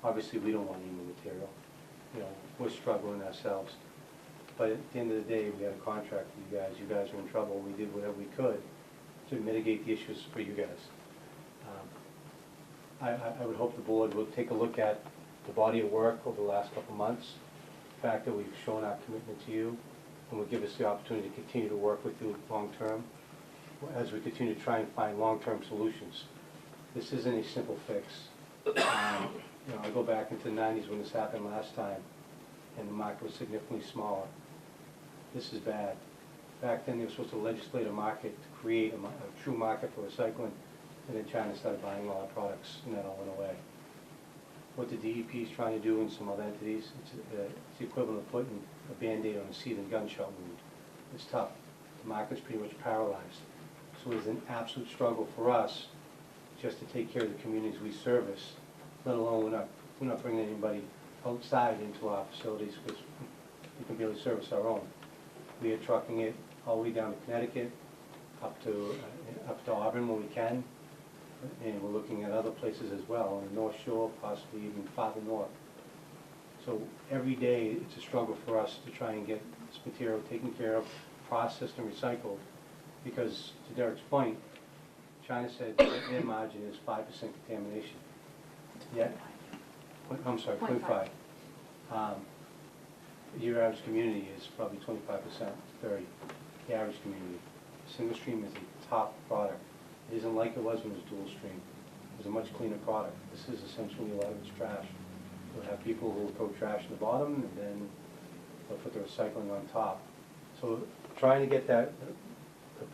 obviously we don't want any new material. We're struggling ourselves. But at the end of the day, we had a contract with you guys. You guys are in trouble. We did whatever we could to mitigate the issues for you guys. I would hope the board will take a look at the body of work over the last couple of months, the fact that we've shown our commitment to you, and will give us the opportunity to continue to work with you long-term, as we continue to try and find long-term solutions. This isn't a simple fix. I go back into the 90s when this happened last time, and the market was significantly smaller. This is bad. Back then, they were supposed to legislate a market to create a true market for recycling, and then China started buying all our products, and that all went away. What the DEP is trying to do in some other entities, it's the equivalent of putting a Band-Aid on a seed and gunshot wound. It's tough. The market's pretty much paralyzed. So it's an absolute struggle for us just to take care of the communities we service, let alone we're not bringing anybody outside into our facilities because we can barely service our own. We are trucking it all the way down to Connecticut, up to Auburn when we can, and we're looking at other places as well, on the North Shore, possibly even farther north. So every day it's a struggle for us to try and get this material taken care of, processed and recycled, because to Derek's point, China said that their margin is 5% contamination. Yet, I'm sorry, 0.5. Your average community is probably 25%, 30. The average community. Single stream is a top product. It isn't like it was when it was dual stream. It was a much cleaner product. This is essentially a lot of it's trash. You'll have people who will throw trash in the bottom and then they'll put the recycling on top. So trying to get the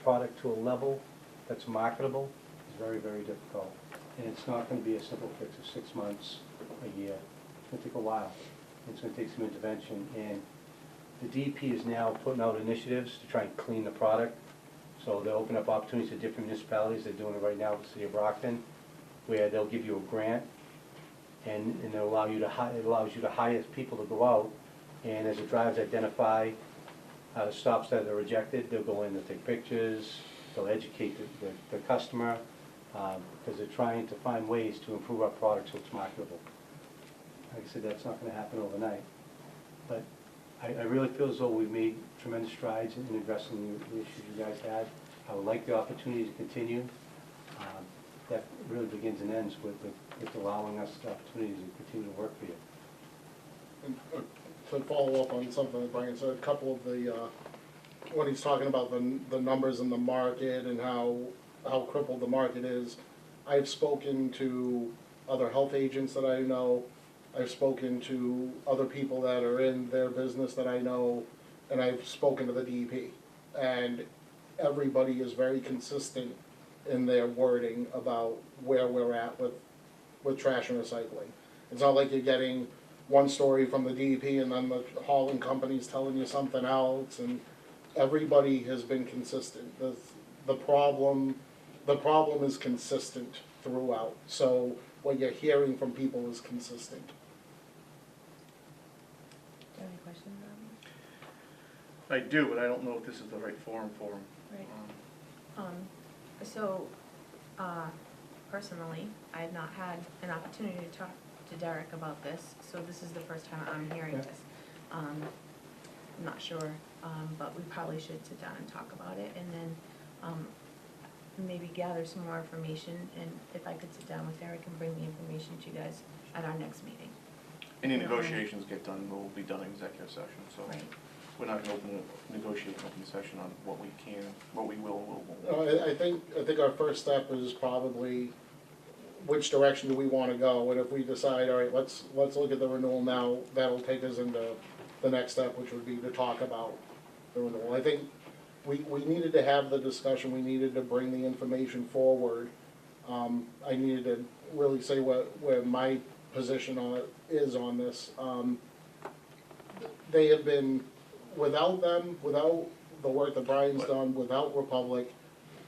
product to a level that's marketable is very, very difficult. And it's not going to be a simple fix of 6 months, a year. It's going to take a while. It's going to take some intervention. And the DEP is now putting out initiatives to try and clean the product. So they'll open up opportunities to different municipalities. They're doing it right now with the city of Brockton, where they'll give you a grant, and it allows you to hire people to go out, and as the drivers identify stops that are rejected, they'll go in, they'll take pictures, they'll educate the customer, because they're trying to find ways to improve our product so it's marketable. Like I said, that's not going to happen overnight. But I really feel as though we've made tremendous strides in addressing the issues you guys had. I would like the opportunity to continue. That really begins and ends with allowing us the opportunity to continue to work for you. And, to follow up on something that Brian said, a couple of the, when he's talking about the numbers in the market and how crippled the market is, I've spoken to other health agents that I know. I've spoken to other people that are in their business that I know, and I've spoken to the DEP. And everybody is very consistent in their wording about where we're at with trash and recycling. It's not like you're getting one story from the DEP and then the hauling company's telling you something else, and everybody has been consistent. The problem is consistent throughout. So what you're hearing from people is consistent. Do you have any questions, Robbie? I do, but I don't know if this is the right forum for them. Right. Personally, I have not had an opportunity to talk to Derek about this, so this is the first time I'm hearing this. I'm not sure, but we probably should sit down and talk about it, and then maybe gather some more information, and if I could sit down with Derek and bring the information to you guys at our next meeting. Any negotiations get done, will be done in executive session, so. Right. We're not going to negotiate an open session on what we can, what we will and what we won't. I think our first step is probably which direction do we want to go, and if we decide, all right, let's look at the renewal now, that'll take us into the next step, which would be to talk about the renewal. I think we needed to have the discussion, we needed to bring the information forward. I needed to really say where my position on it is on this. They have been, without them, without the work that Brian's done, without Republic,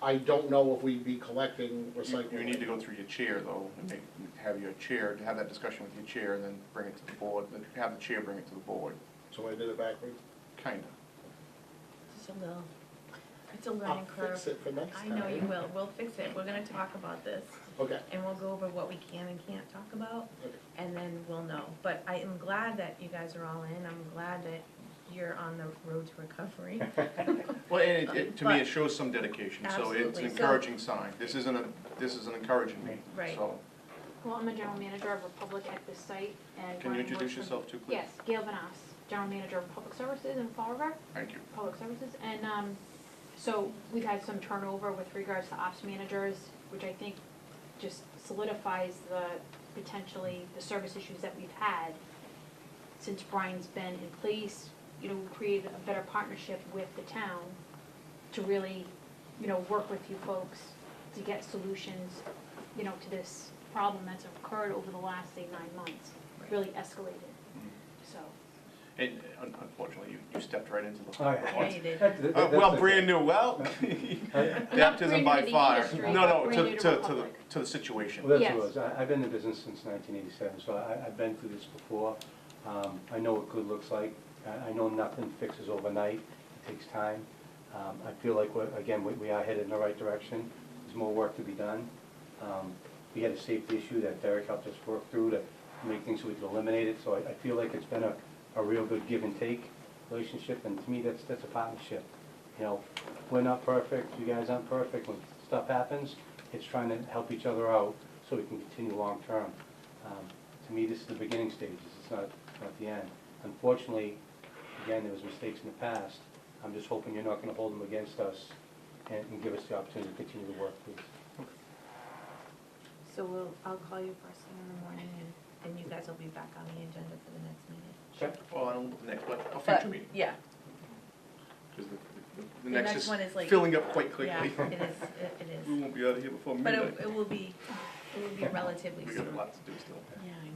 I don't know if we'd be collecting recycling. You need to go through your chair, though, and have your chair, to have that discussion with your chair, and then bring it to the board, then have the chair bring it to the board. So I did it backwards? Kinda. Just it's a learning curve. I'll fix it for next I time. know you will, we'll fix it, we're gonna talk about this. Okay. And we'll go over what we can and can't talk about, Okay. and then we'll know. But I am glad that you guys are all in, I'm glad that you're on the road to recovery. Well, and to me, it shows some dedication, so it's Absolutely. an encouraging sign. This is an encouraging meeting, Right. so. Well, I'm a general manager of Republic at this site, and Can you Brian introduce works for- yourself too, please? Yes, Gail Vanas, general manager of Public Services in Fall River. Thank you. Public Services, and, so we've had some turnover with regards to ops managers, which I think just solidifies potentially the service issues that we've had since Brian's been in place. You know, we created a better partnership with the town to really, work with you folks to get solutions, to this problem that's occurred over the last, say, 9 months, really escalated, so. And unfortunately, you stepped right into the. Oh, yeah. Yeah, you did. Well, brand new, well, baptism by brand new to the fire. industry, No, but brand new to to Republic. the situation. Well, that's Yes. what it was. I've been in business since 1987, so I've been through this before. I know what good looks like. I know nothing fixes overnight. It takes time. I feel like, we are headed in the right direction. There's more work to be done. We had a safety issue that Derek helped us work through to make things so we could eliminate it. So I feel like it's been a real good give and take relationship, and to me, that's a partnership. We're not perfect, you guys aren't perfect. When stuff happens, it's trying to help each other out so we can continue long term. To me, this is the beginning stages, it's not the end. Unfortunately, again, there was mistakes in the past. I'm just hoping you're not gonna hold them against us and give us the opportunity to continue to work, please. So I'll call you first thing in the morning, and you guys will be back on the agenda for the next meeting. Sure. Well, I don't, the next, but a But, future meeting. yeah, Because the next one is like. filling up quite quickly. Yeah, it is, it is. We won't be out of here before But midnight. it will be relatively We soon. got a lot to do still. Yeah, I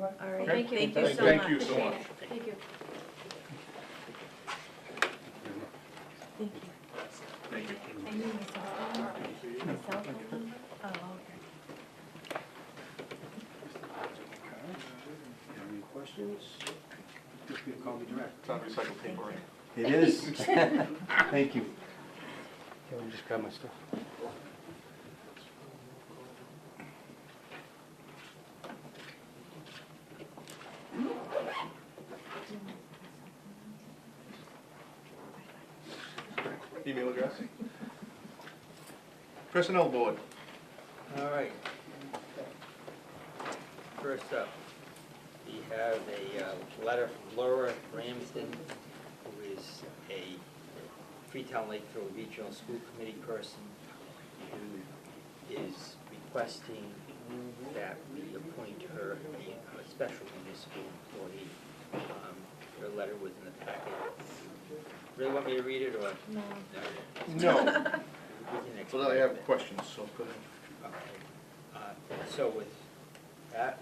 know. All right, Okay. thank you so much. Thank you so much. Thank you. Thank you. Thank you. I need my cell phone. My cell phone number? Oh, okay. Any questions? Feel free to call me direct. It's on recycled paper. It is. Thank you. Okay, let me just grab my stuff. Email address? Personnel Board. All right. First up, we have a letter from Laura Ramsden, who is a Freetown Lakeville Regional School Committee person who is requesting that we appoint her a special municipal employee. Her letter was in the packet. Really want me to read it, or? No. No. We can Well, I have questions, so go ahead. So with that,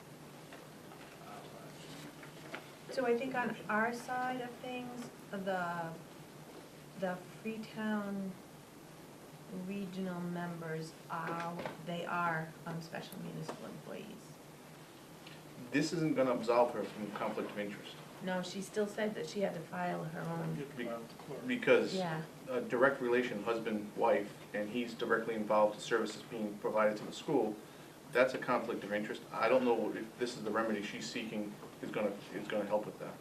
So I think on our side of things, the Freetown regional members they are special municipal employees. This isn't gonna absolve her from conflict of interest. No, she still said that she had to file her own. Because Yeah. a direct relation, husband, wife, and he's directly involved in services being provided to the school, that's a conflict of interest. I don't know if this is the remedy she's seeking is gonna help with that.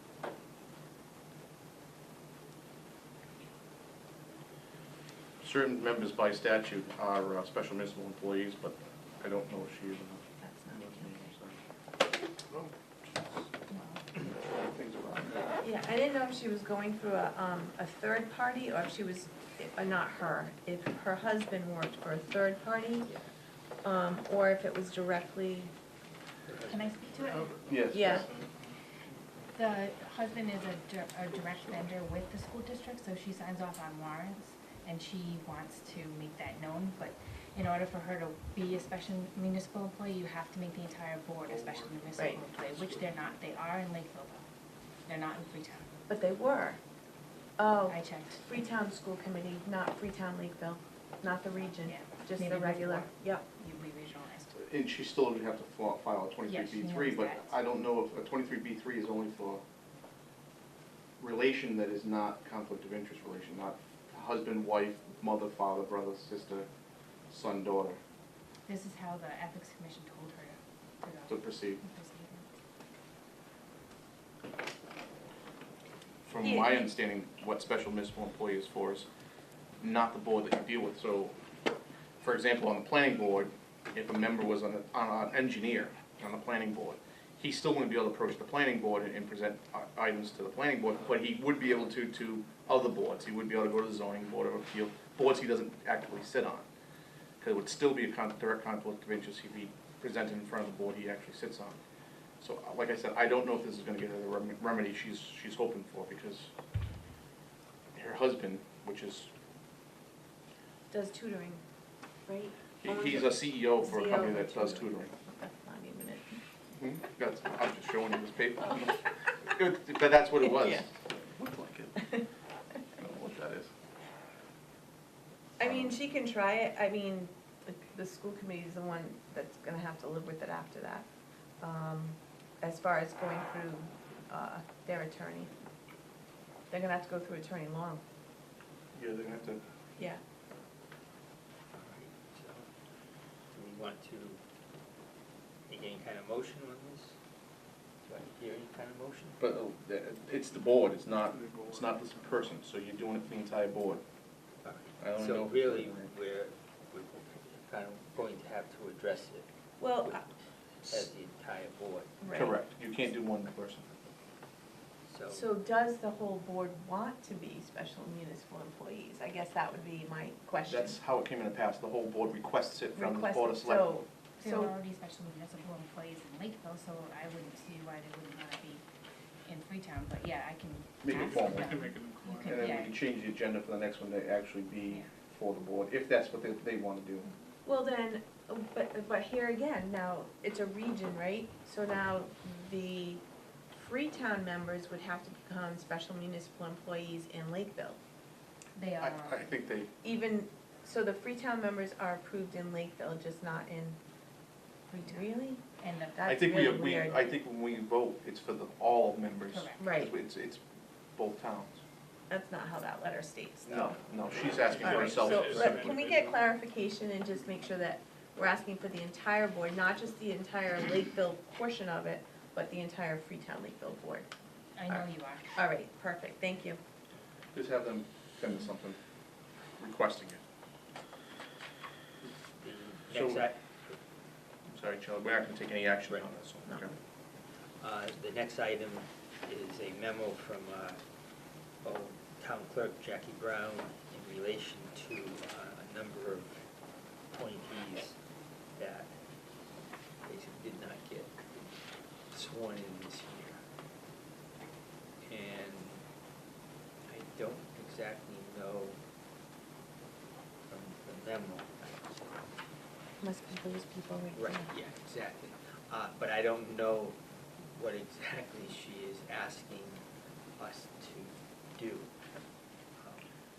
Certain members by statute are special municipal employees, but I don't know if she is or not. Things around there. Yeah, I didn't know if she was going through a third party, or if she was, not her, if her husband worked for a third party, or if it was directly. Can I speak to it? Yes. Yeah. The husband is a direct vendor with the school district, so she signs off on warrants, and she wants to make that known, but in order for her to be a special municipal employee, you have to make the entire board a special municipal Right. employee, which they're not. They are in Lakeville, though. They're not in Freetown. But they were. Oh, I checked. Freetown School Committee, not Freetown Lakeville, not the region, Yeah. just Maybe the regular. before. Yep. We regionalized. And she still would have to file a 23B3, knows but that. I don't know if a 23B3 is only for relation that is not conflict of interest relation, not husband, wife, mother, father, brother, sister, son, daughter, This is how the Ethics Commission told her to to go. proceed. Proceed. From Yeah. my understanding, what special municipal employee is for is not the board that you deal with. So, for example, on the planning board, if a member was on an engineer on the planning board, he still wouldn't be able to approach the planning board and present items to the planning board, but he would be able to other boards. He would be able to go to the zoning board of appeal, boards he doesn't actively sit on. Because it would still be a direct conflict of interest if he presented in front of the board he actually sits on. So, like I said, I don't know if this is gonna get her the remedy she's hoping for, because her husband, which is, Does tutoring, right? he's a CEO for a CEO company that for does tutoring. tutoring. Okay, I'll give you a minute. That's, I'm just showing you this paper. But that's what it was. Yeah. Looked like it. I don't know what that is. I mean, she can try it, I mean, the school committee is the one that's gonna have to live with it after that. As far as going through, their attorney. They're gonna have to go through Attorney Long. Yeah, they're gonna have to, Yeah. So, do we want to make any kind of motion on this? Do I hear any kind of motion? but it's the board, it's not this person, so you're doing it for the entire board. All I right. don't So know. really, we're kind of going to have to address it Well, as the entire board. right. Correct, you can't do one person. So does the whole board want to be special municipal employees? I guess that would be my question. That's how it came in the past, the whole board requests it from the Request board of it. selectmen. There So- are already special municipal employees in Lakeville, so I wouldn't see why they wouldn't wanna be in Freetown, but yeah, I can Make it ask formal. them. We can make it You inquire. can- And then yeah. we can change the agenda for the next one to actually be for the board, if that's what they wanna do. Well then, but here again, now, it's a region, right? So now the Freetown members would have to become special municipal employees in Lakeville. They I are, think they, Even, so the Freetown members are approved in Lakeville, just not in, really? and the, I That's think really weird. I think when we vote, it's for all members. Correct. Right. It's both towns. That's not how that letter states, No, though. no, she's asking All for right, herself. so specifically. can we get clarification and just make sure that we're asking for the entire board, not just the entire Lakeville portion of it, but the entire Freetown Lakeville board? I know you are. All right, perfect, thank you. Just have them send us something requesting it. The next, So- I'm sorry, Charlie, we're not gonna take any action on this, No. okay? the next item is a memo from, Town Clerk Jackie Brown in relation to a number of appointees that basically did not get sworn in this year. And I don't exactly know from the memo. Must be those people right Right, there. yeah, exactly. But I don't know what exactly she is asking us to do.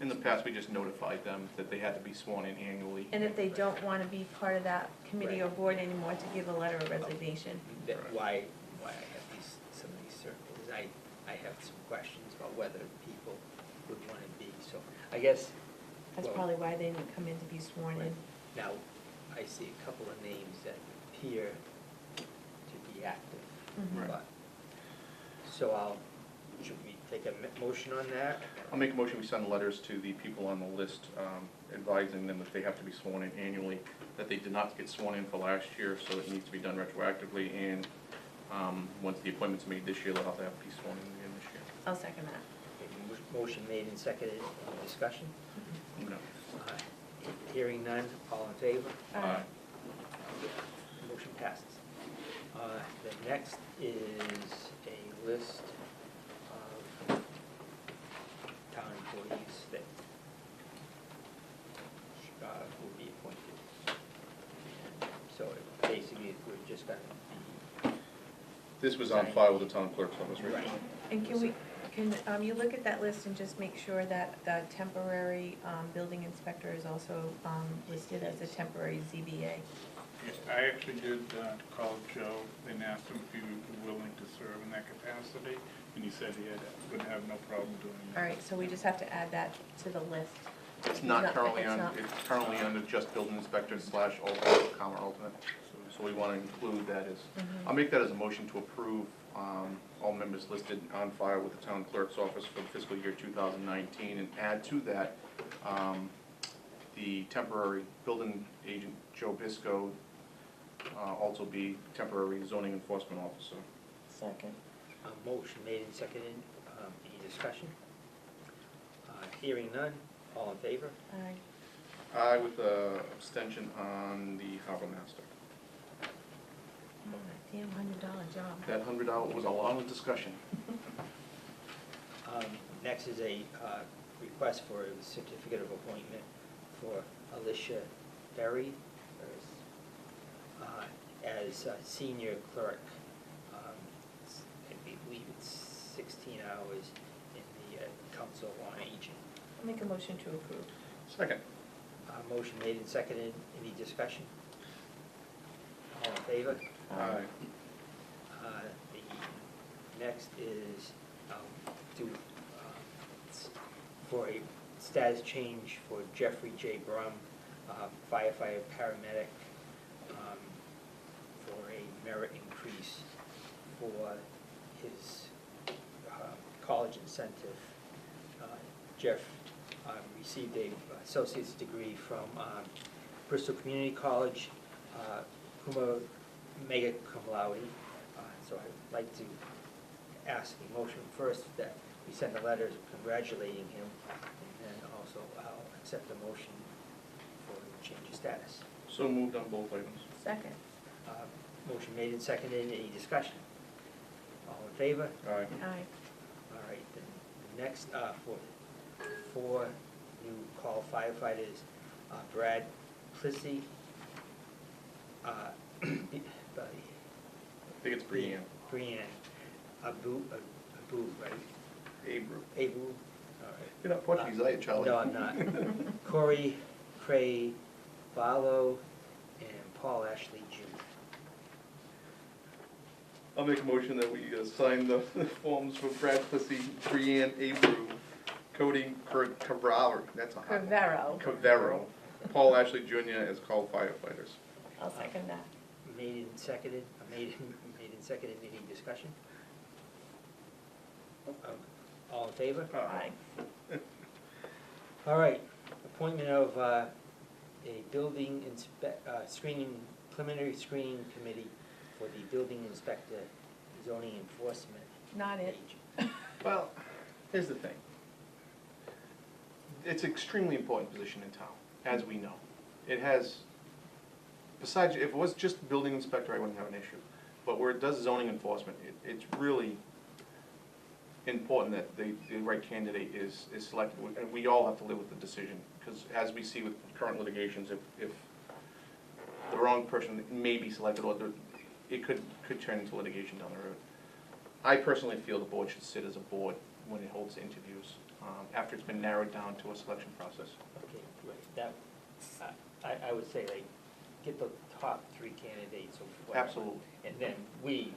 In the past, we just notified them that they had to be sworn in annually. And if they don't wanna be part of that committee or Right. board anymore, to give a letter of resignation. That why I have some of these circles. I have some questions about whether people would want to be, so I guess. That's well, probably why they didn't come in to be sworn in. right. Now, I see a couple of names that appear to be active. Mhm. But, so should we take a motion on that? I'll make a motion, we send letters to the people on the list, advising them that they have to be sworn in annually, that they did not get sworn in for last year, so it needs to be done retroactively, and, once the appointment's made this year, they'll have to be sworn in again this year. I'll second that. Okay, motion made and seconded, any discussion? No. Hearing none, all in favor? Aye. Motion passes. The next is a list of town employees that will be appointed. So basically, we're just gonna be. This was on file with the town clerk's office, right? Right. And can you look at that list and just make sure that the temporary, building inspector is also, listed as a temporary ZBA? Yes, I actually did call Joe and asked him if he would be willing to serve in that capacity, and he said he would have no problem doing that. All right, so we just have to add that to the list. It's not currently it's on, not- it's currently under just building inspector / alternate, comma alternate, so we wanna include that as, I'll make that as a motion to approve, all members listed on file with the town clerk's office for the fiscal year 2019, and add to that, the temporary building agent, Joe Bisco, also be temporary zoning enforcement officer. Second. Motion made and seconded, any discussion? Hearing none, all in favor? Aye. I with abstention on the harbor master. Oh, that damn $100 job. That $100 was a lot of discussion. Next is a request for a certificate of appointment for Alicia Berry as senior clerk. I believe it's 16 hours in the Council on Aging. I'll make a motion to approve. Second. Motion made and seconded, any discussion? All in favor? Aye. The next is for a status change for Jeffrey J. Brum, firefighter paramedic, for a merit increase for his college incentive. Jeff received a associate's degree from Bristol Community College, mega cum laude. So I'd like to ask a motion first that we send a letter congratulating him, and then also I'll accept the motion for the change of status. So moved on both items. Second. Motion made and seconded, any discussion? All in favor? Aye. Aye. All right, then the next, for 4 new call firefighters, Brad Plissy, I think it's Brianne. Brianne, Abu, right? Abru. All right. You're not Portuguese, are you, Charlie? No, I'm not. Corey Cray Barlow and Paul Ashley Jr. I'll make a motion that we sign the forms for Brad Plissy, Brianne Abru, Cody Cavaro, that's a hard one. Cavero, Paul Ashley Jr. as call firefighters. I'll second that. Made and seconded, any discussion? All in favor? Aye. All right, appointment of a building preliminary screening committee for the building inspector, zoning enforcement. Not it. agent. Well, here's the thing. It's an extremely important position in town, as we know. It has, besides, if it was just building inspector, I wouldn't have an issue. But where it does zoning enforcement, it's really important that the right candidate is selected. And we all have to live with the decision, because as we see with current litigations, if the wrong person may be selected, or it could turn into litigation down the road. I personally feel the board should sit as a board when it holds interviews, after it's been narrowed down to a selection process. Okay, right, that, I would say, like, get the top 3 candidates or whatever. Absolutely. And then we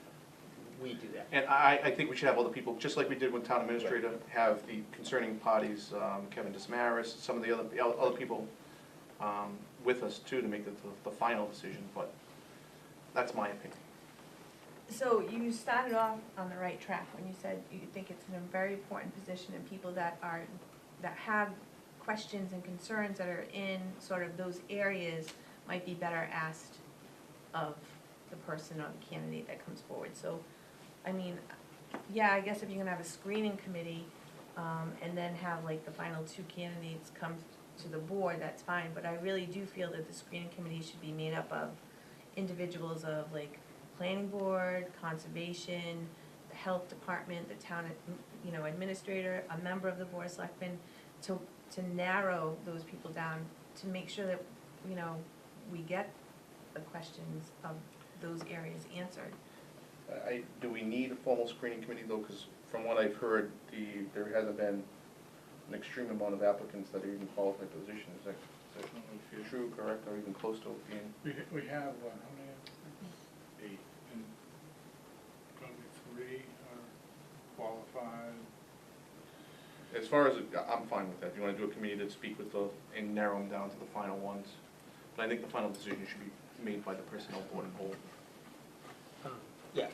do that. And I think we should have other people, just like we did with town administrator, have the concerning parties, Kevin Dismaris, some of the other people with us too, to make the final decision, but that's my opinion. So you started off on the right track when you said you think it's a very important position, and people that have questions and concerns that are in sort of those areas might be better asked of the person or the candidate that comes forward. So, I mean, yeah, I guess if you're gonna have a screening committee, and then have like the final 2 candidates come to the board, that's fine, but I really do feel that the screening committee should be made up of individuals of like planning board, conservation, the health department, the town, administrator, a member of the board of selectmen, to narrow those people down, to make sure that, we get the questions of those areas answered. Do we need a formal screening committee though, because from what I've heard, there hasn't been an extreme amount of applicants that are even qualified for the position, is that true, correct, or even close to it being? We have, how many applicants? 8. And probably 3 are qualified. As far as, I'm fine with that, if you want to do a committee to speak with and narrow them down to the final ones. But I think the final decision should be made by the personnel board and whole. Yeah.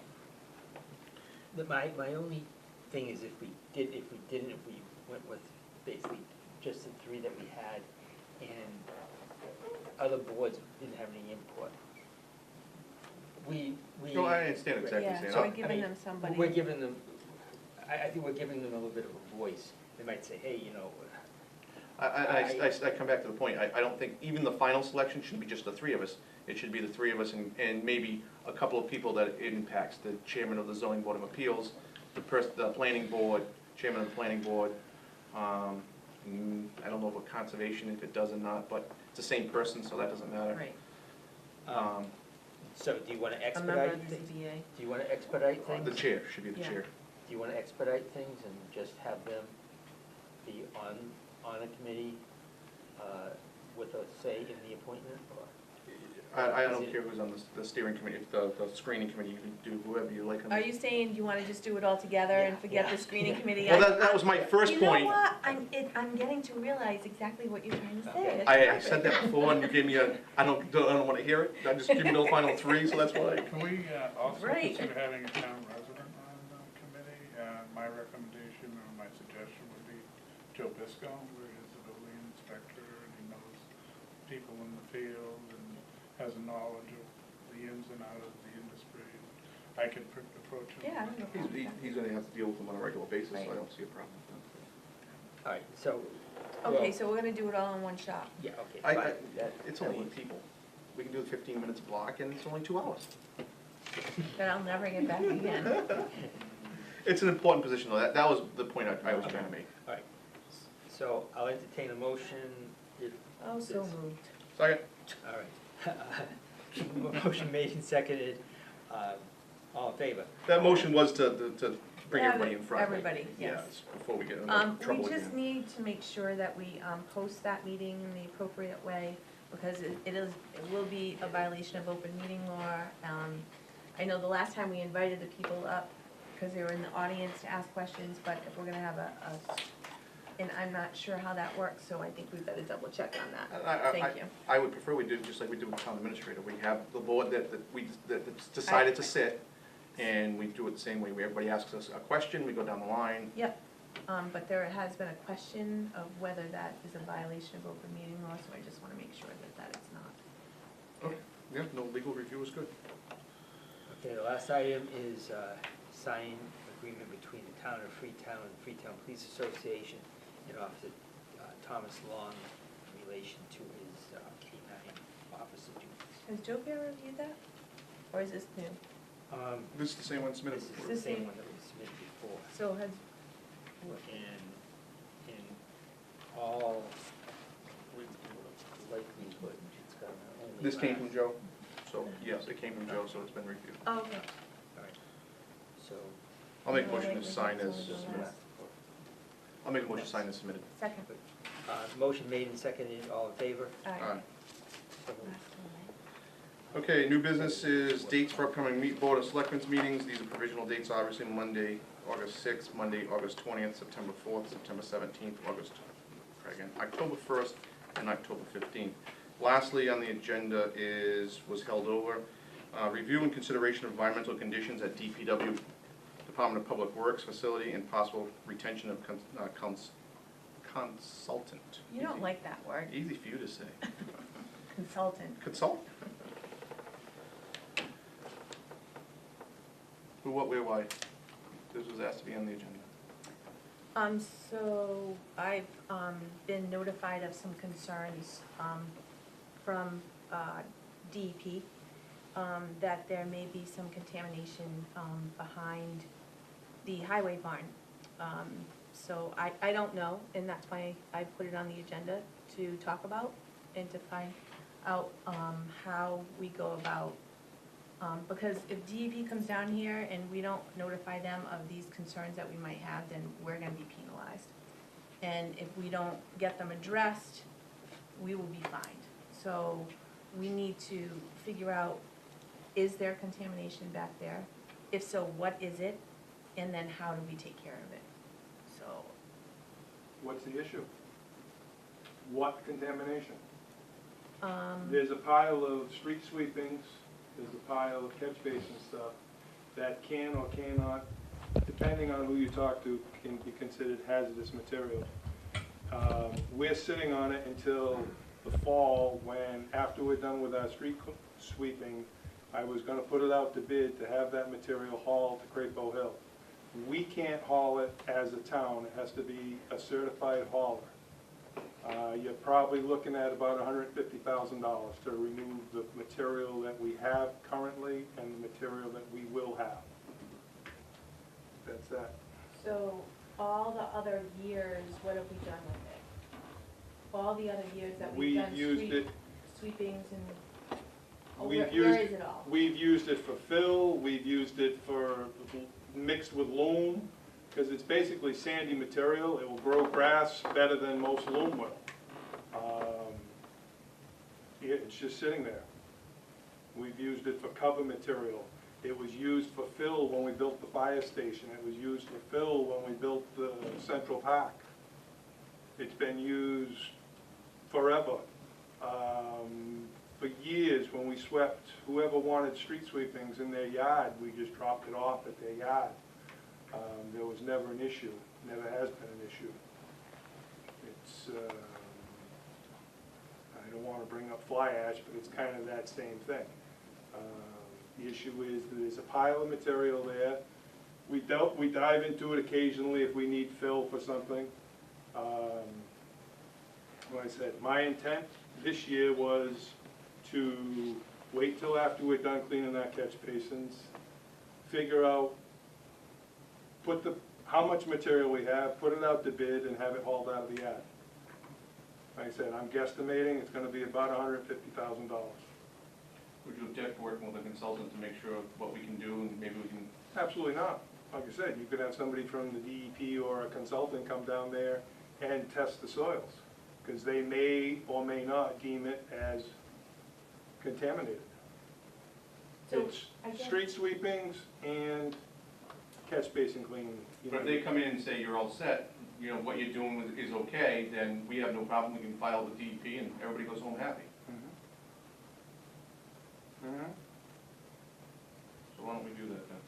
My only thing is if we went with basically just the 3 that we had, and other boards didn't have any input, we. No, I understand exactly what Yeah, you're so we're saying. giving them somebody. We're giving them, I think we're giving them a little bit of a voice. They might say, hey, you know. I come back to the point, I don't think, even the final selection shouldn't be just the three of us. It should be the three of us and maybe a couple of people that it impacts, the chairman of the zoning board of appeals, the planning board, chairman of the planning board. I don't know about conservation, if it does or not, but it's the same person, so that doesn't matter. Right. So do you wanna A member expedite of the things? ZBA. Do you wanna expedite things? The chair, should be the Yeah. chair. Do you wanna expedite things and just have them be on a committee, with a say in the appointment, or? I don't care who's on the steering committee, the screening committee, you can do whoever you like on Are the- you saying you wanna just do it all together and forget the screening committee? Well, that was my first point. You know what, I'm getting to realize exactly what you're trying to say. Okay. It's I perfect. said that before and you gave me I don't wanna hear it, I just give me the final three, so that's why. Can we also Right. consider having a town resident on the committee? My recommendation or my suggestion would be Joe Bisco, where he's a building inspector and he knows people in the field and has a knowledge of the ins and outs of the industry. I could approach him. Yeah, I don't know. He's gonna have to deal with them on a regular basis, so I Right. don't see a problem with that. All right, so. Okay, well, so we're gonna do it all in one shot. Yeah, okay, I- fine. It's that only 8 works. people. We can do the 15 minutes block and it's only 2 hours. Then I'll never get back again. It's an important position though, that was the point I was trying to make. All right, so I'll entertain a motion if. Oh, so it's- moved. Second. All right. Motion made and seconded, all in favor? That motion was to bring Yeah, everybody in front. everybody, yes. Yes, before we get into We trouble just again. need to make sure that we post that meeting in the appropriate way, because it will be a violation of open meeting law. I know the last time we invited the people up, because they were in the audience to ask questions, but if we're gonna have and I'm not sure how that works, so I think we've got to double check on that. Thank you. I would prefer we do it just like we do with town administrator. We have the board that's decided to sit, and we do it the same way, where everybody asks us a question, we go down the line. Yep, but there has been a question of whether that is a violation of open meeting law, so I just want to make sure that it's not. Okay, yeah, no, legal review is good. Okay, the last item is sign agreement between the town of Freetown and Freetown Police Association and Officer Thomas Long in relation to his K-9 officer duties. Has Joe Bear reviewed that, or is this new? This is the same one submitted This is before. the This same is- one that was submitted before. So has, And in all likelihood, it's gonna only. This came from last- Joe, so yes, it came from Joe, so it's been reviewed. oh, okay. All right, so. I'll make a Yeah, motion to like sign it's as only submitted. last- I'll make a motion to sign as submitted. Second. Motion made and seconded, all in favor? Aye. Aye. So moved. Last one, right? Okay, new business is dates for upcoming Board of Selectmen's meetings. These are provisional dates, obviously, Monday, August 6th, Monday, August 20th, September 4th, September 17th, October 1st, and October 15th. Lastly, on the agenda was held over, review and consideration of environmental conditions at DPW, Department of Public Works facility, and possible retention of consultant. You don't like that word, Easy for you to say. consultant. Consult? Who, what, where, why? This was asked to be on the agenda. So I've, been notified of some concerns, from, DEP, that there may be some contamination, behind the highway barn. So I don't know, and that's why I put it on the agenda to talk about and to find out, how we go about, because if DEP comes down here and we don't notify them of these concerns that we might have, then we're gonna be penalized. And if we don't get them addressed, we will be fined. So we need to figure out, is there contamination back there? If so, what is it? And then how do we take care of it? So, What's the issue? What contamination? um, There's a pile of street sweepings, there's a pile of catch basin stuff that can or cannot, depending on who you talk to, can be considered hazardous material. We're sitting on it until the fall, when, after we're done with our street sweeping, I was gonna put it out to bid to have that material hauled to Crapo Hill. We can't haul it as a town, it has to be a certified hauler. You're probably looking at about $150,000 to remove the material that we have currently and the material that we will have. That's that. So all the other years, what have we done with it? All the other years that we've done sweepings and, where is it all? We've used it for fill, we've used it for mixed with loam, because it's basically sandy material. It will grow grass better than most loam will. It's just sitting there. We've used it for cover material. It was used for fill when we built the fire station. It was used for fill when we built the Central Park. It's been used forever. For years, when we swept, whoever wanted street sweepings in their yard, we just dropped it off at their yard. There was never an issue, never has been an issue. It's, I don't want to bring up fly ash, but it's kind of that same thing. The issue is that there's a pile of material there. We dive into it occasionally if we need fill for something. Like I said, my intent this year was to wait till after we're done cleaning our catch basins, figure out, how much material we have, put it out to bid, and have it hauled out of the yard. Like I said, I'm guesstimating it's gonna be about $150,000. Would you object to working with a consultant to make sure what we can do and maybe we can? Absolutely not. Like I said, you could have somebody from the DEP or a consultant come down there and test the soils, because they may or may not deem it as contaminated. So, It's street sweepings and catch basin cleaning. But if they come in and say you're all set, you know, what you're doing is okay, then we have no problem, we can file the DEP and everybody goes home happy. So why don't we do that then?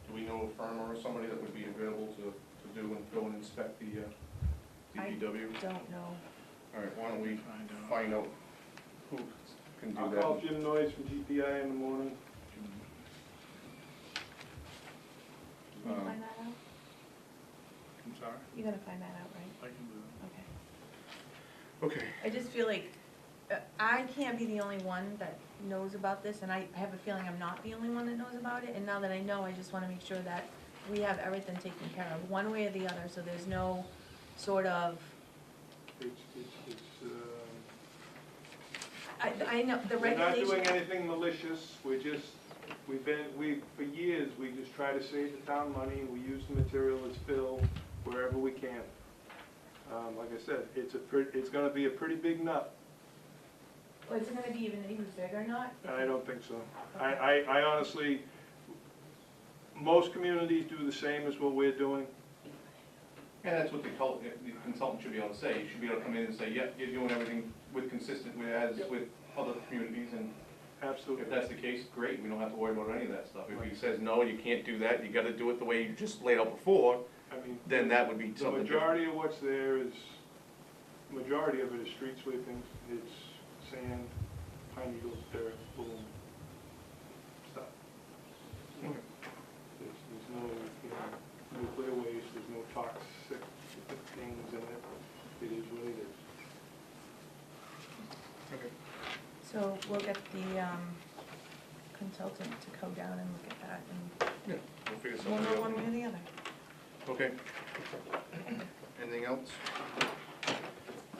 Do we know a firm or somebody that would be available to do and go and inspect the DPW? I don't know. All right, why don't we find out who can do I'll that? call Jim Noyes from GPI in the morning. You gonna find that out? I'm sorry? You're gonna find that out, right? I can do that. Okay. Okay. I just feel like I can't be the only one that knows about this, and I have a feeling I'm not the only one that knows about it, and now that I know, I just wanna make sure that we have everything taken care of, one way or the other, so there's no sort of, I know, the We're not regulation. doing anything malicious, for years, we just try to save the town money, we use the material as fill wherever we can. Like I said, it's gonna be a pretty big nut. Well, is it gonna be even big or not? I don't think so. I honestly, most communities do the same as what we're doing. And that's what the consultant should be able to say. You should be able to come in and say, yep, you're doing everything consistent with other communities, and Absolutely. if that's the case, great, we don't have to worry about any of that stuff. If he says, no, you can't do that, you gotta do it the way you just laid out before, I mean, then that would be the something different. majority of what's there is, majority of it is street sweeping. It's sand, pine needles, dirt, boom, stuff. There's no, nuclear waste, there's no toxic things in it. It is what it is. Okay. So we'll get the consultant to go down and look at that, and Yeah, we'll figure we'll something know out. one way or the other. Okay. Anything else?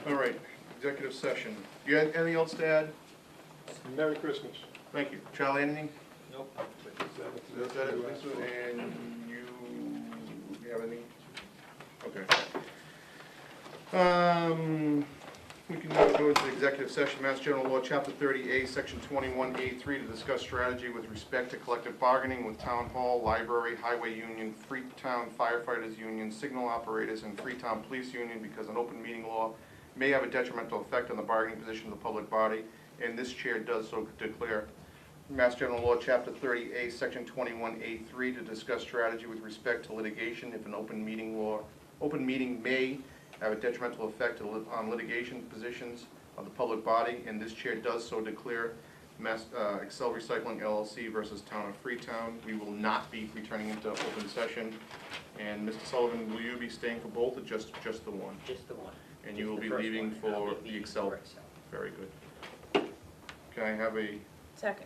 All right, executive session. You have anything else to add? Merry Christmas. Thank you. Charlie, anything? Nope. Is that it, Lisa? And you have anything? Okay. We can now go into the executive session, Mass General Law, Chapter 30A, Section 21A3, to discuss strategy with respect to collective bargaining with Town Hall, Library, Highway Union, Freetown Firefighters Union, Signal Operators, and Freetown Police Union, because an open meeting law may have a detrimental effect on the bargaining position of the public body, and this chair does so declare. Mass General Law, Chapter 30A, Section 21A3, to discuss strategy with respect to litigation if an open meeting may have a detrimental effect on litigation positions of the public body, and this chair does so declare. Excel Recycling LLC versus Town of Freetown. We will not be returning into open session. And Mr. Sullivan, will you be staying for both or just the one? Just the one. And you Just will the be first leaving one, and I'll for be the leaving Excel? for Excel. Very good. Can I have a, Second.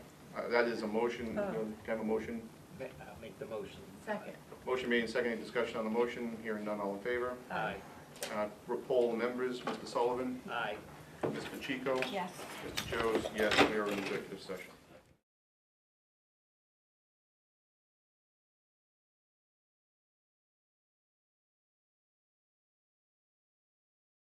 that is a motion, Oh. can I have a motion? I'll make the motion. Second. Motion made and seconded, discussion on the motion, hearing none, all in favor? Aye. Poll members, Mr. Sullivan, Aye. Ms. Pacheco, Yes. Mr. Joes, yes, we are in executive session.